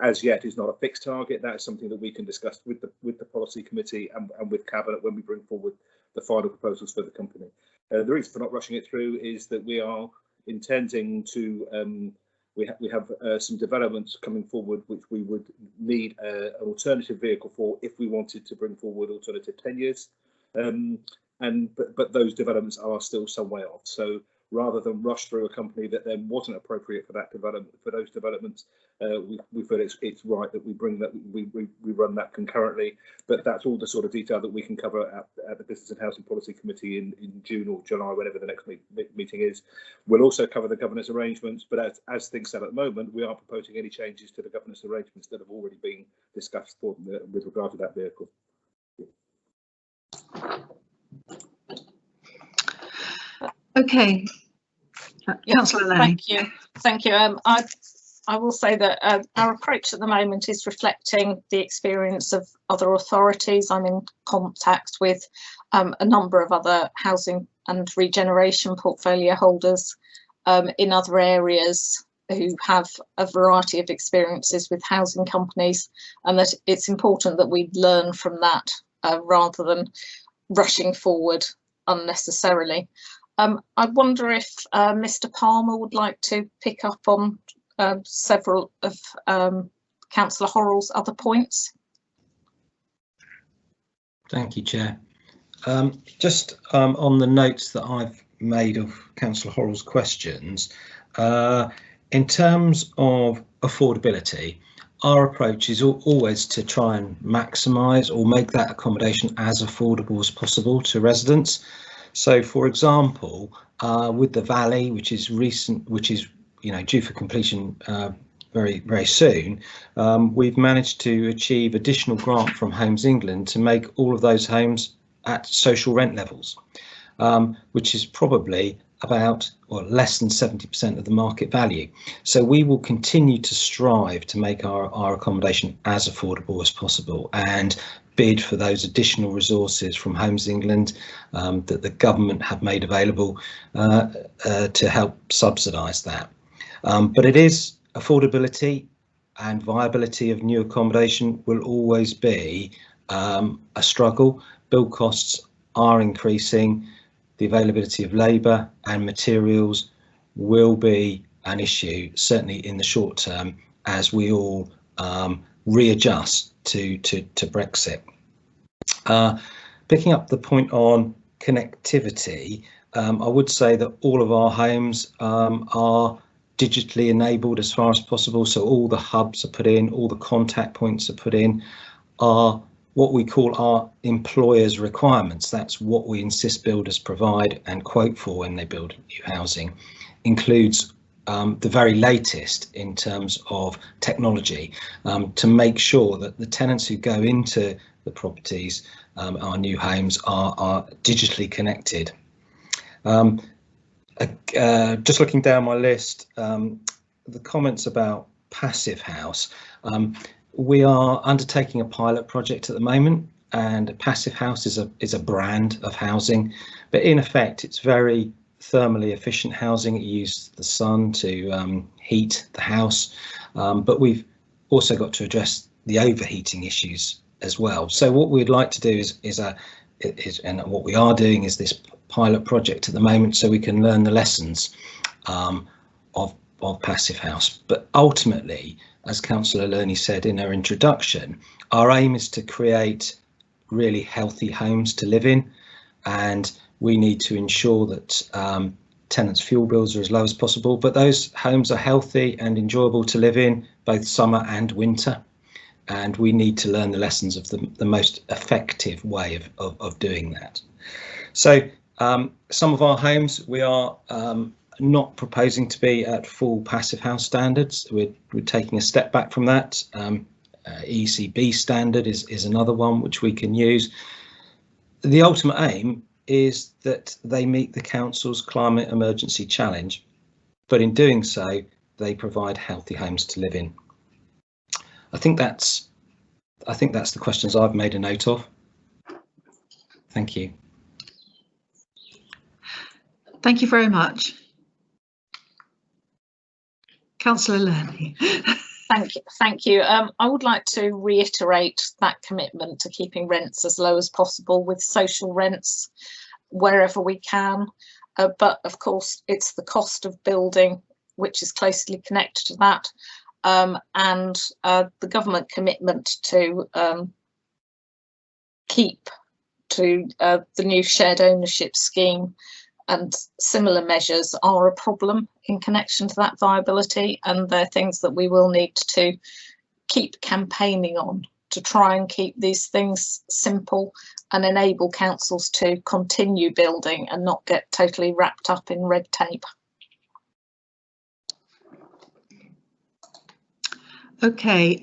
as yet is not a fixed target. That is something that we can discuss with the policy committee and with Cabinet when we bring forward the final proposals for the company. The reason for not rushing it through is that we are intending to we have some developments coming forward which we would need an alternative vehicle for if we wanted to bring forward alternative tenures, but those developments are still some way off. So rather than rush through a company that then wasn't appropriate for that development, for those developments, we feel it's right that we bring that we run that concurrently. But that's all the sort of detail that we can cover at the Business and Housing Policy Committee in June or July, whenever the next meeting is. We'll also cover the governance arrangements, but as things stand at the moment, we are proposing any changes to the governance arrangements that have already been discussed with regard to that vehicle. Okay, Councillor Lane. Thank you. I will say that our approach at the moment is reflecting the experience of other authorities. I'm in contact with a number of other housing and regeneration portfolio holders in other areas who have a variety of experiences with housing companies, and that it's important that we learn from that rather than rushing forward unnecessarily. I wonder if Mr. Palmer would like to pick up on several of Councillor Horrell's other points. Thank you, Chair. Just on the notes that I've made of Councillor Horrell's questions, in terms of affordability, our approach is always to try and maximise or make that accommodation as affordable as possible to residents. So, for example, with the Valley, which is due for completion very soon, we've managed to achieve additional grant from Homes England to make all of those homes at social rent levels, which is probably about less than 70% of the market value. So we will continue to strive to make our accommodation as affordable as possible and bid for those additional resources from Homes England that the government have made available to help subsidise that. But it is affordability and viability of new accommodation will always be a struggle. Build costs are increasing. The availability of labour and materials will be an issue, certainly in the short term, as we all readjust to Brexit. Picking up the point on connectivity, I would say that all of our homes are digitally enabled as far as possible. So all the hubs are put in, all the contact points are put in, are what we call our employers' requirements. That's what we insist builders provide and quote for when they build new housing. Includes the very latest in terms of technology to make sure that the tenants who go into the properties, our new homes, are digitally connected. Just looking down my list, the comments about Passive House. We are undertaking a pilot project at the moment, and Passive House is a brand of housing, but in effect it's very thermally efficient housing. It uses the sun to heat the house, but we've also got to address the overheating issues as well. So what we'd like to do and what we are doing is this pilot project at the moment, so we can learn the lessons of Passive House. But ultimately, as Councillor Lerney said in her introduction, our aim is to create really healthy homes to live in, and we need to ensure that tenants' fuel bills are as low as possible, but those homes are healthy and enjoyable to live in both summer and winter. and we need to learn the lessons of the most effective way of doing that. So some of our homes, we are not proposing to be at full passive house standards. We're taking a step back from that. ECB standard is another one which we can use. The ultimate aim is that they meet the council's climate emergency challenge, but in doing so, they provide healthy homes to live in. I think that's the questions I've made a note of. Thank you. Thank you very much. Councillor Lerney. Thank you. I would like to reiterate that commitment to keeping rents as low as possible with social rents wherever we can. But of course, it's the cost of building which is closely connected to that, and the government commitment to keep to the new shared ownership scheme and similar measures are a problem in connection to that viability, and they're things that we will need to keep campaigning on to try and keep these things simple and enable councils to continue building and not get totally wrapped up in red tape. Okay,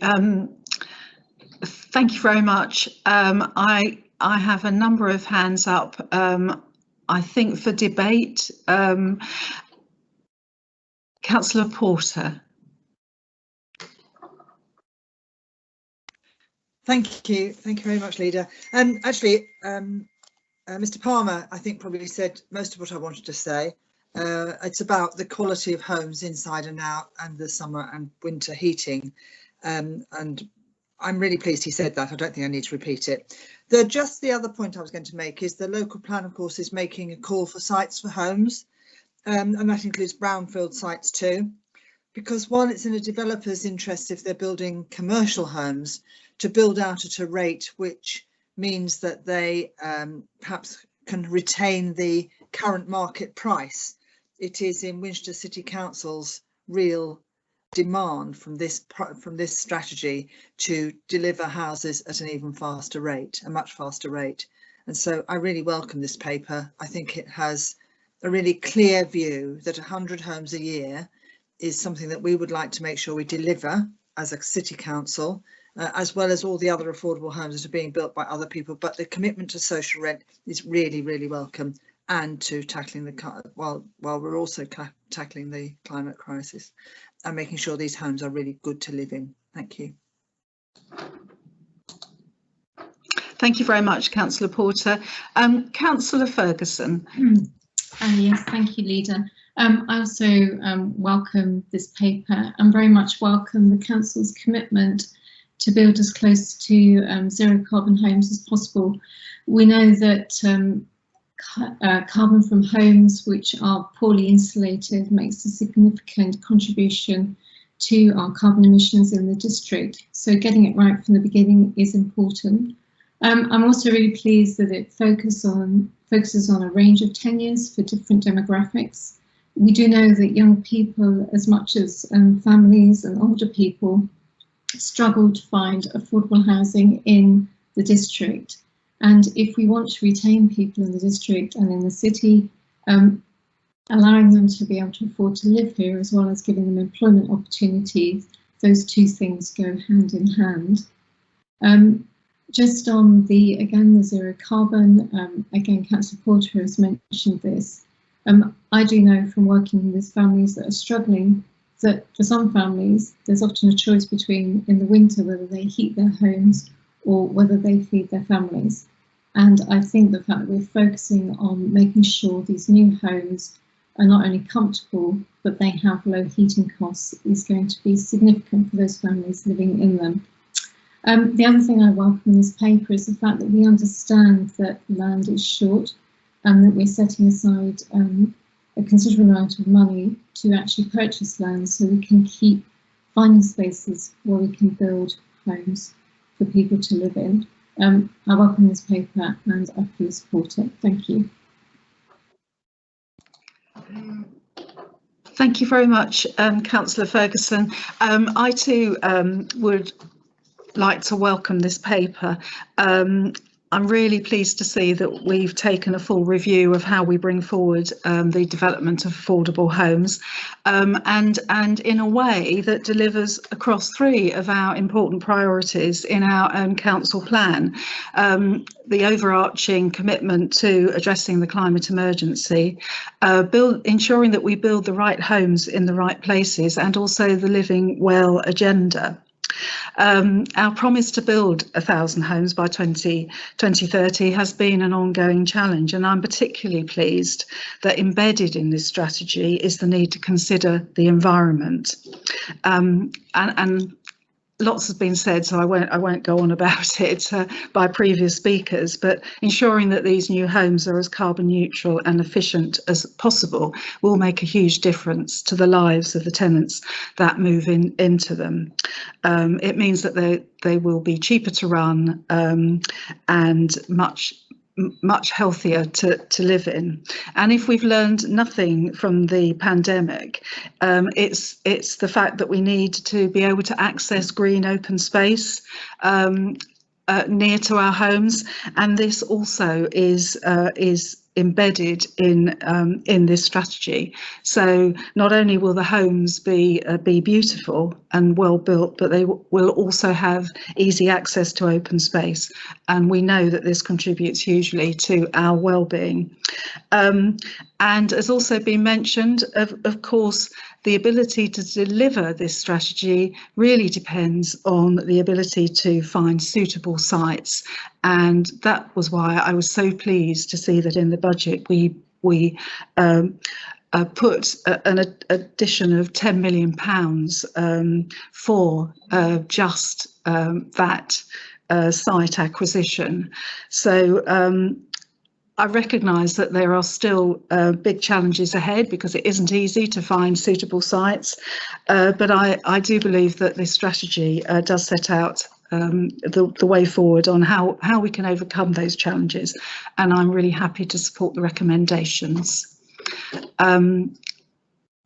thank you very much. I have a number of hands up. I think for debate, Councillor Porter. Thank you very much, Leader. Actually, Mr. Palmer, I think probably said most of what I wanted to say. It's about the quality of homes inside and out, and the summer and winter heating, and I'm really pleased he said that. I don't think I need to repeat it. Just the other point I was going to make is the local plan, of course, is making a call for sites for homes, and that includes brownfield sites too, because while it's in a developer's interest if they're building commercial homes to build out at a rate which means that they perhaps can retain the current market price, it is in Winchester City Council's real demand from this strategy to deliver houses at an even faster rate, a much faster rate. And so I really welcome this paper. I think it has a really clear view that 100 homes a year is something that we would like to make sure we deliver as a city council, as well as all the other affordable homes that are being built by other people. But the commitment to social rent is really, really welcome, and to tackling the while we're also tackling the climate crisis and making sure these homes are really good to live in. Thank you. Thank you very much, Councillor Porter. Councillor Ferguson. Yes, thank you, Leader. I also welcome this paper and very much welcome the Council's commitment to build as close to zero carbon homes as possible. We know that carbon from homes which are poorly insulated makes a significant contribution to our carbon emissions in the district. So getting it right from the beginning is important. I'm also really pleased that it focuses on a range of tenures for different demographics. We do know that young people, as much as families and older people, struggle to find affordable housing in the district. And if we want to retain people in the district and in the city, allowing them to be able to afford to live here, as well as giving them employment opportunities, those two things go hand in hand. Just on the zero carbon, again, Councillor Porter has mentioned this. I do know from working with families that are struggling that for some families, there's often a choice between in the winter whether they heat their homes or whether they feed their families. And I think the fact that we're focusing on making sure these new homes are not only comfortable, but they have low heating costs is going to be significant for those families living in them. The other thing I welcome in this paper is the fact that we understand that land is short and that we're setting aside a considerable amount of money to actually purchase land so we can keep finding spaces where we can build homes for people to live in. I welcome this paper and I fully support it. Thank you. Thank you very much, Councillor Ferguson. I too would like to welcome this paper. I'm really pleased to see that we've taken a full review of how we bring forward the development of affordable homes, and in a way that delivers across 3 of our important priorities in our own council plan. The overarching commitment to addressing the climate emergency, ensuring that we build the right homes in the right places, and also the Living Well agenda. Our promise to build 1,000 homes by 2030 has been an ongoing challenge, and I'm particularly pleased that embedded in this strategy is the need to consider the environment. And lots has been said, so I won't go on about it by previous speakers, but ensuring that these new homes are as carbon neutral and efficient as possible will make a huge difference to the lives of the tenants that move into them. It means that they will be cheaper to run and much healthier to live in. And if we've learned nothing from the pandemic, it's the fact that we need to be able to access green open space near to our homes, and this also is embedded in this strategy. So not only will the homes be beautiful and well built, but they will also have easy access to open space, and we know that this contributes hugely to our well-being. And as also been mentioned, of course, the ability to deliver this strategy really depends on the ability to find suitable sites, and that was why I was so pleased to see that in the budget we put an addition of £10 million for just that site acquisition. So I recognise that there are still big challenges ahead because it isn't easy to find suitable sites, but I do believe that this strategy does set out the way forward on how we can overcome those challenges, and I'm really happy to support the recommendations.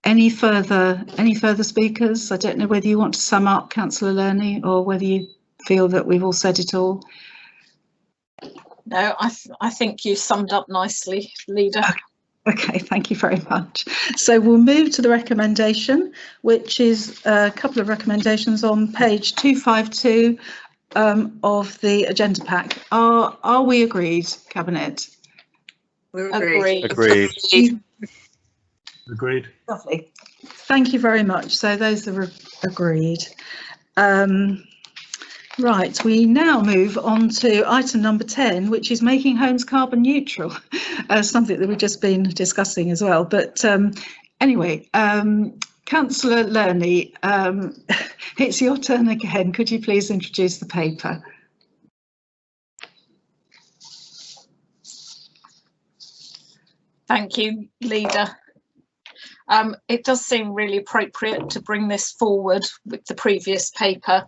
Any further speakers? I don't know whether you want to sum up, Councillor Lerney, or whether you feel that we've all said it all. No, I think you summed up nicely, Leader. Okay, thank you very much. So we'll move to the recommendation, which is a couple of recommendations on page 252 of the agenda pack. Are we agreed, Cabinet? We're agreed. Agreed. Agreed. Lovely. Thank you very much. So those are agreed. Right, we now move on to item number 10, which is making homes carbon neutral, something that we've just been discussing as well. But anyway, Councillor Lerney, it's your turn again. Could you please introduce the paper? Thank you, Leader. It does seem really appropriate to bring this forward with the previous paper.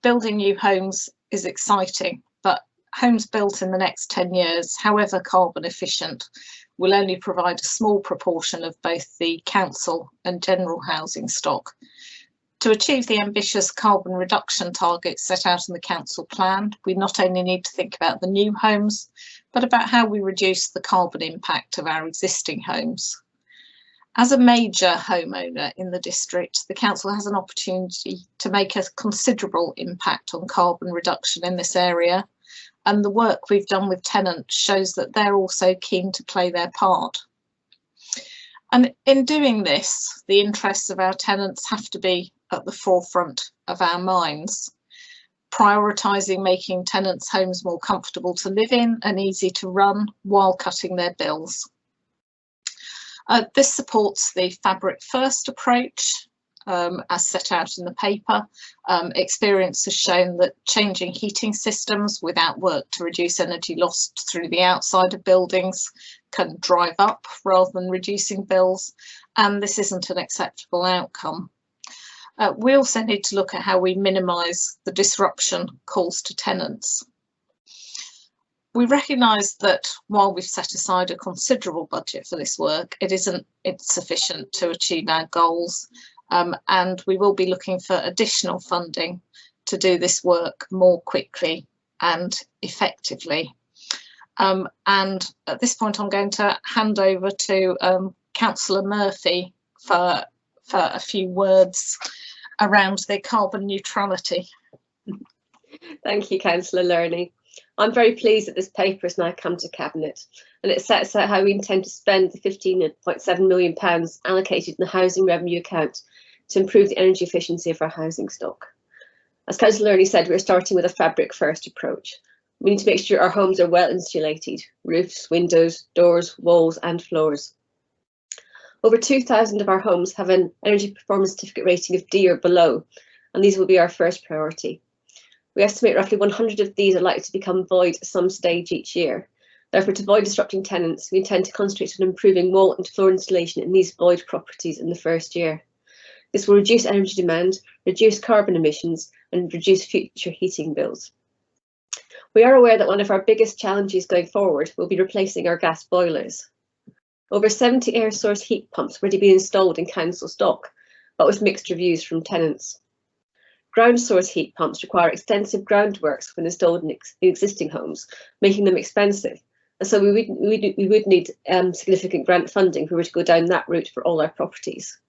Building new homes is exciting, but homes built in the next 10 years, however carbon efficient, will only provide a small proportion of both the council and general housing stock. To achieve the ambitious carbon reduction targets set out in the council plan, we not only need to think about the new homes, but about how we reduce the carbon impact of our existing homes. As a major homeowner in the district, the council has an opportunity to make a considerable impact on carbon reduction in this area, and the work we've done with tenants shows that they're also keen to play their part. And in doing this, the interests of our tenants have to be at the forefront of our minds, prioritising making tenants' homes more comfortable to live in and easy to run while cutting their bills. This supports the fabric first approach as set out in the paper. Experience has shown that changing heating systems without work to reduce energy lost through the outside of buildings can drive up rather than reducing bills, and this isn't an acceptable outcome. We also need to look at how we minimise the disruption caused to tenants. We recognise that while we've set aside a considerable budget for this work, it isn't sufficient to achieve our goals, and we will be looking for additional funding to do this work more quickly and effectively. And at this point, I'm going to hand over to Councillor Murphy for a few words around the carbon neutrality. Thank you, Councillor Lerney. I'm very pleased that this paper has now come to Cabinet, and it sets out how we intend to spend the £15.7 million allocated in the housing revenue account to improve the energy efficiency of our housing stock. As Councillor Lerney said, we're starting with a fabric first approach. We need to make sure our homes are well insulated: roofs, windows, doors, walls and floors. Over 2,000 of our homes have an energy performance certificate rating of D or below, and these will be our first priority. We estimate roughly 100 of these are likely to become void at some stage each year. Therefore, to avoid disrupting tenants, we intend to concentrate on improving wall and floor insulation in these void properties in the first year. This will reduce energy demand, reduce carbon emissions and reduce future heating bills. We are aware that one of our biggest challenges going forward will be replacing our gas boilers. Over 70 air source heat pumps have already been installed in council stock, but with mixed reviews from tenants. Ground source heat pumps require extensive groundworks when installed in existing homes, making them expensive. And so we would need significant grant funding if we were to go down that route for all our properties.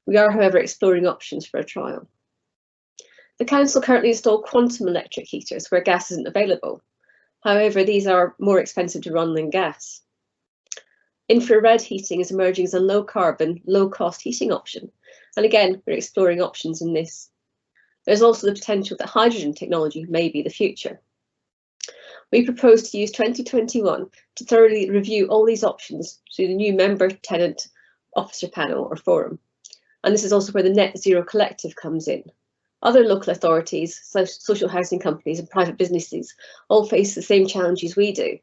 We are, however, exploring options for a trial. The council currently install quantum electric heaters where gas isn't available. However, these are more expensive to run than gas. Infrared heating is emerging as a low carbon, low cost heating option. And again, we're exploring options in this. There's also the potential that hydrogen technology may be the future. We propose to use 2021 to thoroughly review all these options through the new member tenant officer panel or forum. And this is also where the Net Zero Collective comes in. Other local authorities, social housing companies and private businesses all face the same challenges we do.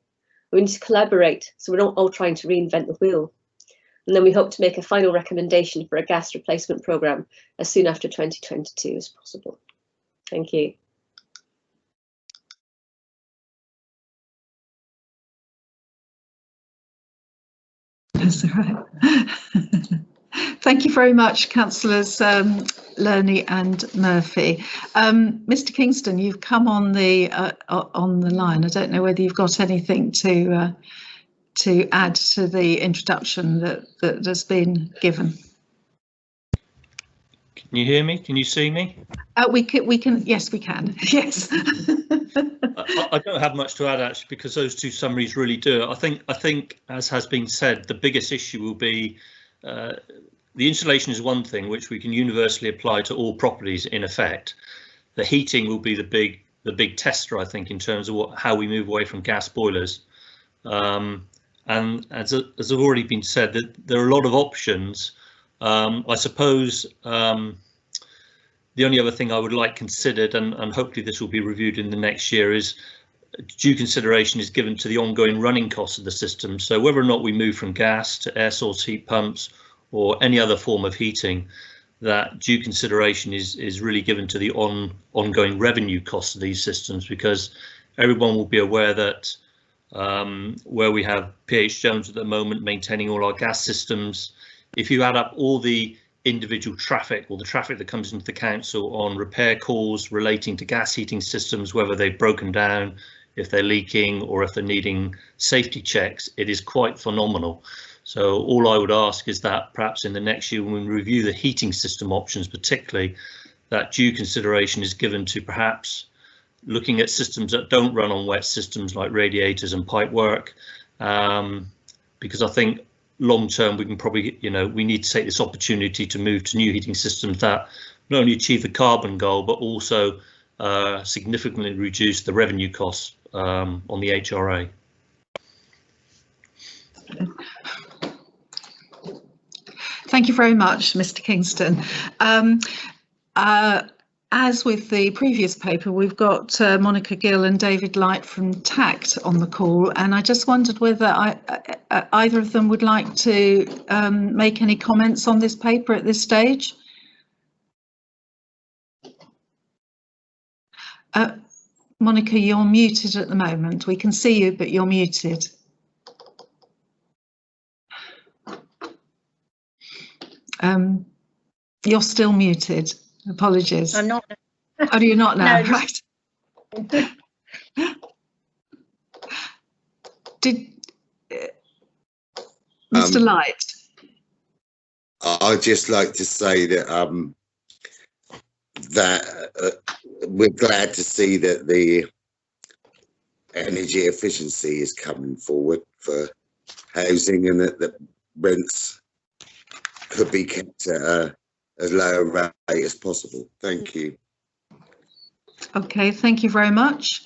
We need to collaborate so we're not all trying to reinvent the wheel. And then we hope to make a final recommendation for a gas replacement programme as soon after 2022 as possible. Thank you. That's all right. Thank you very much, Councillors Lerney and Murphy. Mr. Kingston, you've come on the line. I don't know whether you've got anything to add to the introduction that has been given. Can you hear me? Can you see me? We can. Yes, we can. Yes. I don't have much to add actually, because those two summaries really do it. I think, as has been said, the biggest issue will be the insulation is one thing which we can universally apply to all properties in effect. The heating will be the big tester, I think, in terms of how we move away from gas boilers. And as has already been said, that there are a lot of options. I suppose the only other thing I would like considered, and hopefully this will be reviewed in the next year, is due consideration is given to the ongoing running costs of the system. So whether or not we move from gas to air source heat pumps or any other form of heating, that due consideration is really given to the ongoing revenue costs of these systems, because everyone will be aware that where we have PH Jones at the moment maintaining all our gas systems, if you add up all the individual traffic or the traffic that comes into the council on repair calls relating to gas heating systems, whether they've broken down, if they're leaking or if they're needing safety checks, it is quite phenomenal. So all I would ask is that perhaps in the next year, when we review the heating system options, particularly, that due consideration is given to perhaps looking at systems that don't run on wet systems like radiators and pipe work, because I think long term we can probably, we need to take this opportunity to move to new heating systems that not only achieve the carbon goal, but also significantly reduce the revenue costs on the HRA. Thank you very much, Mr. Kingston. As with the previous paper, we've got Monica Gill and David Light from TACT on the call, and I just wondered whether either of them would like to make any comments on this paper at this stage. Monica, you're muted at the moment. We can see you, but you're muted. You're still muted. Apologies. I'm not. Oh, do you not now? No. Right. Did Mr. Light? I'd just like to say that we're glad to see that the energy efficiency is coming forward for housing, and that the rents could be kept at as low a rate as possible. Thank you. Okay, thank you very much.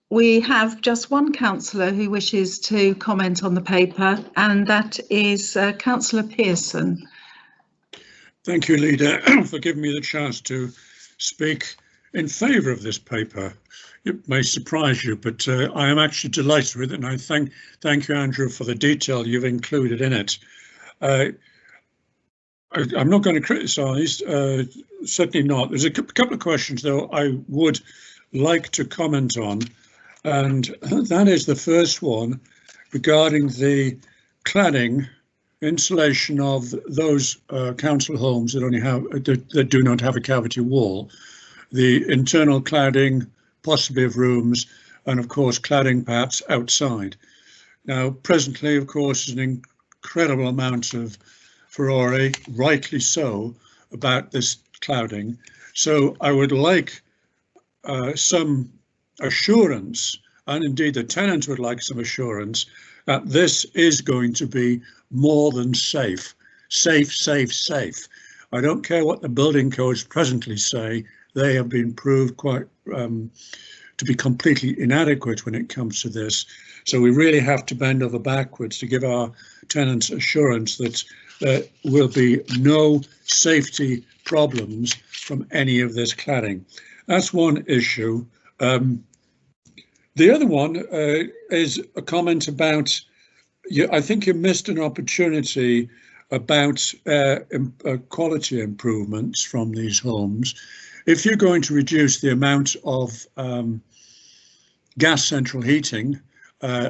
We have just one councillor who wishes to comment on the paper, and that is Councillor Pearson. Thank you, Leader, for giving me the chance to speak in favour of this paper. It may surprise you, but I am actually delighted with it, and I thank you, Andrew, for the detail you've included in it. I'm not going to criticise, certainly not. There's a couple of questions, though, I would like to comment on, and that is the first one regarding the cladding insulation of those council homes that do not have a cavity wall, the internal cladding possibly of rooms, and of course cladding perhaps outside. Now presently, of course, is an incredible amount of furore, rightly so, about this cladding. So I would like some assurance, and indeed the tenant would like some assurance, that this is going to be more than safe. Safe, safe, safe. I don't care what the building codes presently say, they have been proved quite to be completely inadequate when it comes to this. So we really have to bend over backwards to give our tenants assurance that there will be no safety problems from any of this cladding. That's one issue. The other one is a comment about, I think you missed an opportunity about quality improvements from these homes. If you're going to reduce the amount of gas central heating,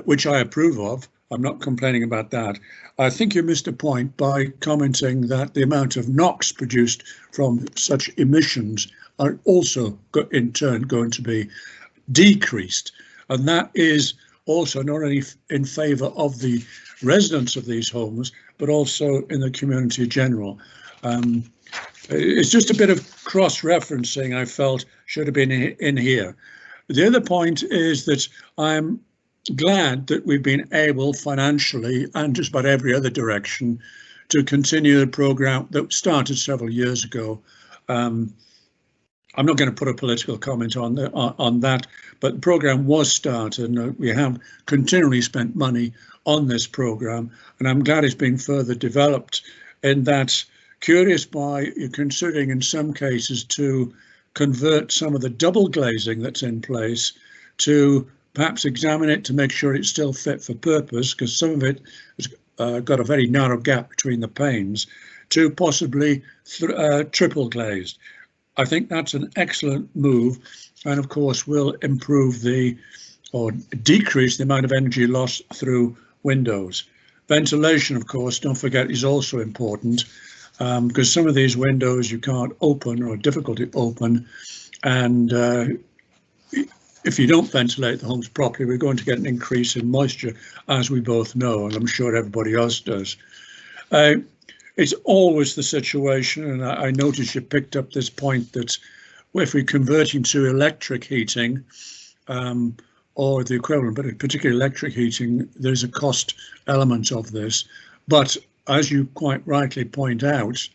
which I approve of, I'm not complaining about that. I think you missed a point by commenting that the amount of NOx produced from such emissions are also in turn going to be decreased. And that is also not only in favour of the residents of these homes, but also in the community in general. It's just a bit of cross-referencing I felt should have been in here. The other point is that I'm glad that we've been able financially and just about every other direction to continue the programme that started several years ago. I'm not going to put a political comment on that, but the programme was started and we have continually spent money on this programme, and I'm glad it's been further developed in that, curious by you're considering in some cases to convert some of the double glazing that's in place to perhaps examine it to make sure it's still fit for purpose, because some of it has got a very narrow gap between the panes, to possibly triple glazed. I think that's an excellent move, and of course will improve or decrease the amount of energy loss through windows. Ventilation, of course, don't forget, is also important, because some of these windows you can't open or difficult to open, and if you don't ventilate the homes properly, we're going to get an increase in moisture, as we both know, and I'm sure everybody else does. It's always the situation, and I noticed you picked up this point, that if we're converting to electric heating or the equivalent, but particularly electric heating, there's a cost element of this. But as you quite rightly point out,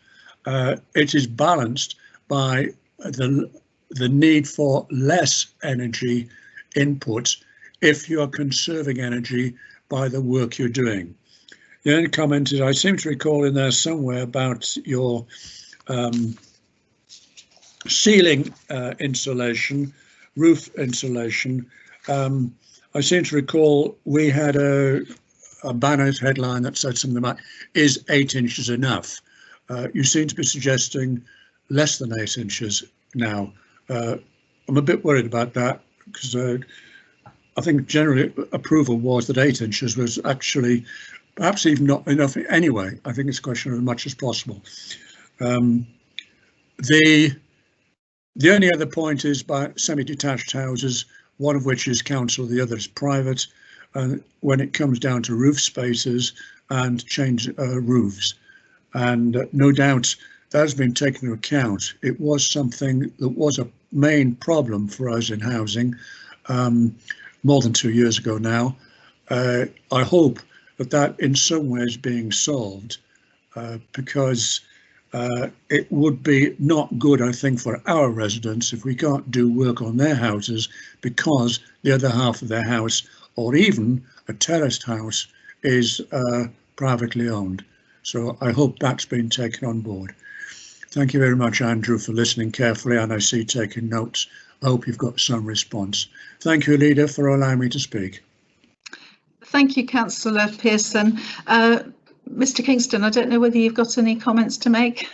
it is balanced by the need for less energy input if you are conserving energy by the work you're doing. The only comment is, I seem to recall in there somewhere about your ceiling insulation, roof insulation. I seem to recall we had a banner headline that said something about, is 8 inches enough? You seem to be suggesting less than 8 inches now. I'm a bit worried about that, because I think generally approval was that 8 inches was actually perhaps even not enough anyway. I think it's a question of as much as possible. The The only other point is by semi-detached houses, one of which is council, the other is private, and when it comes down to roof spaces and change roofs. And no doubt that has been taken into account. It was something that was a main problem for us in housing more than 2 years ago now. I hope that in some way is being solved because it would be not good, I think, for our residents if we can't do work on their houses because the other half of their house, or even a terraced house, is privately owned. So I hope that's been taken on board. Thank you very much, Andrew, for listening carefully, and I see taking notes. I hope you've got some response. Thank you, Leader, for allowing me to speak. Thank you, Councillor Pearson. Mr. Kingston, I don't know whether you've got any comments to make.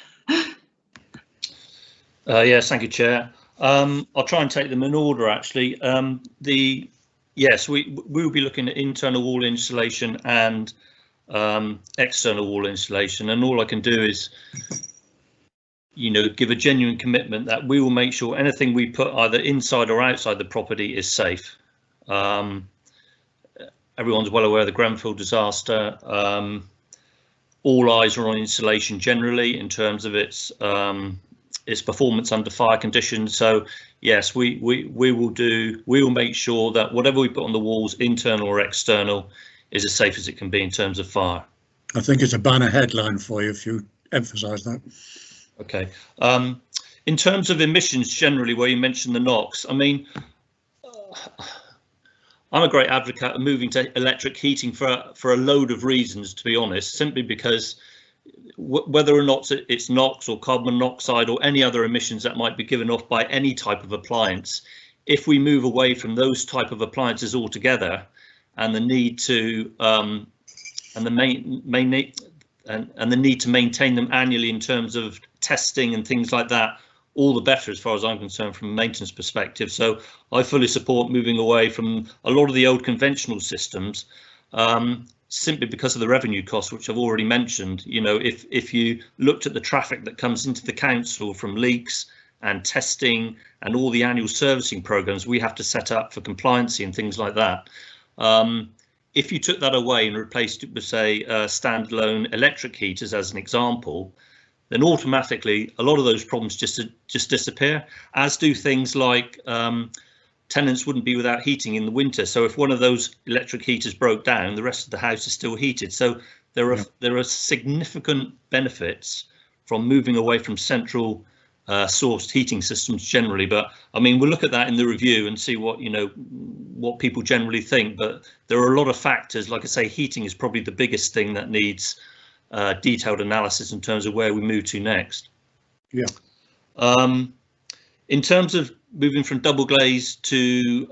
Yes, thank you, Chair. I'll try and take them in order, actually. Yes, we will be looking at internal wall insulation and external wall insulation, and all I can do is, you know, give a genuine commitment that we will make sure anything we put either inside or outside the property is safe. Everyone's well aware of the Grenfell disaster. All eyes are on insulation generally in terms of its performance under fire conditions. So yes, we will make sure that whatever we put on the walls, internal or external, is as safe as it can be in terms of fire. I think it's a banner headline for you if you emphasise that. Okay. In terms of emissions generally, where you mentioned the NOx, I mean, I'm a great advocate of moving to electric heating for a load of reasons, to be honest, simply because whether or not it's NOx or carbon monoxide or any other emissions that might be given off by any type of appliance, if we move away from those type of appliances altogether, and the need to and the need to maintain them annually in terms of testing and things like that, all the better as far as I'm concerned from a maintenance perspective. So I fully support moving away from a lot of the old conventional systems, simply because of the revenue costs, which I've already mentioned. You know, if you looked at the traffic that comes into the council from leaks and testing and all the annual servicing programs we have to set up for compliancy and things like that, if you took that away and replaced it with, say, standalone electric heaters as an example, then automatically a lot of those problems just disappear, as do things like tenants wouldn't be without heating in the winter. So if one of those electric heaters broke down, the rest of the house is still heated. So there are significant benefits from moving away from central sourced heating systems generally. But I mean, we'll look at that in the review and see what people generally think. But there are a lot of factors. Like I say, heating is probably the biggest thing that needs detailed analysis in terms of where we move to next. Yeah. In terms of moving from double glazed to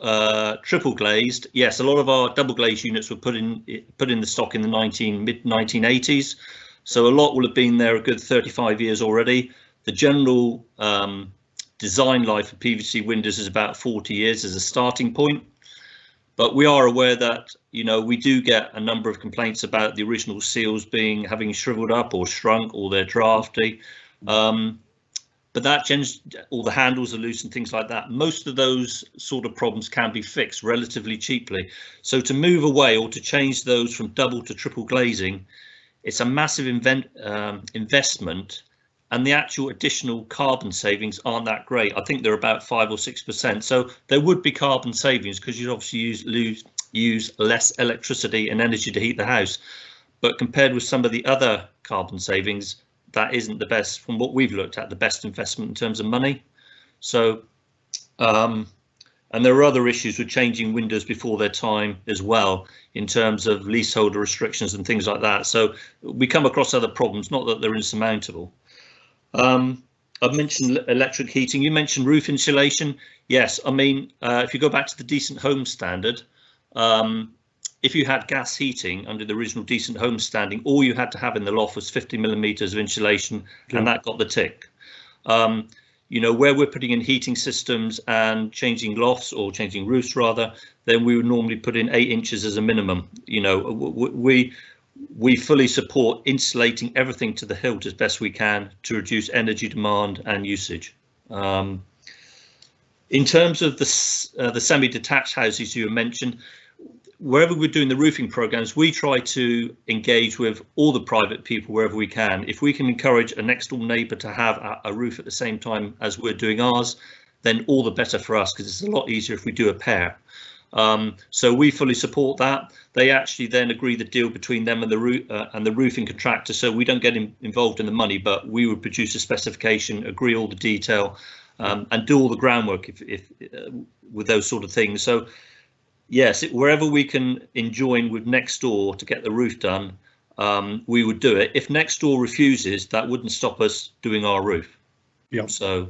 triple glazed, yes, a lot of our double glazed units were put in the stock in the mid 1980s. So a lot will have been there a good 35 years already. The general design life of PVC windows is about 40 years as a starting point. But we are aware that, you know, we do get a number of complaints about the original seals having shriveled up or shrunk, or they're drafty. But that all the handles are loose and things like that. Most of those sort of problems can be fixed relatively cheaply. So to move away or to change those from double to triple glazing, it's a massive investment, and the actual additional carbon savings aren't that great. I think they're about 5 or 6%. So there would be carbon savings because you'd obviously use less electricity and energy to heat the house. But compared with some of the other carbon savings, that isn't the best, from what we've looked at, the best investment in terms of money. So, and there are other issues with changing windows before their time as well, in terms of leaseholder restrictions and things like that. So we come across other problems, not that they're insurmountable. I've mentioned electric heating. You mentioned roof insulation. Yes, I mean, if you go back to the Decent Home Standard, if you had gas heating under the original Decent Home Standing, all you had to have in the loft was 50 millimetres of insulation, and that got the tick. You know, where we're putting in heating systems and changing lofts, or changing roofs rather, then we would normally put in 8 inches as a minimum. You know, we fully support insulating everything to the hilt as best we can to reduce energy demand and usage. In terms of the semi-detached houses you mentioned, wherever we're doing the roofing programs, we try to engage with all the private people wherever we can. If we can encourage a next door neighbour to have a roof at the same time as we're doing ours, then all the better for us, because it's a lot easier if we do a pair. So we fully support that. They actually then agree the deal between them and the roofing contractor, so we don't get involved in the money, but we would produce a specification, agree all the detail, and do all the groundwork if with those sort of things. So yes, wherever we can join with next door to get the roof done, we would do it. If next door refuses, that wouldn't stop us doing our roof. Yeah. So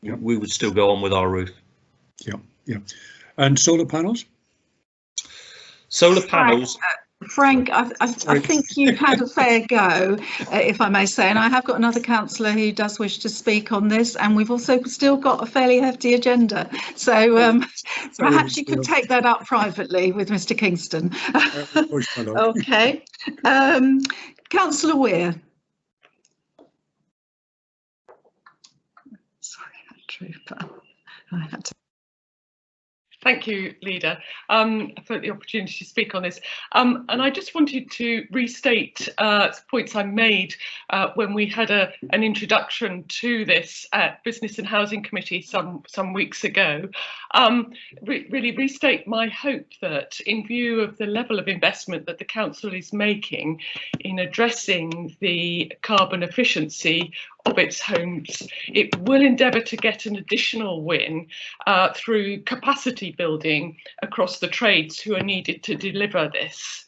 we would still go on with our roof. Yeah, yeah. And solar panels? Solar panels. Frank, I think you've had a fair go, if I may say, and I have got another councillor who does wish to speak on this, and we've also still got a fairly hefty agenda. So perhaps you could take that up privately with Mr Kingston. Okay. Councillor Weir. Sorry, Trooper. I had to. Thank you, Leader, for the opportunity to speak on this. And I just wanted to restate points I made when we had an introduction to this at Business and Housing Committee some weeks ago. Really restate my hope that, in view of the level of investment that the Council is making in addressing the carbon efficiency of its homes, it will endeavour to get an additional win through capacity building across the trades who are needed to deliver this.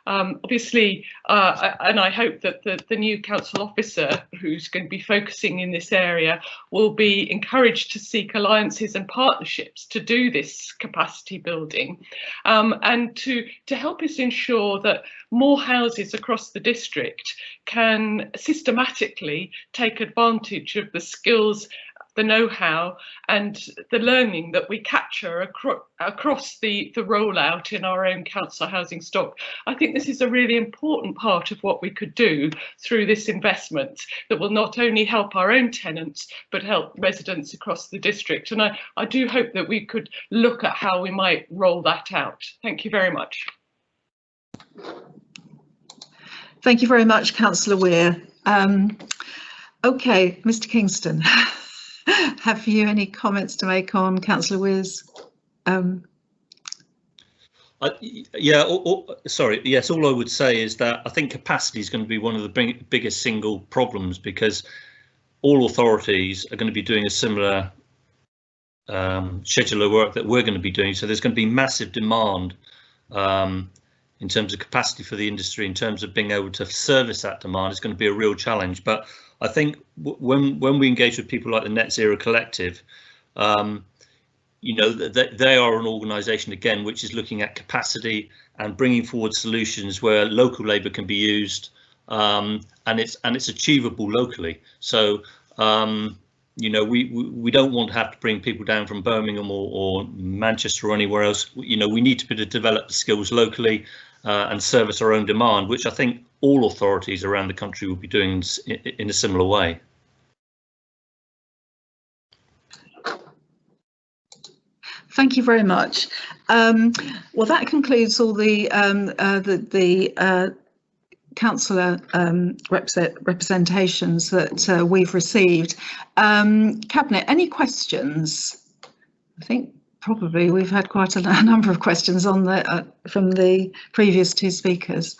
Obviously, and I hope that the new council officer who's going to be focusing in this area will be encouraged to seek alliances and partnerships to do this capacity building, and to help us ensure that more houses across the district can systematically take advantage of the skills, the know-how and the learning that we capture across the rollout in our own council housing stock. I think this is a really important part of what we could do through this investment that will not only help our own tenants but help residents across the district, and I do hope that we could look at how we might roll that out. Thank you very much. Thank you very much, Councillor Weir. Okay, Mr Kingston. Have you any comments to make on Councillor Weir's? Yeah, sorry. Yes, all I would say is that I think capacity is going to be one of the biggest single problems, because all authorities are going to be doing a similar schedule of work that we're going to be doing. So there's going to be massive demand in terms of capacity for the industry, in terms of being able to service that demand. It's going to be a real challenge. But I think when we engage with people like the Net Zero Collective, you know, they are an organisation again which is looking at capacity and bringing forward solutions where local labour can be used, and it's achievable locally. So you know, we don't want to have to bring people down from Birmingham or Manchester or anywhere else. You know, we need to be able to develop the skills locally and service our own demand, which I think all authorities around the country will be doing in a similar way. Thank you very much. Well, that concludes all the councillor representations that we've received. Cabinet, any questions? I think probably we've had quite a number of questions on the from the previous two speakers,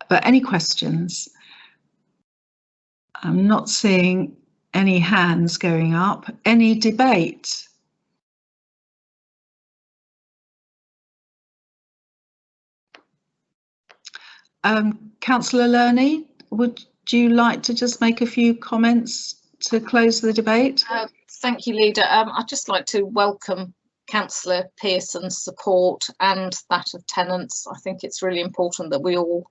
but any questions? I'm not seeing any hands going up. Any debate? Councillor Lerney, would you like to just make a few comments to close the debate? Thank you, Leader. I'd just like to welcome Councillor Pearson's support and that of tenants. I think it's really important that we all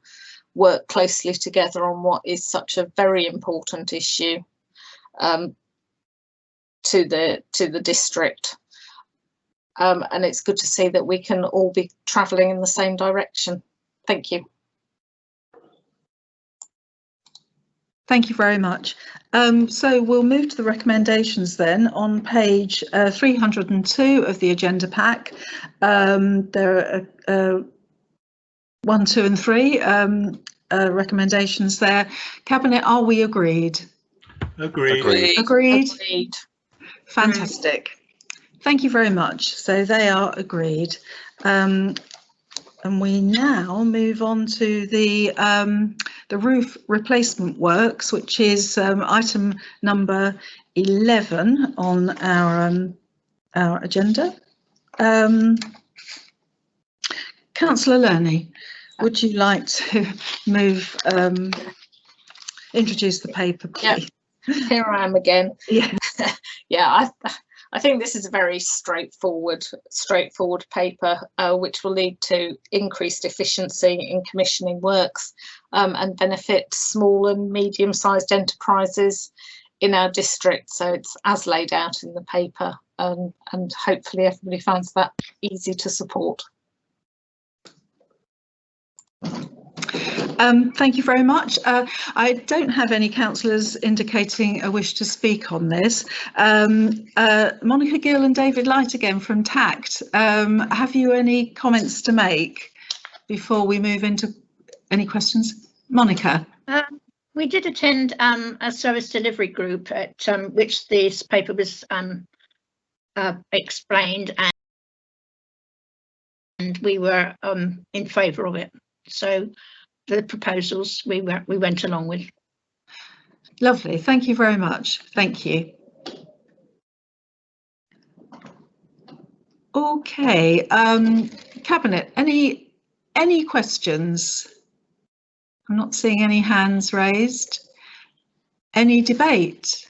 work closely together on what is such a very important issue to the district. And it's good to see that we can all be travelling in the same direction. Thank you. Thank you very much. So we'll move to the recommendations then on page 302 of the agenda pack. There are 1, 2 and 3 recommendations there. Cabinet, are we agreed? Agreed. Agreed. Fantastic. Thank you very much. So they are agreed. And we now move on to the roof replacement works, which is item number 11 on our agenda. Councillor Lerney, would you like to introduce the paper, please? Yeah, here I am again. Yeah. Yeah, I think this is a very straightforward paper, which will lead to increased efficiency in commissioning works and benefit small and medium-sized enterprises in our district. So it's as laid out in the paper, and hopefully everybody finds that easy to support. Thank you very much. I don't have any councillors indicating a wish to speak on this. Monica Gill and David Light again from TACT. Have you any comments to make before we move into any questions? Monica. We did attend a service delivery group at which this paper was explained, and we were in favour of it. So the proposals we went along with. Lovely, thank you very much. Thank you. Okay, Cabinet, any questions? I'm not seeing any hands raised. Any debate?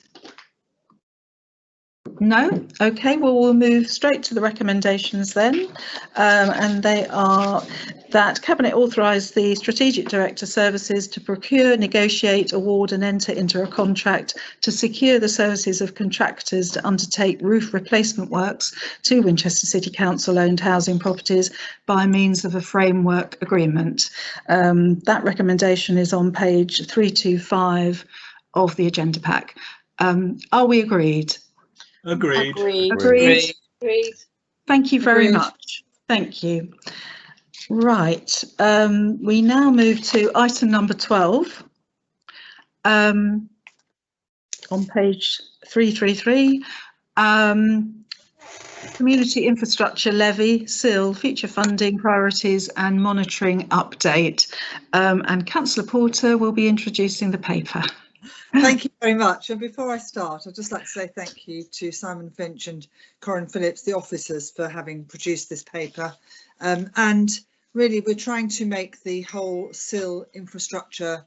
No? Okay, well, we'll move straight to the recommendations then. And they are that Cabinet authorise the Strategic Director Services to procure, negotiate, award and enter into a contract to secure the services of contractors to undertake roof replacement works to Winchester City Council owned housing properties by means of a framework agreement. That recommendation is on page 325 of the agenda pack. Are we agreed? Agreed. Agreed. Thank you very much. Thank you. Right, we now move to item number 12 on page 333. Community Infrastructure Levy, SIL, future funding priorities and monitoring update. And Councillor Porter will be introducing the paper. Thank you very much. And before I start, I'd just like to say thank you to Simon Finch and Corinne Phillips, the officers, for having produced this paper. And really, we're trying to make the whole SIL infrastructure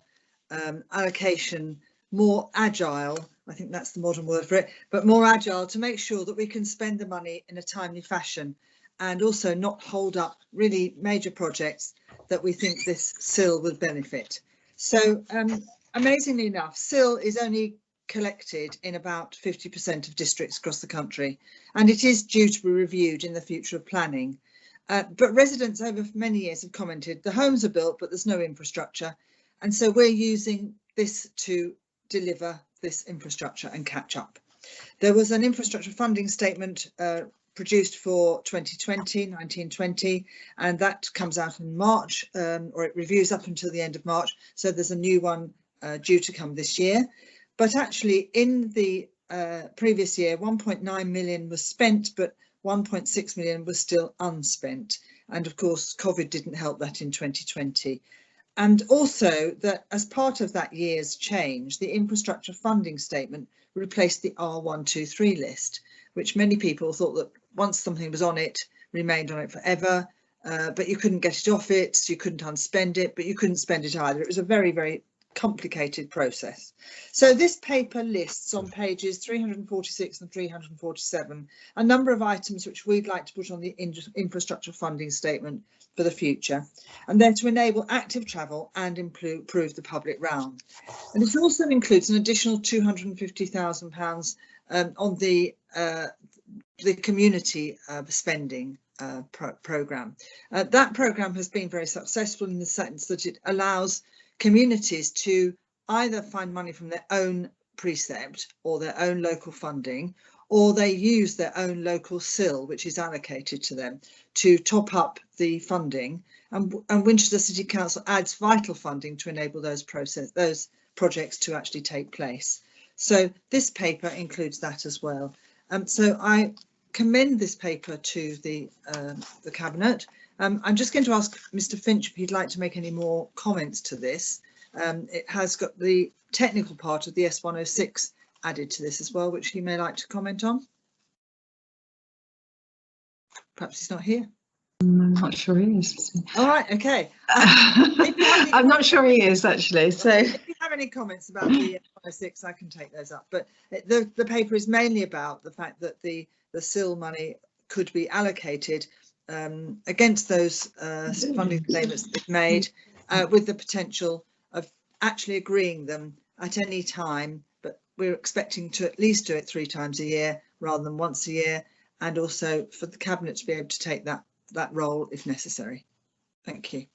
allocation more agile. I think that's the modern word for it, but more agile to make sure that we can spend the money in a timely fashion and also not hold up really major projects that we think this SIL will benefit. So amazingly enough, SIL is only collected in about 50% of districts across the country, and it is due to be reviewed in the future of planning. But residents over many years have commented the homes are built, but there's no infrastructure. And so we're using this to deliver this infrastructure and catch up. There was an infrastructure funding statement produced for 1920, and that comes out in March, or it reviews up until the end of March. So there's a new one due to come this year. But actually in the previous year, 1.9 million was spent, but 1.6 million was still unspent. And of course, COVID didn't help that in 2020. And also that as part of that year's change, the infrastructure funding statement replaced the R123 list, which many people thought that once something was on it, remained on it forever, but you couldn't get it off it, so you couldn't unspend it, but you couldn't spend it either. It was a very, very complicated process. So this paper lists on pages 346 and 347 a number of items which we'd like to put on the infrastructure funding statement for the future, and they're to enable active travel and improve the public realm. And it also includes an additional £250,000 on the community spending programme. That programme has been very successful in the sense that it allows communities to either find money from their own precept or their own local funding, or they use their own local SIL, which is allocated to them, to top up the funding. And Winchester City Council adds vital funding to enable those projects to actually take place. So this paper includes that as well. So I commend this paper to the Cabinet. I'm just going to ask Mr. Finch if he'd like to make any more comments to this. It has got the technical part of the S106 added to this as well, which he may like to comment on. Perhaps he's not here. I'm not sure he is. All right, okay. I'm not sure he is actually. So if you have any comments about the S106, I can take those up. But the paper is mainly about the fact that the SIL money could be allocated against those funding statements that they've made, with the potential of actually agreeing them at any time, but we're expecting to at least do it 3 times a year rather than once a year, and also for the Cabinet to be able to take that role if necessary. Thank you.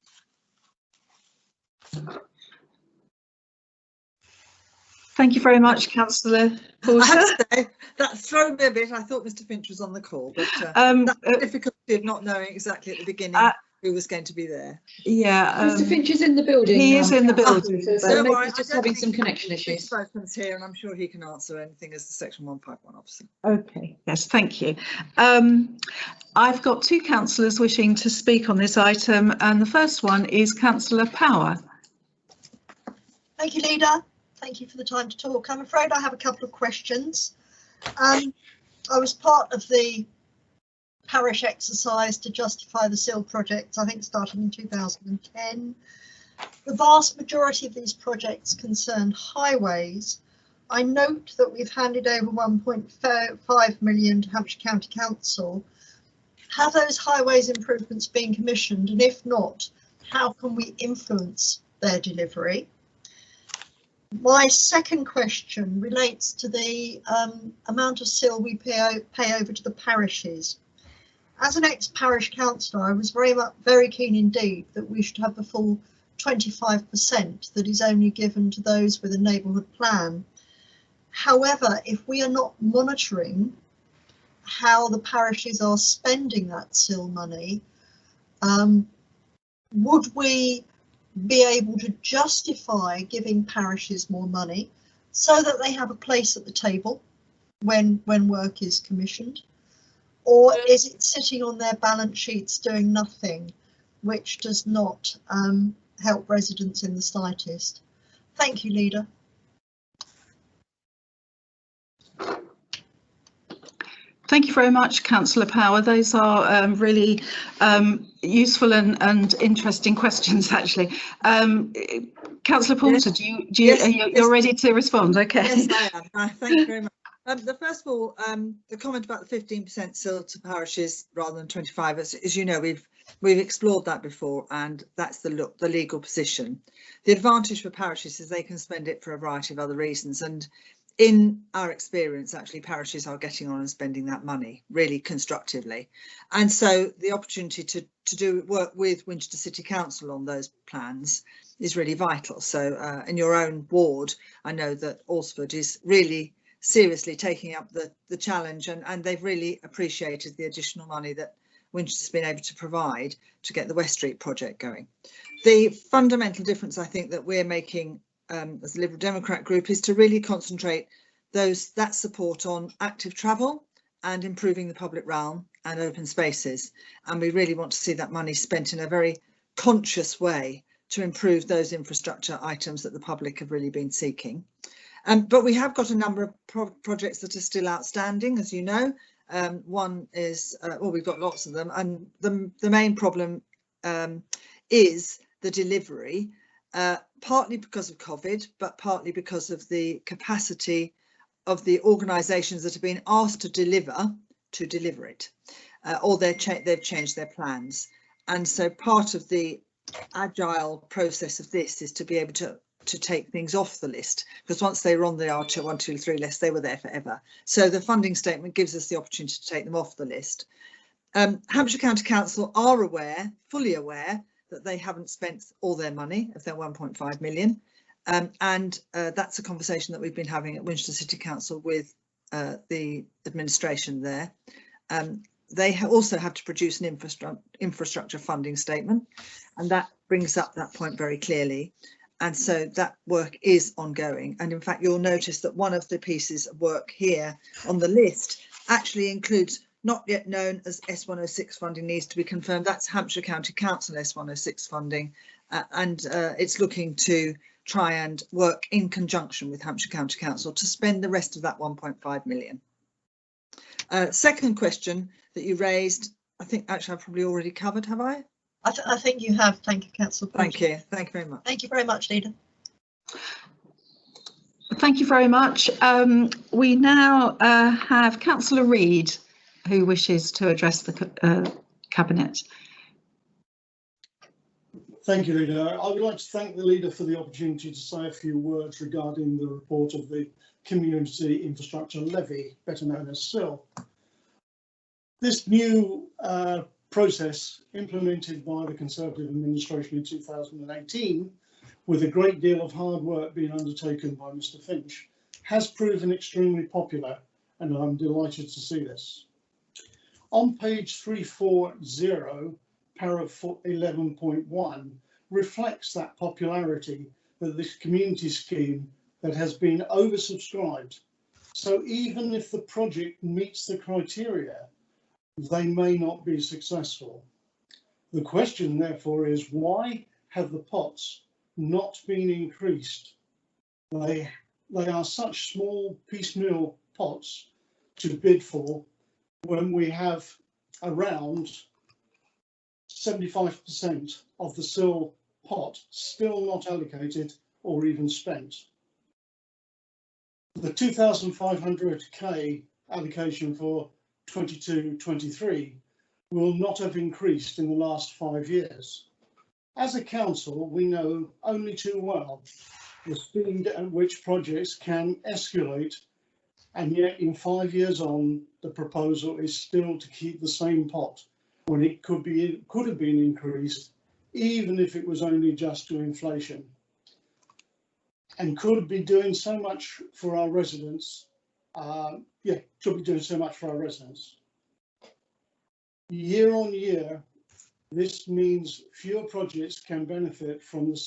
Thank you very much, Councillor Porter. That threw me a bit. I thought Mr. Finch was on the call, but that's the difficulty of not knowing exactly at the beginning who was going to be there. Yeah, Mr. Finch is in the building. He is in the building. So maybe he's just having some connection issues. Spoken's here, and I'm sure he can answer anything as the Section 151 officer. Okay. Yes, thank you. I've got 2 councillors wishing to speak on this item, and the first one is Councillor Power. Thank you, Leader. Thank you for the time to talk. I'm afraid I have a couple of questions. I was part of the parish exercise to justify the SIL projects, I think starting in 2010. The vast majority of these projects concern highways. I note that we've handed over 1.5 million to Hampshire County Council. Have those highways improvements been commissioned, and if not, how can we influence their delivery? My second question relates to the amount of SIL we pay over to the parishes. As an ex-parish councillor, I was very keen indeed that we should have the full 25% that is only given to those with a neighbourhood plan. However, if we are not monitoring how the parishes are spending that SIL money, would we be able to justify giving parishes more money so that they have a place at the table when work is commissioned? Or is it sitting on their balance sheets doing nothing, which does not help residents in the slightest? Thank you, Leader. Thank you very much, Councillor Power. Those are really useful and interesting questions, actually. Councillor Porter, Yes. you're ready to respond? Okay. Yes, I am. Thank you very much. First of all, the comment about the 15% SIL to parishes rather than 25, as you know, we've explored that before, and that's the legal position. The advantage for parishes is they can spend it for a variety of other reasons, and in our experience, actually, parishes are getting on and spending that money really constructively. And so the opportunity to work with Winchester City Council on those plans is really vital. So in your own ward, I know that Alresford is really seriously taking up the challenge, and they've really appreciated the additional money that Winchester's been able to provide to get the West Street project going. The fundamental difference I think that we're making as a Liberal Democrat group is to really concentrate that support on active travel and improving the public realm and open spaces. And we really want to see that money spent in a very conscious way to improve those infrastructure items that the public have really been seeking. But we have got a number of projects that are still outstanding, as you know. One is, well, we've got lots of them, and the main problem is the delivery. Partly because of COVID, but partly because of the capacity of the organisations that have been asked to deliver it, or they've changed their plans. And so part of the agile process of this is to be able to take things off the list, because once they were on the R2, 1, 2, 3 list, they were there forever. So the funding statement gives us the opportunity to take them off the list. Hampshire County Council are fully aware, that they haven't spent all their money of their 1.5 million. And that's a conversation that we've been having at Winchester City Council with the administration there. They also have to produce an infrastructure funding statement, and that brings up that point very clearly. And so that work is ongoing. And in fact, you'll notice that one of the pieces of work here on the list actually includes not yet known as S106 funding needs to be confirmed. That's Hampshire County Council S106 funding, and it's looking to try and work in conjunction with Hampshire County Council to spend the rest of that 1.5 million. Second question that you raised, I think actually I've probably already covered, have I? I think you have. Thank you, Councillor. Thank you. Thank you very much. Thank you very much, Leader. Thank you very much. We now have Councillor Reid, who wishes to address the Cabinet. Thank you, Leader. I would like to thank the Leader for the opportunity to say a few words regarding the report of the Community Infrastructure Levy, better known as SIL. This new process, implemented by the Conservative administration in 2018, with a great deal of hard work being undertaken by Mr. Finch, has proven extremely popular, and I'm delighted to see this. On page 340, paragraph 11.1 reflects that popularity that this community scheme that has been oversubscribed. So even if the project meets the criteria, they may not be successful. The question therefore is, why have the pots not been increased? They are such small piecemeal pots to bid for when we have around 75% of the SIL pot still not allocated or even spent. The 2,500k allocation for 22-23 will not have increased in the last 5 years. As a council, we know only too well the speed at which projects can escalate, and yet in 5 years on, the proposal is still to keep the same pot when it could have been increased, even if it was only just to inflation, and could be doing so much for our residents. Should be doing so much for our residents. Year on year, this means fewer projects can benefit from the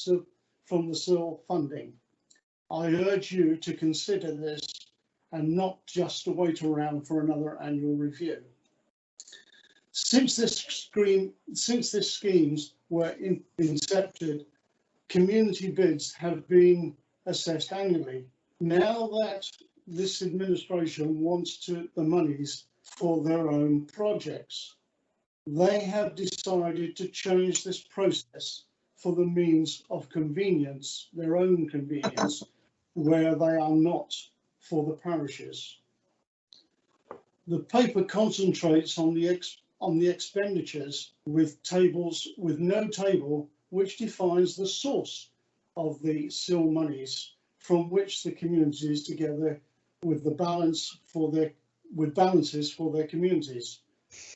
SIL funding. I urge you to consider this and not just to wait around for another annual review. Since this schemes were incepted, community bids have been assessed annually. Now that this administration wants the monies for their own projects, they have decided to change this process for the means of convenience, their own convenience, where they are not for the parishes. The paper concentrates on the expenditures with no table which defines the source of the SIL monies from which the communities, together with balances for their communities.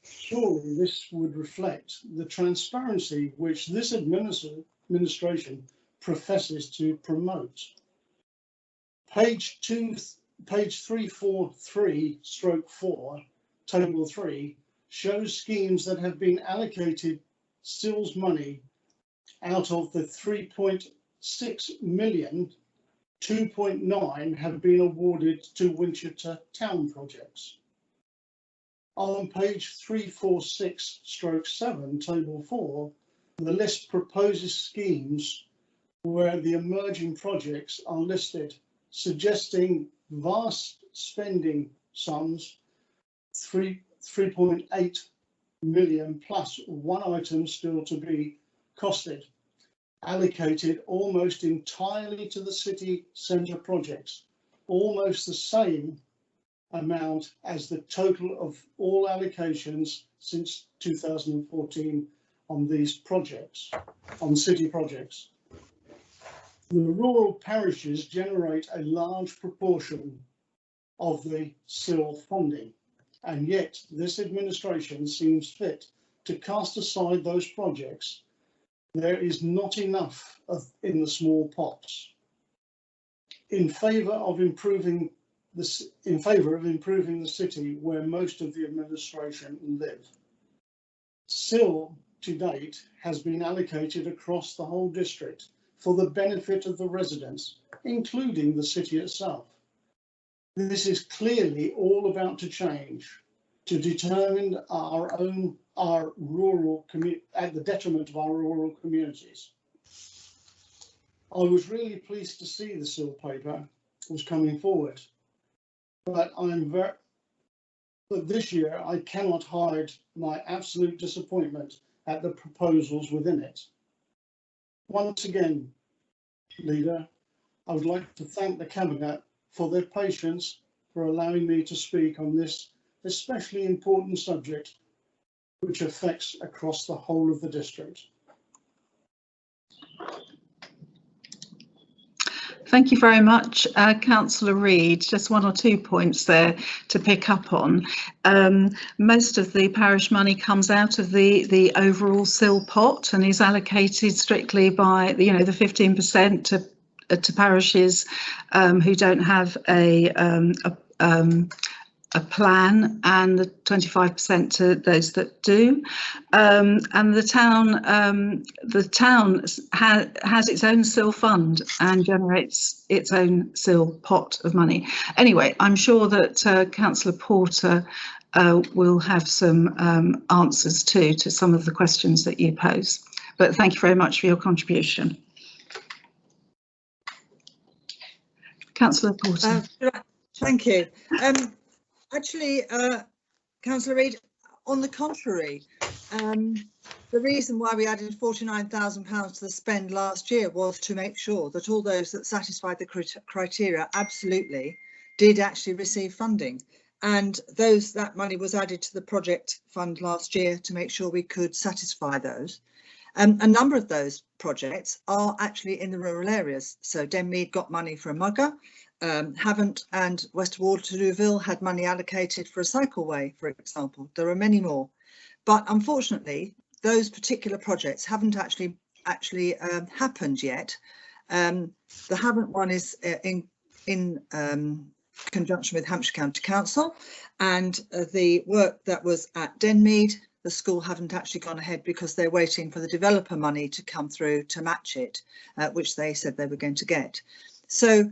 Surely this would reflect the transparency which this administration professes to promote. Page 343/4, table 3, shows schemes that have been allocated SIL's money. Out of the 3.6 million, 2.9 have been awarded to Winchester town projects. On page 346/7, table 4, the list proposes schemes where the emerging projects are listed, suggesting vast spending sums, 3.8 million plus one item still to be costed, allocated almost entirely to the city centre projects, almost the same amount as the total of all allocations since 2014 on these projects, on city projects. The rural parishes generate a large proportion of the SIL funding, and yet this administration seems fit to cast aside those projects. There is not enough in the small pots. in favour of improving the city where most of the administration live. SIL to date has been allocated across the whole district for the benefit of the residents, including the city itself. This is clearly all about to change to determine our rural at the detriment of our rural communities. I was really pleased to see the SIL paper was coming forward, but this year I cannot hide my absolute disappointment at the proposals within it. Once again, Leader, I would like to thank the Cabinet for their patience for allowing me to speak on this especially important subject which affects across the whole of the district. Thank you very much, Councillor Reid. Just one or two points there to pick up on. Most of the parish money comes out of the overall SIL pot and is allocated strictly by the 15% to parishes who don't have a plan, and the 25% to those that do. And the town has its own SIL fund and generates its own SIL pot of money. Anyway, I'm sure that Councillor Porter will have some answers to some of the questions that you pose. But thank you very much for your contribution. Councillor Porter. Thank you. Actually, Councillor Reid, on the contrary, the reason why we added £49,000 to the spend last year was to make sure that all those that satisfied the criteria absolutely did actually receive funding. And that money was added to the project fund last year to make sure we could satisfy those. A number of those projects are actually in the rural areas. So Denmead got money for a mugger. Havant and West Waterlooville had money allocated for a cycleway, for example. There are many more, but unfortunately those particular projects haven't actually happened yet. The Havant one is in conjunction with Hampshire County Council, and the work that was at Denmead, the school haven't actually gone ahead because they're waiting for the developer money to come through to match it, which they said they were going to get. So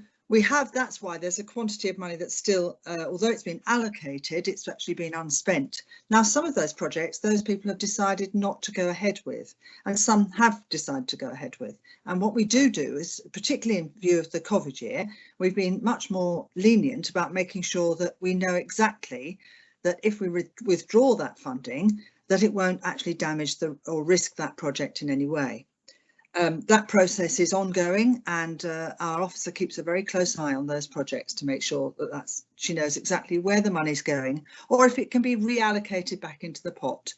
that's why there's a quantity of money that's still, although it's been allocated, it's actually been unspent. Now, some of those projects, those people have decided not to go ahead with, and some have decided to go ahead with. And what we do is, particularly in view of the COVID year, we've been much more lenient about making sure that we know exactly that if we withdraw that funding, that it won't actually damage or risk that project in any way. That process is ongoing, and our officer keeps a very close eye on those projects to make sure that she knows exactly where the money's going, or if it can be reallocated back into the pot.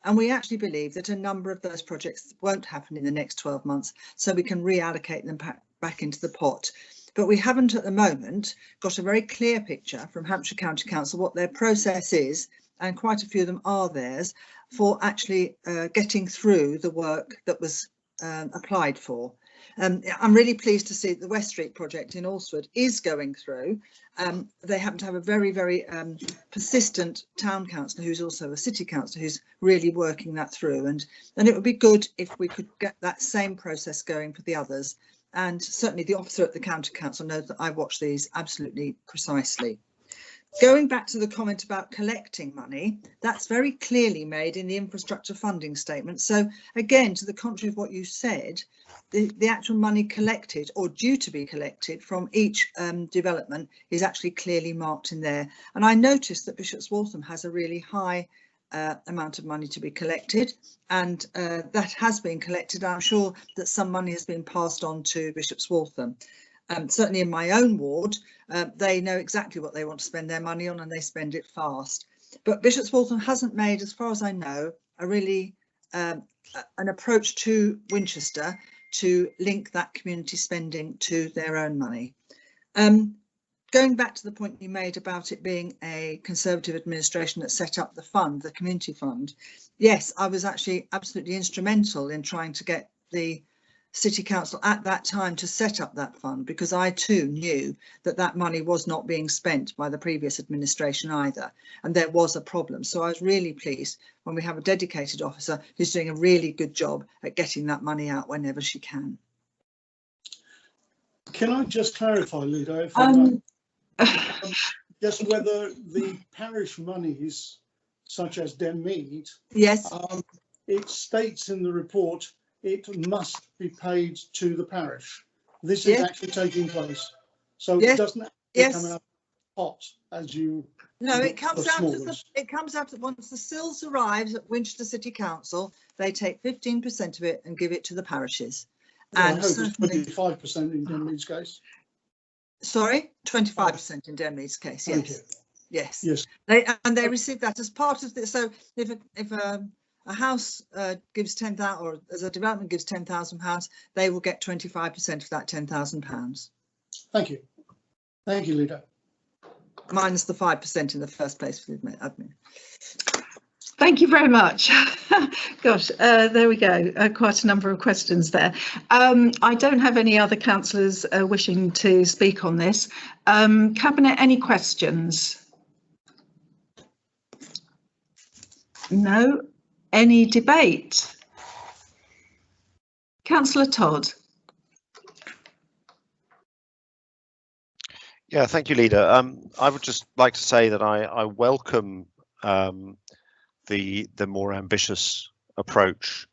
And we actually believe that a number of those projects won't happen in the next 12 months, so we can reallocate them back into the pot. But we haven't at the moment got a very clear picture from Hampshire County Council what their process is, and quite a few of them are theirs, for actually getting through the work that was applied for. I'm really pleased to see that the West Street project in Alresford is going through. They happen to have a very, very persistent town councillor who's also a city councillor who's really working that through, and it would be good if we could get that same process going for the others. And certainly the officer at the county council knows that I watch these absolutely precisely. Going back to the comment about collecting money, that's very clearly made in the infrastructure funding statement. So again, to the contrary of what you said, the actual money collected or due to be collected from each development is actually clearly marked in there. And I noticed that Bishop's Waltham has a really high amount of money to be collected, and that has been collected. I'm sure that some money has been passed on to Bishop's Waltham. Certainly in my own ward, they know exactly what they want to spend their money on, and they spend it fast. But Bishop's Waltham hasn't made, as far as I know, a really an approach to Winchester to link that community spending to their own money. Going back to the point you made about it being a Conservative administration that set up the fund, the community fund, yes, I was actually absolutely instrumental in trying to get the City Council at that time to set up that fund, because I too knew that that money was not being spent by the previous administration either, and there was a problem. So I was really pleased when we have a dedicated officer who's doing a really good job at getting that money out whenever she can. Can I just clarify, Lido, just whether the parish monies, such as Denmead, yes, it states in the report it must be paid to the parish. This yes. is actually taking place, so yes. it doesn't actually come out of the pot as you. No, it comes out of it comes out once the SILS arrives at Winchester City Council. They take 15% of it and give it to the parishes. Well, and I hope it's 25% in Denmead's case. Sorry, 25% in Denmead's case. Yes. Thank you. Yes. Yes. They receive that as part of this. So if a house gives 10,000, or as a development gives £10,000, they will get 25% of that £10,000. Thank you. Thank you, Lido. Minus the 5% in the first place for the admin. Thank you very much. Gosh, there we go. Quite a number of questions there. I don't have any other councillors wishing to speak on this. Cabinet, any questions? No. Any debate? Councillor Todd. Yeah, thank you, Leader. I would just like to say that I welcome the more ambitious approach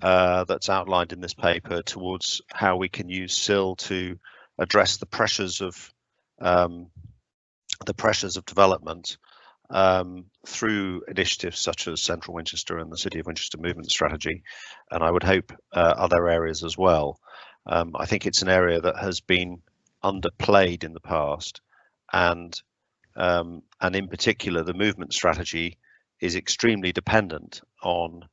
that's outlined in this paper towards how we can use SIL to address the pressures of development through initiatives such as Central Winchester and the City of Winchester Movement Strategy, and I would hope other areas as well. I think it's an area that has been underplayed in the past, and in particular the movement strategy is extremely dependent on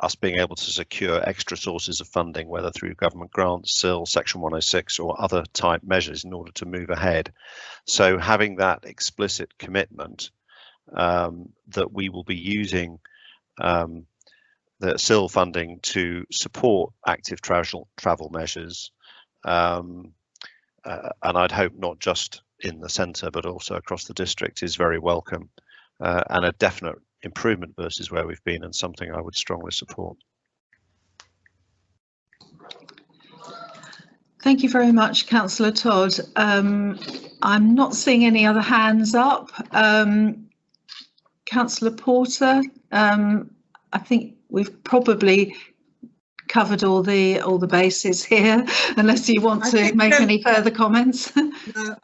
us being able to secure extra sources of funding, whether through government grants, SIL, Section 106 or other type measures in order to move ahead. So having that explicit commitment that we will be using the SIL funding to support active travel measures, and I'd hope not just in the centre but also across the district, is very welcome and a definite improvement versus where we've been, and something I would strongly support. Thank you very much, Councillor Todd. I'm not seeing any other hands up. Councillor Porter, I think we've probably covered all the bases here, unless you want to make any further comments. No,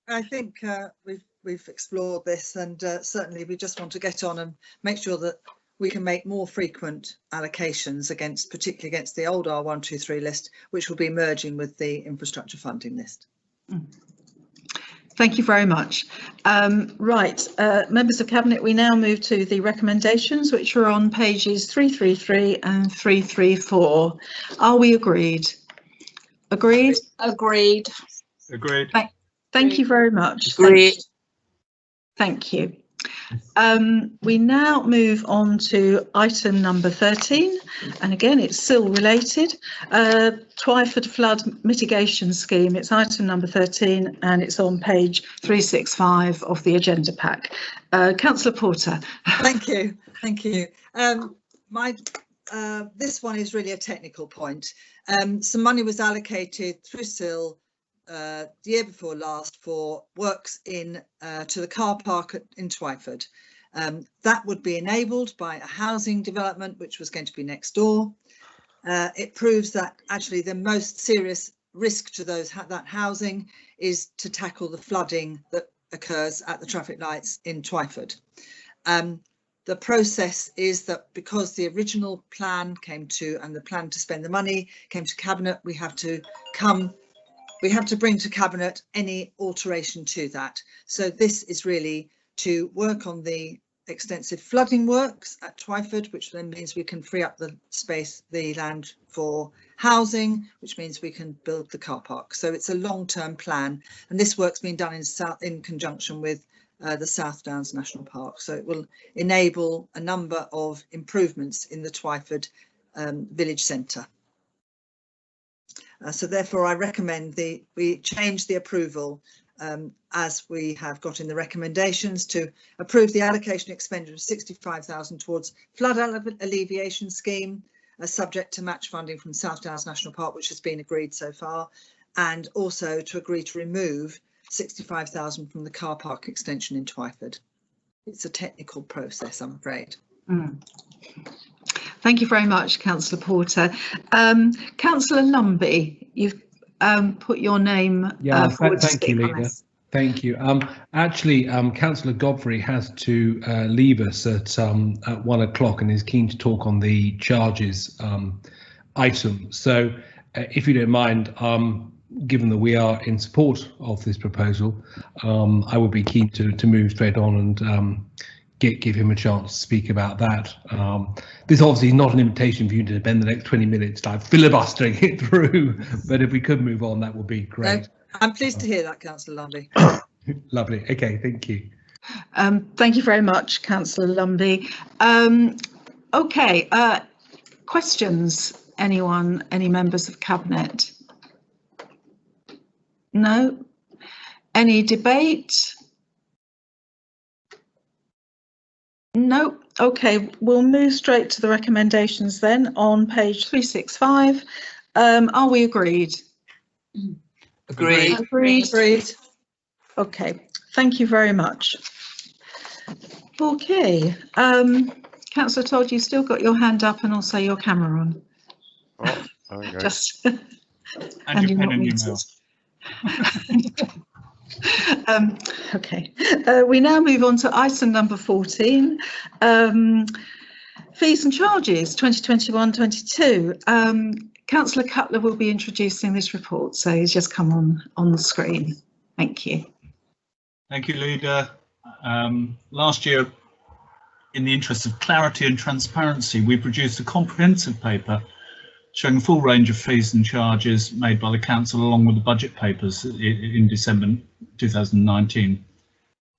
I think we've explored this, and certainly we just want to get on and make sure that we can make more frequent allocations particularly against the old R123 list, which will be merging with the infrastructure funding list. Thank you very much. Right, members of Cabinet, we now move to the recommendations, which are on pages 333 and 334. Are we agreed? Agreed? Agreed. Agreed. Thank you very much. Agreed. Thank you. We now move on to item number 13, and again it's SIL related, Twyford Flood Mitigation Scheme. It's item number 13 and it's on page 365 of the agenda pack. Councillor Porter. Thank you. This one is really a technical point. Some money was allocated through SIL the year before last for works to the car park in Twyford. That would be enabled by a housing development which was going to be next door. It proves that actually the most serious risk to that housing is to tackle the flooding that occurs at the traffic lights in Twyford. The process is that because the original plan and the plan to spend the money came to Cabinet, we have to bring to Cabinet any alteration to that. So this is really to work on the extensive flooding works at Twyford, which then means we can free up the land for housing, which means we can build the car park. So it's a long-term plan, and this work's been done in conjunction with the South Downs National Park. So it will enable a number of improvements in the Twyford village centre. So therefore I recommend we change the approval as we have got in the recommendations, to approve the allocation expenditure of 65,000 towards flood alleviation scheme, subject to match funding from South Downs National Park, which has been agreed so far, and also to agree to remove 65,000 from the car park extension in Twyford. It's a technical process, I'm afraid. Thank you very much, Councillor Porter. Councillor Lumbie, you've put your name forward to speak on this. Thank you. Actually, Councillor Godfrey has to leave us at 1 o'clock and is keen to talk on the charges item. So if you don't mind, given that we are in support of this proposal, I would be keen to move straight on and give him a chance to speak about that. This obviously is not an invitation for you to spend the next 20 minutes like filibustering it through, but if we could move on, that would be great. No, I'm pleased to hear that, Councillor Lumbie. Lovely. Okay, thank you. Thank you very much, Councillor Lumbie. Okay, questions? Anyone? Any members of Cabinet? No? Any debate? No. Okay, we'll move straight to the recommendations then on page 365. Are we agreed? Agreed. Agreed. Okay, thank you very much. Okay, Councillor Todd, you've still got your hand up and also your camera on. Oh, okay. Just and your pen and your mouse. Okay, we now move on to item number 14, fees and charges 2021-22. Councillor Cutler will be introducing this report, so he's just come on the screen. Thank you. Thank you, Leader. Last year, in the interest of clarity and transparency, we produced a comprehensive paper showing a full range of fees and charges made by the Council along with the budget papers in December 2019.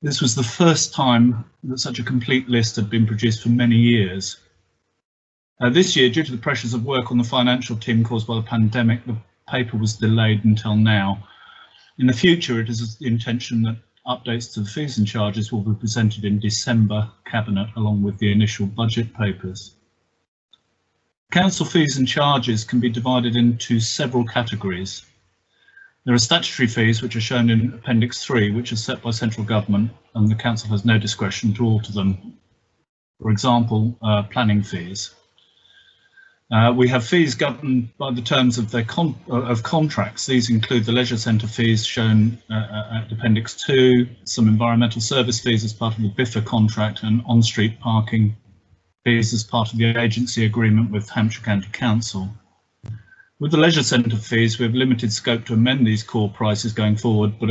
This was the first time that such a complete list had been produced for many years. This year, due to the pressures of work on the financial team caused by the pandemic, the paper was delayed until now. In the future, it is the intention that updates to the fees and charges will be presented in December Cabinet along with the initial budget papers. Council fees and charges can be divided into several categories. There are statutory fees, which are shown in Appendix 3, which are set by central government, and the Council has no discretion to alter them. For example, planning fees. We have fees governed by the terms of their contracts. These include the leisure centre fees shown at Appendix 2, some environmental service fees as part of the BIFA contract, and on-street parking fees as part of the agency agreement with Hampshire County Council. With the leisure centre fees, we have limited scope to amend these core prices going forward, but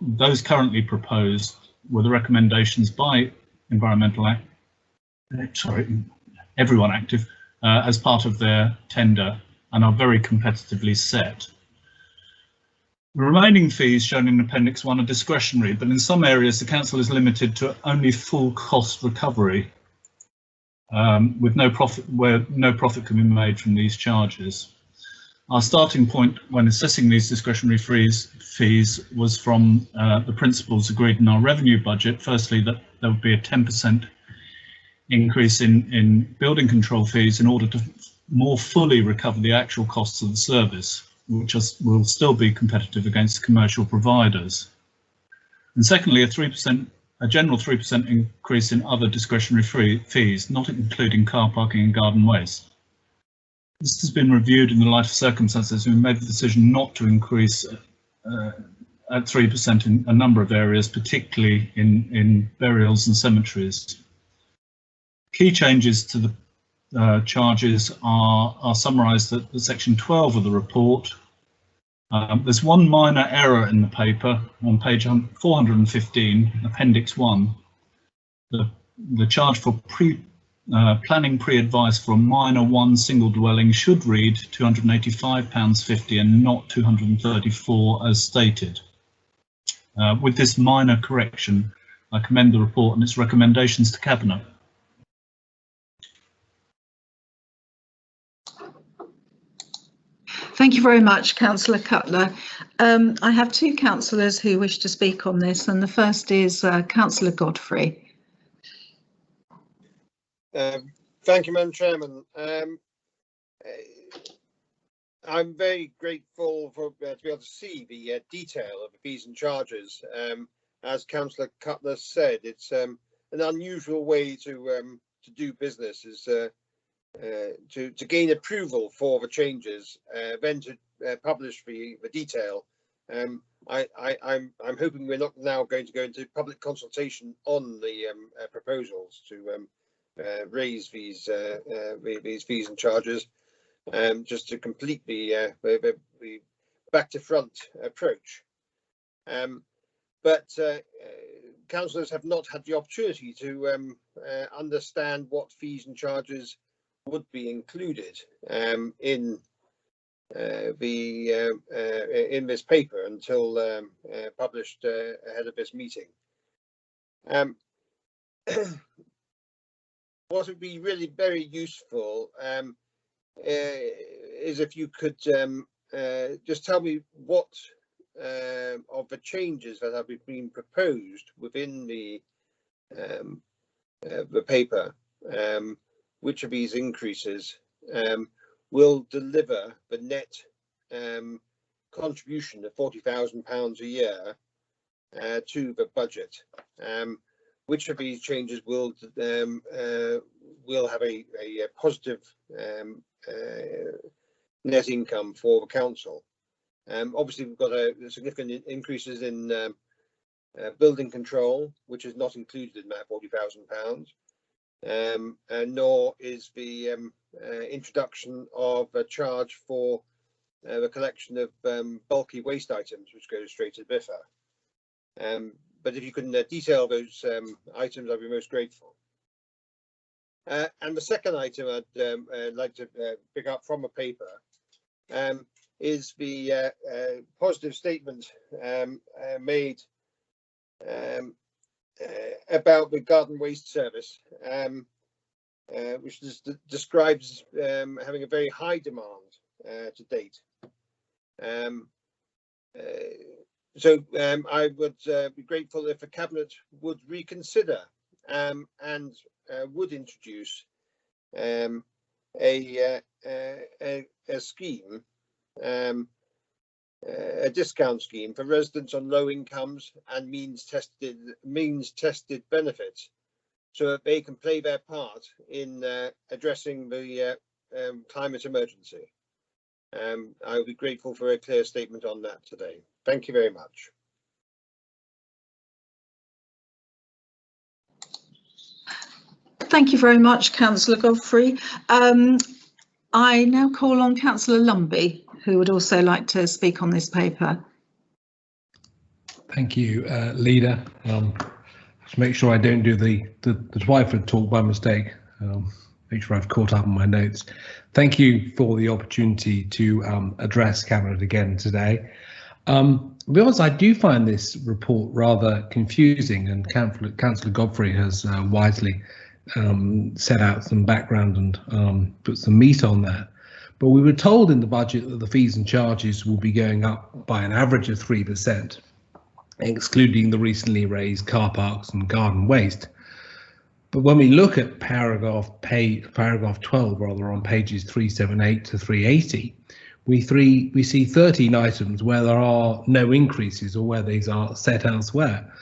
those currently proposed were the recommendations by Everyone Active as part of their tender and are very competitively set. The remaining fees shown in Appendix 1 are discretionary, but in some areas the Council is limited to only full cost recovery, with no profit, where no profit can be made from these charges. Our starting point when assessing these discretionary fees was from the principles agreed in our revenue budget. Firstly, that there would be a 10% increase in building control fees in order to more fully recover the actual costs of the service, which will still be competitive against commercial providers. And secondly, a general 3% increase in other discretionary fees, not including car parking and garden waste. This has been reviewed in the light of circumstances. We made the decision not to increase at 3% in a number of areas, particularly in burials and cemeteries. Key changes to the charges are summarised at section 12 of the report. There's one minor error in the paper on page 415, Appendix 1. The charge for planning pre-advice for a minor one single dwelling should read £285.50 and not £234 as stated. With this minor correction, I commend the report and its recommendations to Cabinet. Thank you very much, Councillor Cutler. I have two councillors who wish to speak on this, and the first is Councillor Godfrey. Thank you, Madam Chairman. I'm very grateful for to be able to see the detail of the fees and charges. As Councillor Cutler said, it's an unusual way to do business, is to gain approval for the changes, then to publish the detail. I'm hoping we're not now going to go into public consultation on the proposals to raise these fees and charges, just to complete the back to front approach. But councillors have not had the opportunity to understand what fees and charges would be included in this paper until published ahead of this meeting. What would be really very useful is if you could just tell me what of the changes that have been proposed within the paper, which of these increases will deliver the net contribution of £40,000 a year to the budget. Which of these changes will have a positive net income for the council? Obviously, we've got significant increases in building control, which is not included in that £40,000, nor is the introduction of a charge for the collection of bulky waste items, which goes straight to BIFA. But if you can detail those items, I'd be most grateful. And the second item I'd like to pick up from a paper is the positive statement made about the garden waste service, which describes having a very high demand to date. So I would be grateful if the Cabinet would reconsider and would introduce a scheme, a discount scheme for residents on low incomes and means tested benefits, so that they can play their part in addressing the climate emergency. I would be grateful for a clear statement on that today. Thank you very much. Thank you very much, Councillor Godfrey. I now call on Councillor Lumby, who would also like to speak on this paper. Thank you, Leader. Just make sure I don't do the Twyford talk by mistake. Make sure I've caught up on my notes. Thank you for the opportunity to address Cabinet again today. To be honest, I do find this report rather confusing, and Councillor Godfrey has wisely set out some background and put some meat on that. But we were told in the budget that the fees and charges will be going up by an average of 3%, excluding the recently raised car parks and garden waste. But when we look at paragraph 12, rather, on pages 378 to 380, we see 13 items where there are no increases or where these are set elsewhere.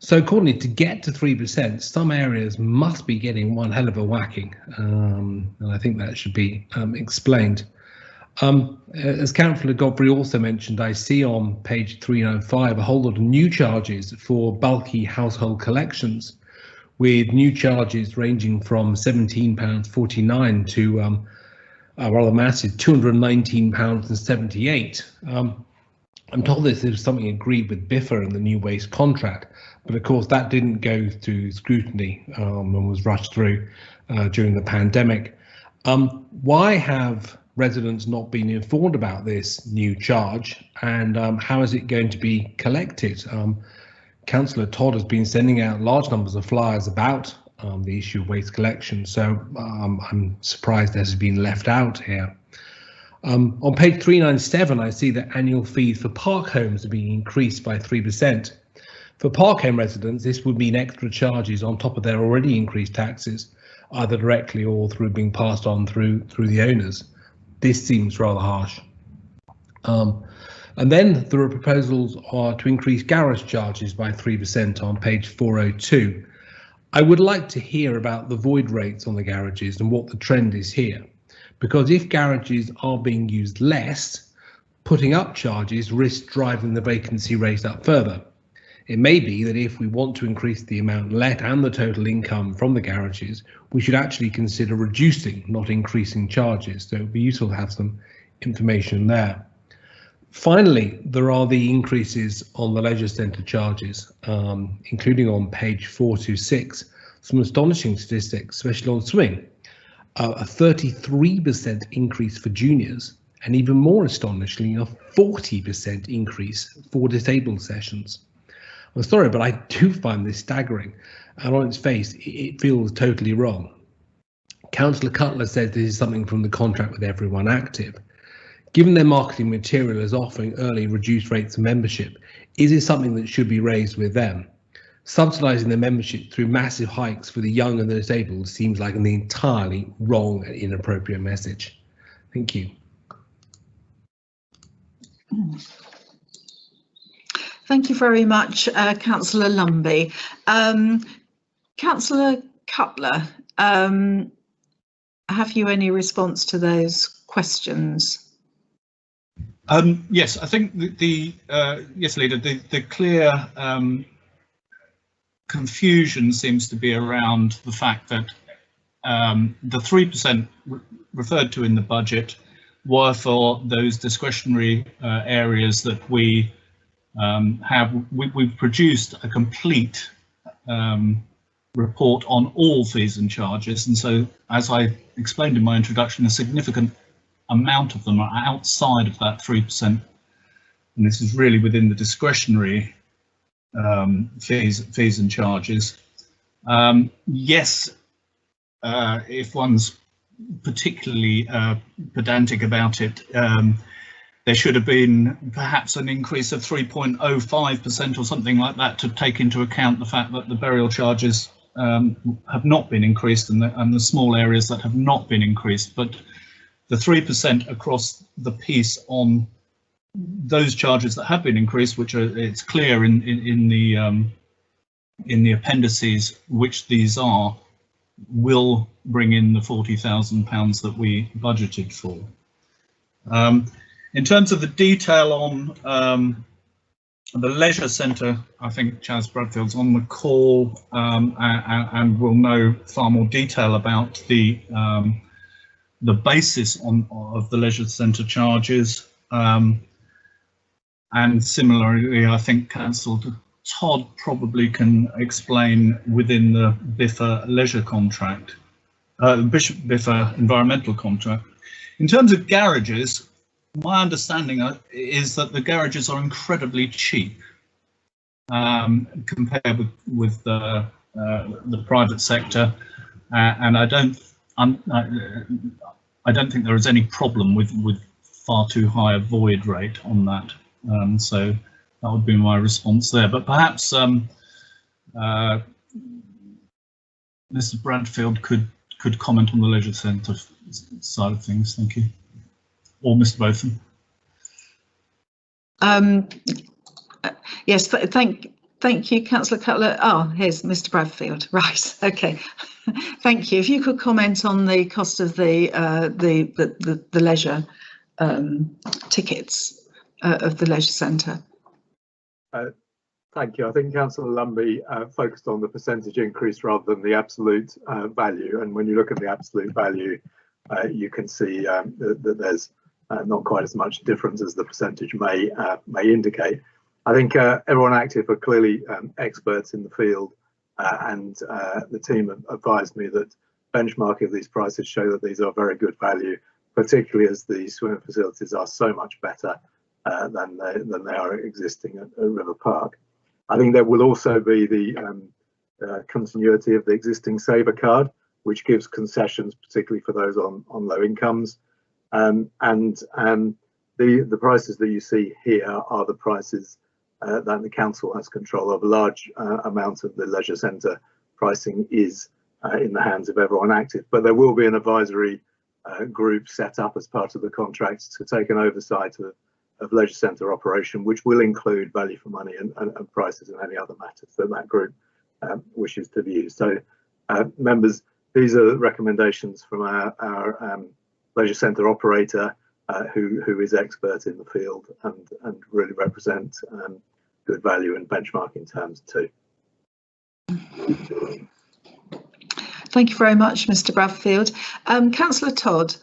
So accordingly, to get to 3%, some areas must be getting one hell of a whacking, and I think that should be explained. As Councillor Godfrey also mentioned, I see on page 305 a whole lot of new charges for bulky household collections, with new charges ranging from £17.49 to a rather massive £219.78. I'm told this is something agreed with BIFA in the new waste contract, but of course that didn't go through scrutiny and was rushed through during the pandemic. Why have residents not been informed about this new charge, and how is it going to be collected? Councillor Todd has been sending out large numbers of flyers about the issue of waste collection, so I'm surprised this has been left out here. On page 397, I see that annual fees for park homes are being increased by 3%. For park home residents, this would mean extra charges on top of their already increased taxes, either directly or through being passed on through the owners. This seems rather harsh. And then there are proposals to increase garage charges by 3% on page 402. I would like to hear about the void rates on the garages and what the trend is here, because if garages are being used less, putting up charges risks driving the vacancy rate up further. It may be that if we want to increase the amount let and the total income from the garages, we should actually consider reducing, not increasing charges. So it would be useful to have some information there. Finally, there are the increases on the leisure centre charges, including on page 426, some astonishing statistics, especially on swimming. A 33% increase for juniors, and even more astonishingly, a 40% increase for disabled sessions. I'm sorry, but I do find this staggering, and on its face, it feels totally wrong. Councillor Cutler says this is something from the contract with everyone active. Given their marketing material as offering early reduced rates of membership, is it something that should be raised with them? Subsidising their membership through massive hikes for the young and the disabled seems like an entirely wrong and inappropriate message. Thank you. Thank you very much, Councillor Lumby. Councillor Cutler, have you any response to those questions? Yes, I think yes, Leader, the clear confusion seems to be around the fact that the 3% referred to in the budget were for those discretionary areas that we we've produced a complete report on all fees and charges, and so as I explained in my introduction, a significant amount of them are outside of that 3%, and this is really within the discretionary fees and charges. Yes, if one's particularly pedantic about it, there should have been perhaps an increase of 3.05% or something like that to take into account the fact that the burial charges have not been increased and the small areas that have not been increased, but the 3% across the piece on those charges that have been increased, which are, it's clear in the appendices which these are, will bring in the £40,000 that we budgeted for. In terms of the detail on the leisure centre, I think Chaz Bradfield's on the call and will know far more detail about the basis of the leisure centre charges. And similarly, I think Councillor Todd probably can explain within the Biffa leisure contract, Biffa environmental contract. In terms of garages, my understanding is that the garages are incredibly cheap compared with the private sector, and I don't think there is any problem with far too high a void rate on that. So that would be my response there. But perhaps Mr. Bradfield could comment on the leisure centre side of things. Thank you. Or Mr. Botham. Yes, thank you, Councillor Cutler. Oh, here's Mr. Bradfield. Right, okay. Thank you. If you could comment on the cost of the leisure tickets of the leisure centre. Thank you. I think Councillor Lumby focused on the percentage increase rather than the absolute value. And when you look at the absolute value, you can see that there's not quite as much difference as the percentage may indicate. I think everyone active are clearly experts in the field, and the team advised me that benchmarking of these prices show that these are very good value, particularly as the swimming facilities are so much better than they are existing at River Park. I think there will also be the continuity of the existing Saver card, which gives concessions, particularly for those on low incomes. The prices that you see here are the prices that the council has control of. A large amount of the leisure centre pricing is in the hands of everyone active, but there will be an advisory group set up as part of the contract to take an oversight of leisure centre operation, which will include value for money and prices and any other matters that that group wishes to view. So members, these are recommendations from our leisure centre operator who is expert in the field and really represent good value and benchmarking terms too. Thank you very much, Mr. Bradfield. Councillor Todd.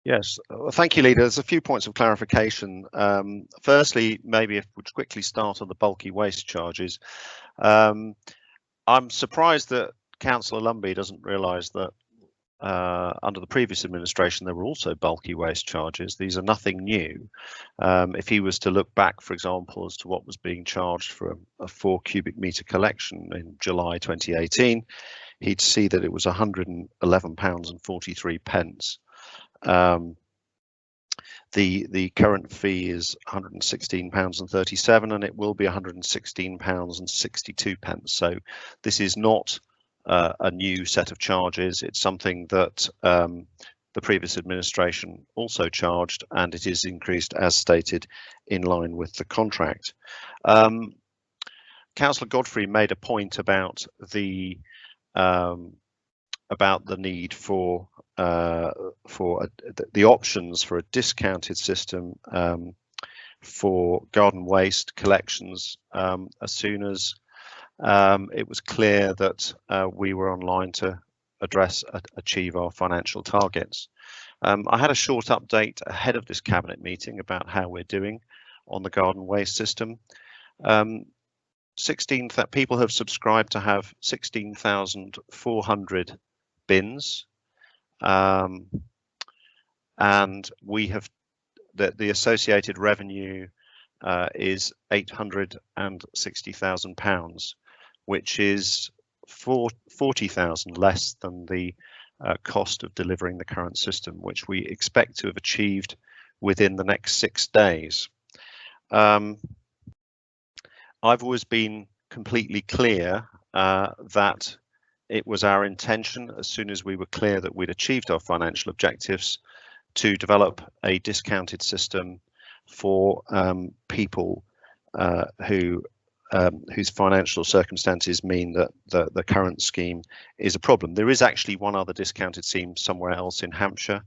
Yes, thank you, Leader. There's a few points of clarification. Firstly, maybe if we quickly start on the bulky waste charges. I'm surprised that Councillor Lumbey doesn't realise that under the previous administration there were also bulky waste charges. These are nothing new. If he was to look back, for example, as to what was being charged for a 4 cubic metre collection in July 2018, he'd see that it was £111.43. The current fee is £116.37, and it will be £116.62. So this is not a new set of charges. It's something that the previous administration also charged, and it is increased as stated in line with the contract. Councillor Godfrey made a point about the need for the options for a discounted system for garden waste collections as soon as it was clear that we were online to achieve our financial targets. I had a short update ahead of this cabinet meeting about how we're doing on the garden waste system. 16 people have subscribed to have 16,400 bins, and we have the associated revenue is £860,000, which is 40,000 less than the cost of delivering the current system, which we expect to have achieved within the next 6 days. I've always been completely clear that it was our intention, as soon as we were clear that we'd achieved our financial objectives, to develop a discounted system for people whose financial circumstances mean that the current scheme is a problem. There is actually one other discounted scheme somewhere else in Hampshire,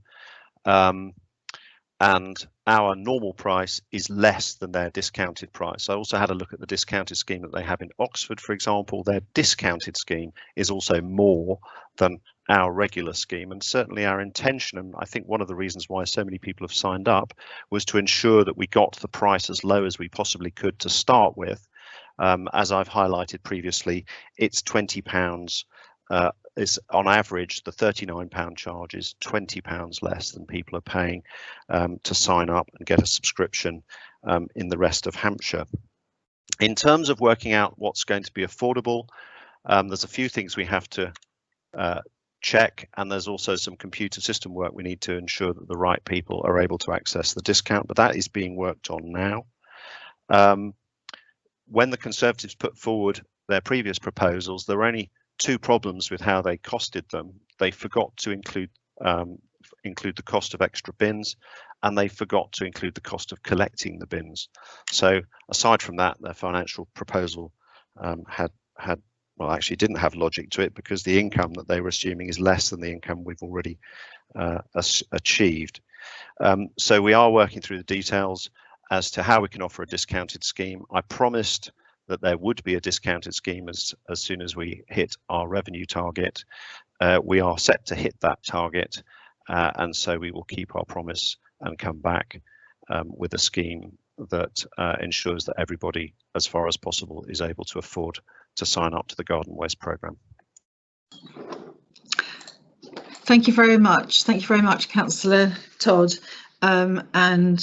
and our normal price is less than their discounted price. I also had a look at the discounted scheme that they have in Oxford, for example. Their discounted scheme is also more than our regular scheme, and certainly our intention, and I think one of the reasons why so many people have signed up, was to ensure that we got the price as low as we possibly could to start with. As I've highlighted previously, it's £20. Is on average, the £39 charge is £20 less than people are paying to sign up and get a subscription in the rest of Hampshire. In terms of working out what's going to be affordable, there's a few things we have to check, and there's also some computer system work we need to ensure that the right people are able to access the discount, but that is being worked on now. When the Conservatives put forward their previous proposals, there were only 2 problems with how they costed them. They forgot to include the cost of extra bins, and they forgot to include the cost of collecting the bins. So aside from that, their financial proposal well, actually didn't have logic to it, because the income that they were assuming is less than the income we've already achieved. So we are working through the details as to how we can offer a discounted scheme. I promised that there would be a discounted scheme as soon as we hit our revenue target. We are set to hit that target, and so we will keep our promise and come back with a scheme that ensures that everybody, as far as possible, is able to afford to sign up to the garden waste programme. Thank you very much. Thank you very much, Councillor Todd, and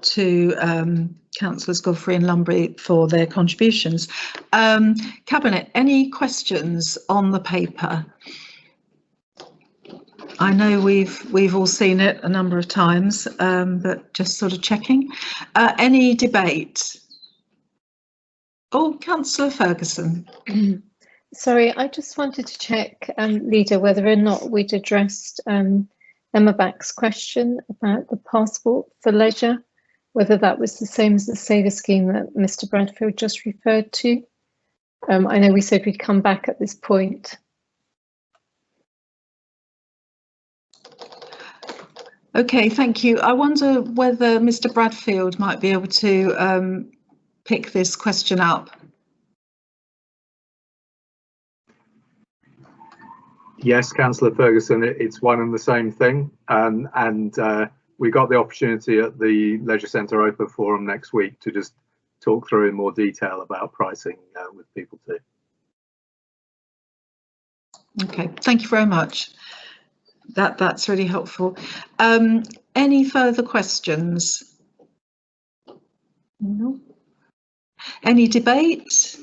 to Councillors Godfrey and Lumbey for their contributions. Cabinet, any questions on the paper? I know we've all seen it a number of times, but just sort of checking. Any debate? Oh, Councillor Ferguson. Sorry, I just wanted to check, Leader, whether or not we'd addressed Emma Back's question about the passport for leisure, whether that was the same as the saver scheme that Mr. Bradfield just referred to. I know we said we'd come back at this point. Okay, thank you. I wonder whether Mr. Bradfield might be able to pick this question up. Yes, Councillor Ferguson, it's one and the same thing. We got the opportunity at the Leisure Centre Open Forum next week to just talk through in more detail about pricing with people too. Okay, thank you very much. That's really helpful. Any further questions? No. Any debate?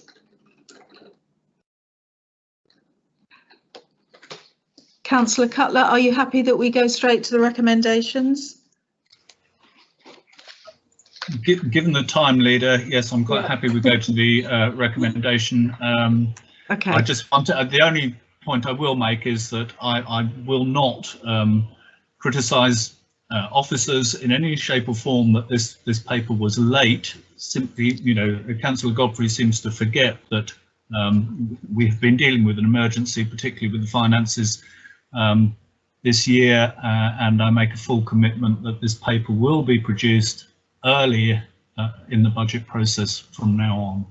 Councillor Cutler, are you happy that we go straight to the recommendations? Given the time, Leader, yes, I'm quite happy we go to the recommendation. Okay. I just want to, the only point I will make is that I will not criticise officers in any shape or form that this paper was late. Simply, you know, Councillor Godfrey seems to forget that we have been dealing with an emergency, particularly with the finances this year, and I make a full commitment that this paper will be produced early in the budget process from now on.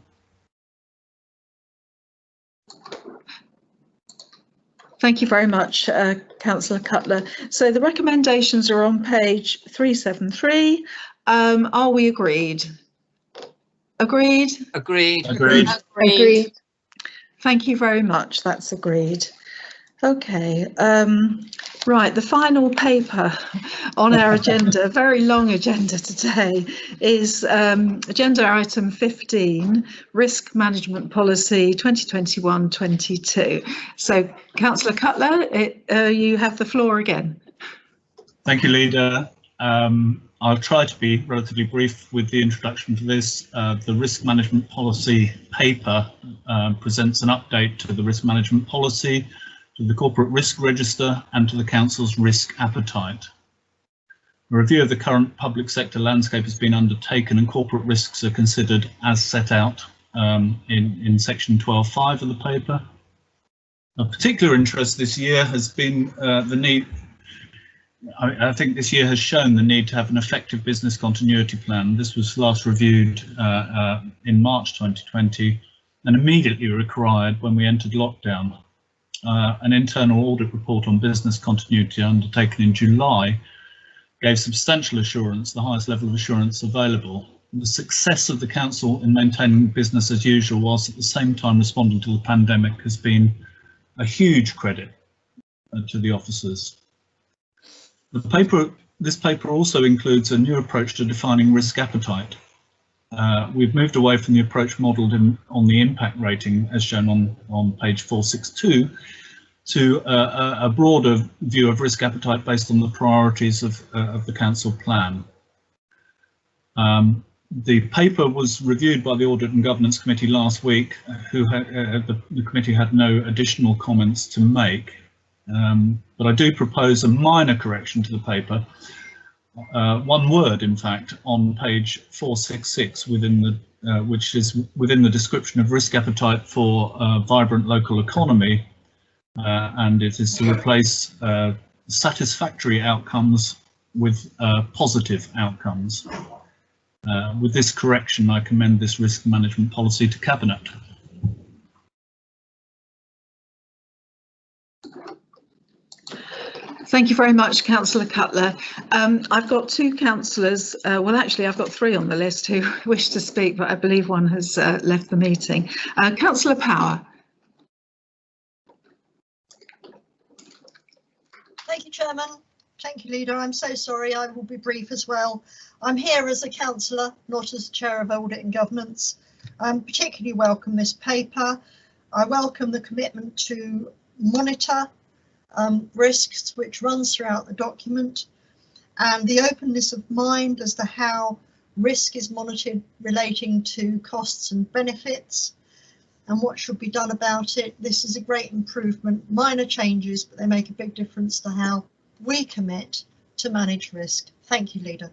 Thank you very much, Councillor Cutler. So the recommendations are on page 373. Are we agreed? Agreed? Agreed. Agreed. Agreed. Thank you very much. That's agreed. Okay, right, the final paper on our agenda, very long agenda today, is agenda item 15, Risk Management Policy 2021-22. So, Councillor Cutler, you have the floor again. Thank you, Leader. I'll try to be relatively brief with the introduction to this. The Risk Management Policy paper presents an update to the risk management policy, to the Corporate Risk Register and to the Council's risk appetite. A review of the current public sector landscape has been undertaken and corporate risks are considered as set out in section 12.5 of the paper. Of particular interest this year has been the need, I think this year has shown the need to have an effective business continuity plan. This was last reviewed in March 2020 and immediately required when we entered lockdown. An internal audit report on business continuity undertaken in July gave substantial assurance, the highest level of assurance available. The success of the Council in maintaining business as usual whilst at the same time responding to the pandemic has been a huge credit to the officers. This paper also includes a new approach to defining risk appetite. We've moved away from the approach modelled on the impact rating as shown on page 462 to a broader view of risk appetite based on the priorities of the Council plan. The paper was reviewed by the Audit and Governance Committee last week, the committee had no additional comments to make, but I do propose a minor correction to the paper. One word, in fact, on page 466, which is within the description of risk appetite for a vibrant local economy, and it is to replace satisfactory outcomes with positive outcomes. With this correction, I commend this risk management policy to Cabinet. Thank you very much, Councillor Cutler. I've got two councillors, well actually I've got three on the list who wish to speak, but I believe one has left the meeting. Councillor Power. Thank you, Chairman. Thank you, Leader. I'm so sorry, I will be brief as well. I'm here as a councillor, not as Chair of Audit and Governance. I particularly welcome this paper. I welcome the commitment to monitor risks, which runs throughout the document, and the openness of mind as to how risk is monitored relating to costs and benefits and what should be done about it. This is a great improvement, minor changes, but they make a big difference to how we commit to manage risk. Thank you, Leader.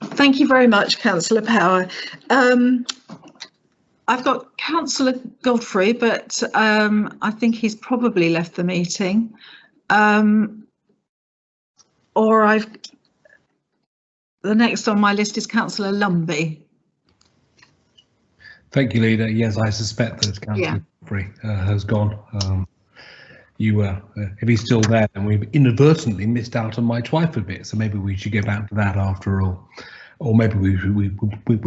Thank you very much, Councillor Power. I've got Councillor Godfrey, but I think he's probably left the meeting. The next on my list is Councillor Lumbey. Thank you, Leader. Yes, I suspect that Councillor Godfrey has gone. If he's still there, then we've inadvertently missed out on my Twyford bit, so maybe we should go back to that after all. Or maybe we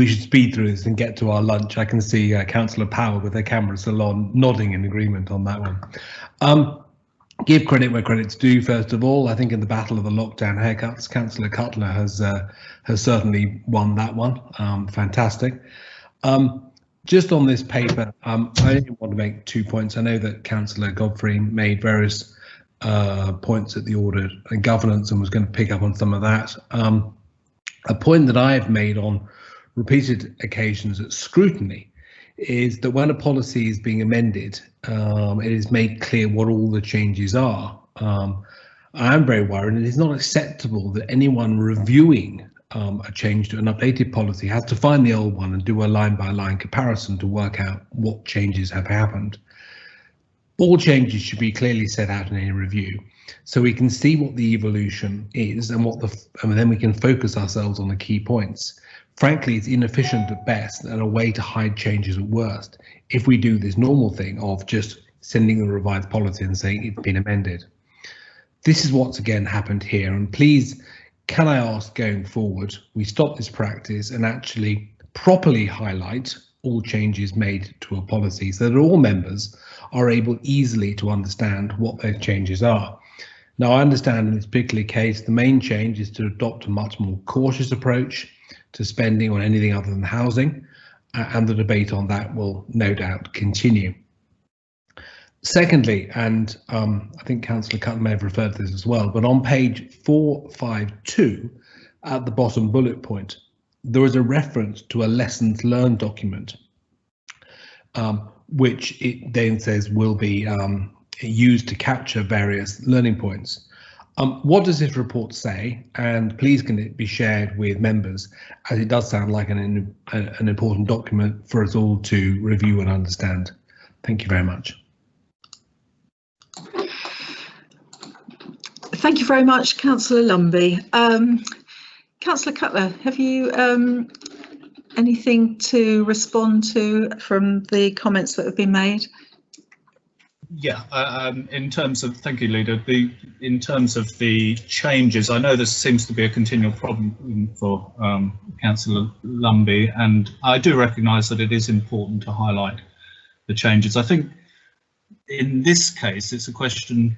should speed through this and get to our lunch. I can see Councillor Power with her camera still on, nodding in agreement on that one. Give credit where credit's due. First of all, I think in the battle of the lockdown haircuts, Councillor Cutler has certainly won that one. Fantastic. Just on this paper, I only want to make 2 points. I know that Councillor Godfrey made various points at the audit and governance and was going to pick up on some of that. A point that I have made on repeated occasions at scrutiny is that when a policy is being amended, it is made clear what all the changes are. I am very worried, and it is not acceptable that anyone reviewing a change to an updated policy has to find the old one and do a line-by-line comparison to work out what changes have happened. All changes should be clearly set out in any review, so we can see what the evolution is and then we can focus ourselves on the key points. Frankly, it's inefficient at best and a way to hide changes at worst if we do this normal thing of just sending the revised policy and saying it's been amended. This is what's again happened here, and please, can I ask going forward, we stop this practice and actually properly highlight all changes made to a policy so that all members are able easily to understand what those changes are. Now, I understand in this particular case, the main change is to adopt a much more cautious approach to spending on anything other than housing, and the debate on that will no doubt continue. Secondly, and I think Councillor Cutler may have referred to this as well, but on page 452 at the bottom bullet point, there is a reference to a lessons learned document, which it then says will be used to capture various learning points. What does this report say? And please can it be shared with members, as it does sound like an important document for us all to review and understand. Thank you very much. Thank you very much, Councillor Lumbey. Councillor Cutler, have you anything to respond to from the comments that have been made? Yeah, in terms of, thank you, Leader. In terms of the changes, I know this seems to be a continual problem for Councillor Lumbey, and I do recognise that it is important to highlight the changes. I think in this case, it's a question,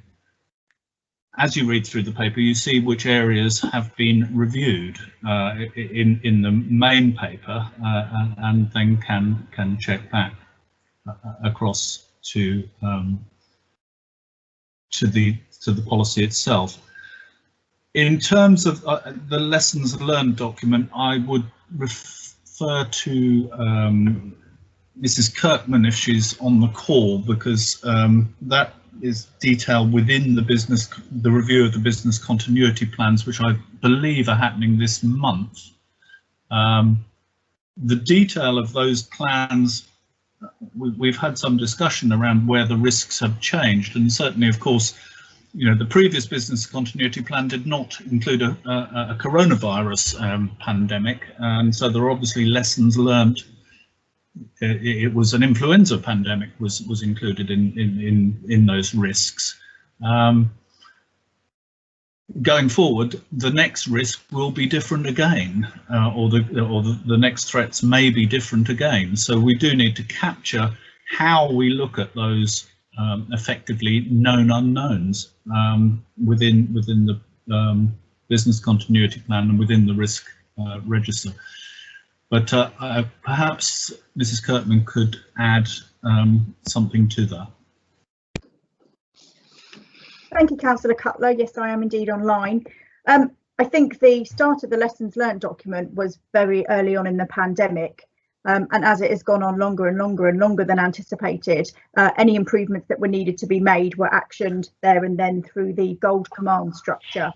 as you read through the paper, you see which areas have been reviewed in the main paper, and then can check back across to the policy itself. In terms of the lessons learned document, I would refer to Mrs. Kirkman if she's on the call, because that is detailed within the review of the business continuity plans, which I believe are happening this month. The detail of those plans, we've had some discussion around where the risks have changed, and certainly, of course, you know, the previous business continuity plan did not include a coronavirus pandemic, and so there are obviously lessons learned. It was an influenza pandemic was included in those risks. Going forward, the next risk will be different again, or the next threats may be different again. So we do need to capture how we look at those effectively known unknowns within the business continuity plan and within the risk register. But perhaps Mrs. Kirkman could add something to that. Thank you, Councillor Cutler. Yes, I am indeed online. I think the start of the lessons learned document was very early on in the pandemic. And as it has gone on longer and longer and longer than anticipated, any improvements that were needed to be made were actioned there and then through the gold command structure.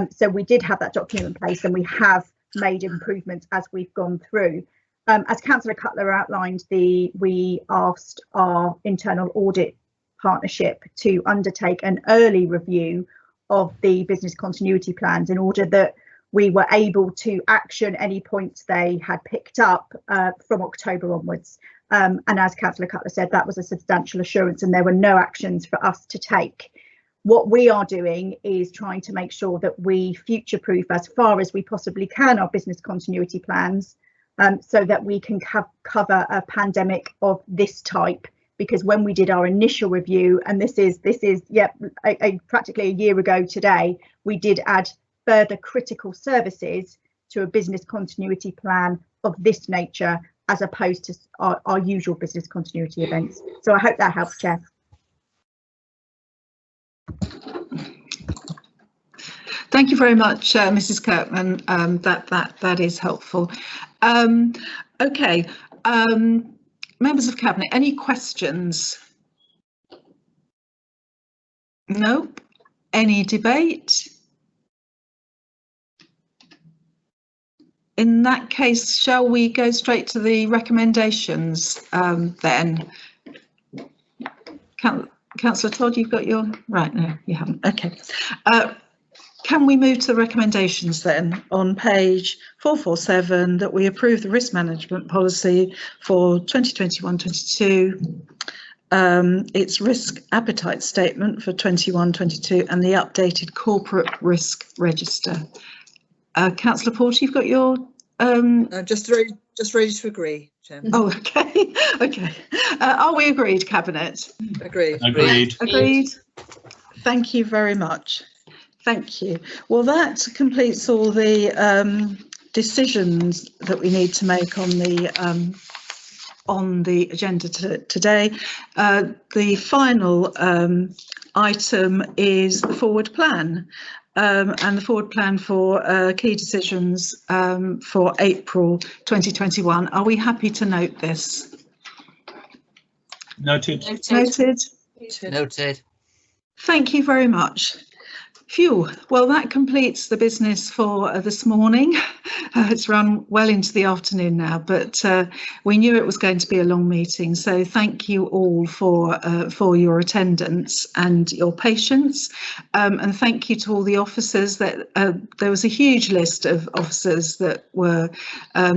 So we did have that document in place, and we have made improvements as we've gone through. As Councillor Cutler outlined, we asked our internal audit partnership to undertake an early review of the business continuity plans in order that we were able to action any points they had picked up from October onwards. And as Councillor Cutler said, that was a substantial assurance and there were no actions for us to take. What we are doing is trying to make sure that we future-proof as far as we possibly can our business continuity plans, so that we can cover a pandemic of this type. Because when we did our initial review, and this is practically a year ago today, we did add further critical services to a business continuity plan of this nature, as opposed to our usual business continuity events. So I hope that helps, Chair. Thank you very much, Mrs. Kirkman. That is helpful. Okay, members of Cabinet, any questions? Nope. Any debate? In that case, shall we go straight to the recommendations then? Councillor Todd, you've got your, right, no, you haven't, okay. Can we move to the recommendations then on page 447, that we approve the risk management policy for 2021-22, its risk appetite statement for 21-22 and the updated corporate risk register. Councillor Porter, you've got your just ready to agree, Chairman. Oh, okay. Okay. Are we agreed, Cabinet? Agreed. Agreed. Thank you very much. Thank you. Well, that completes all the decisions that we need to make on the agenda today. The final item is the forward plan. And the forward plan for key decisions for April 2021. Are we happy to note this? Noted. Noted. Noted. Thank you very much. Phew, well, that completes the business for this morning. It's run well into the afternoon now, but we knew it was going to be a long meeting. So thank you all for your attendance and your patience. And thank you to all the officers. That there was a huge list of officers that were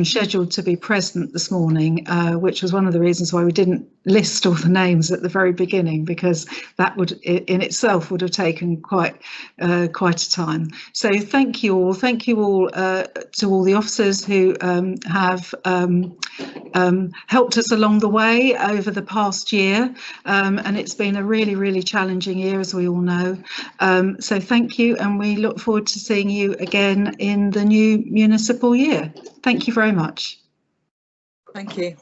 scheduled to be present this morning, which was one of the reasons why we didn't list all the names at the very beginning, because that would in itself would have taken quite a time. So thank you all. Thank you all to all the officers who have helped us along the way over the past year. And it's been a really, really challenging year, as we all know. So thank you, and we look forward to seeing you again in the new municipal year. Thank you very much. Thank you.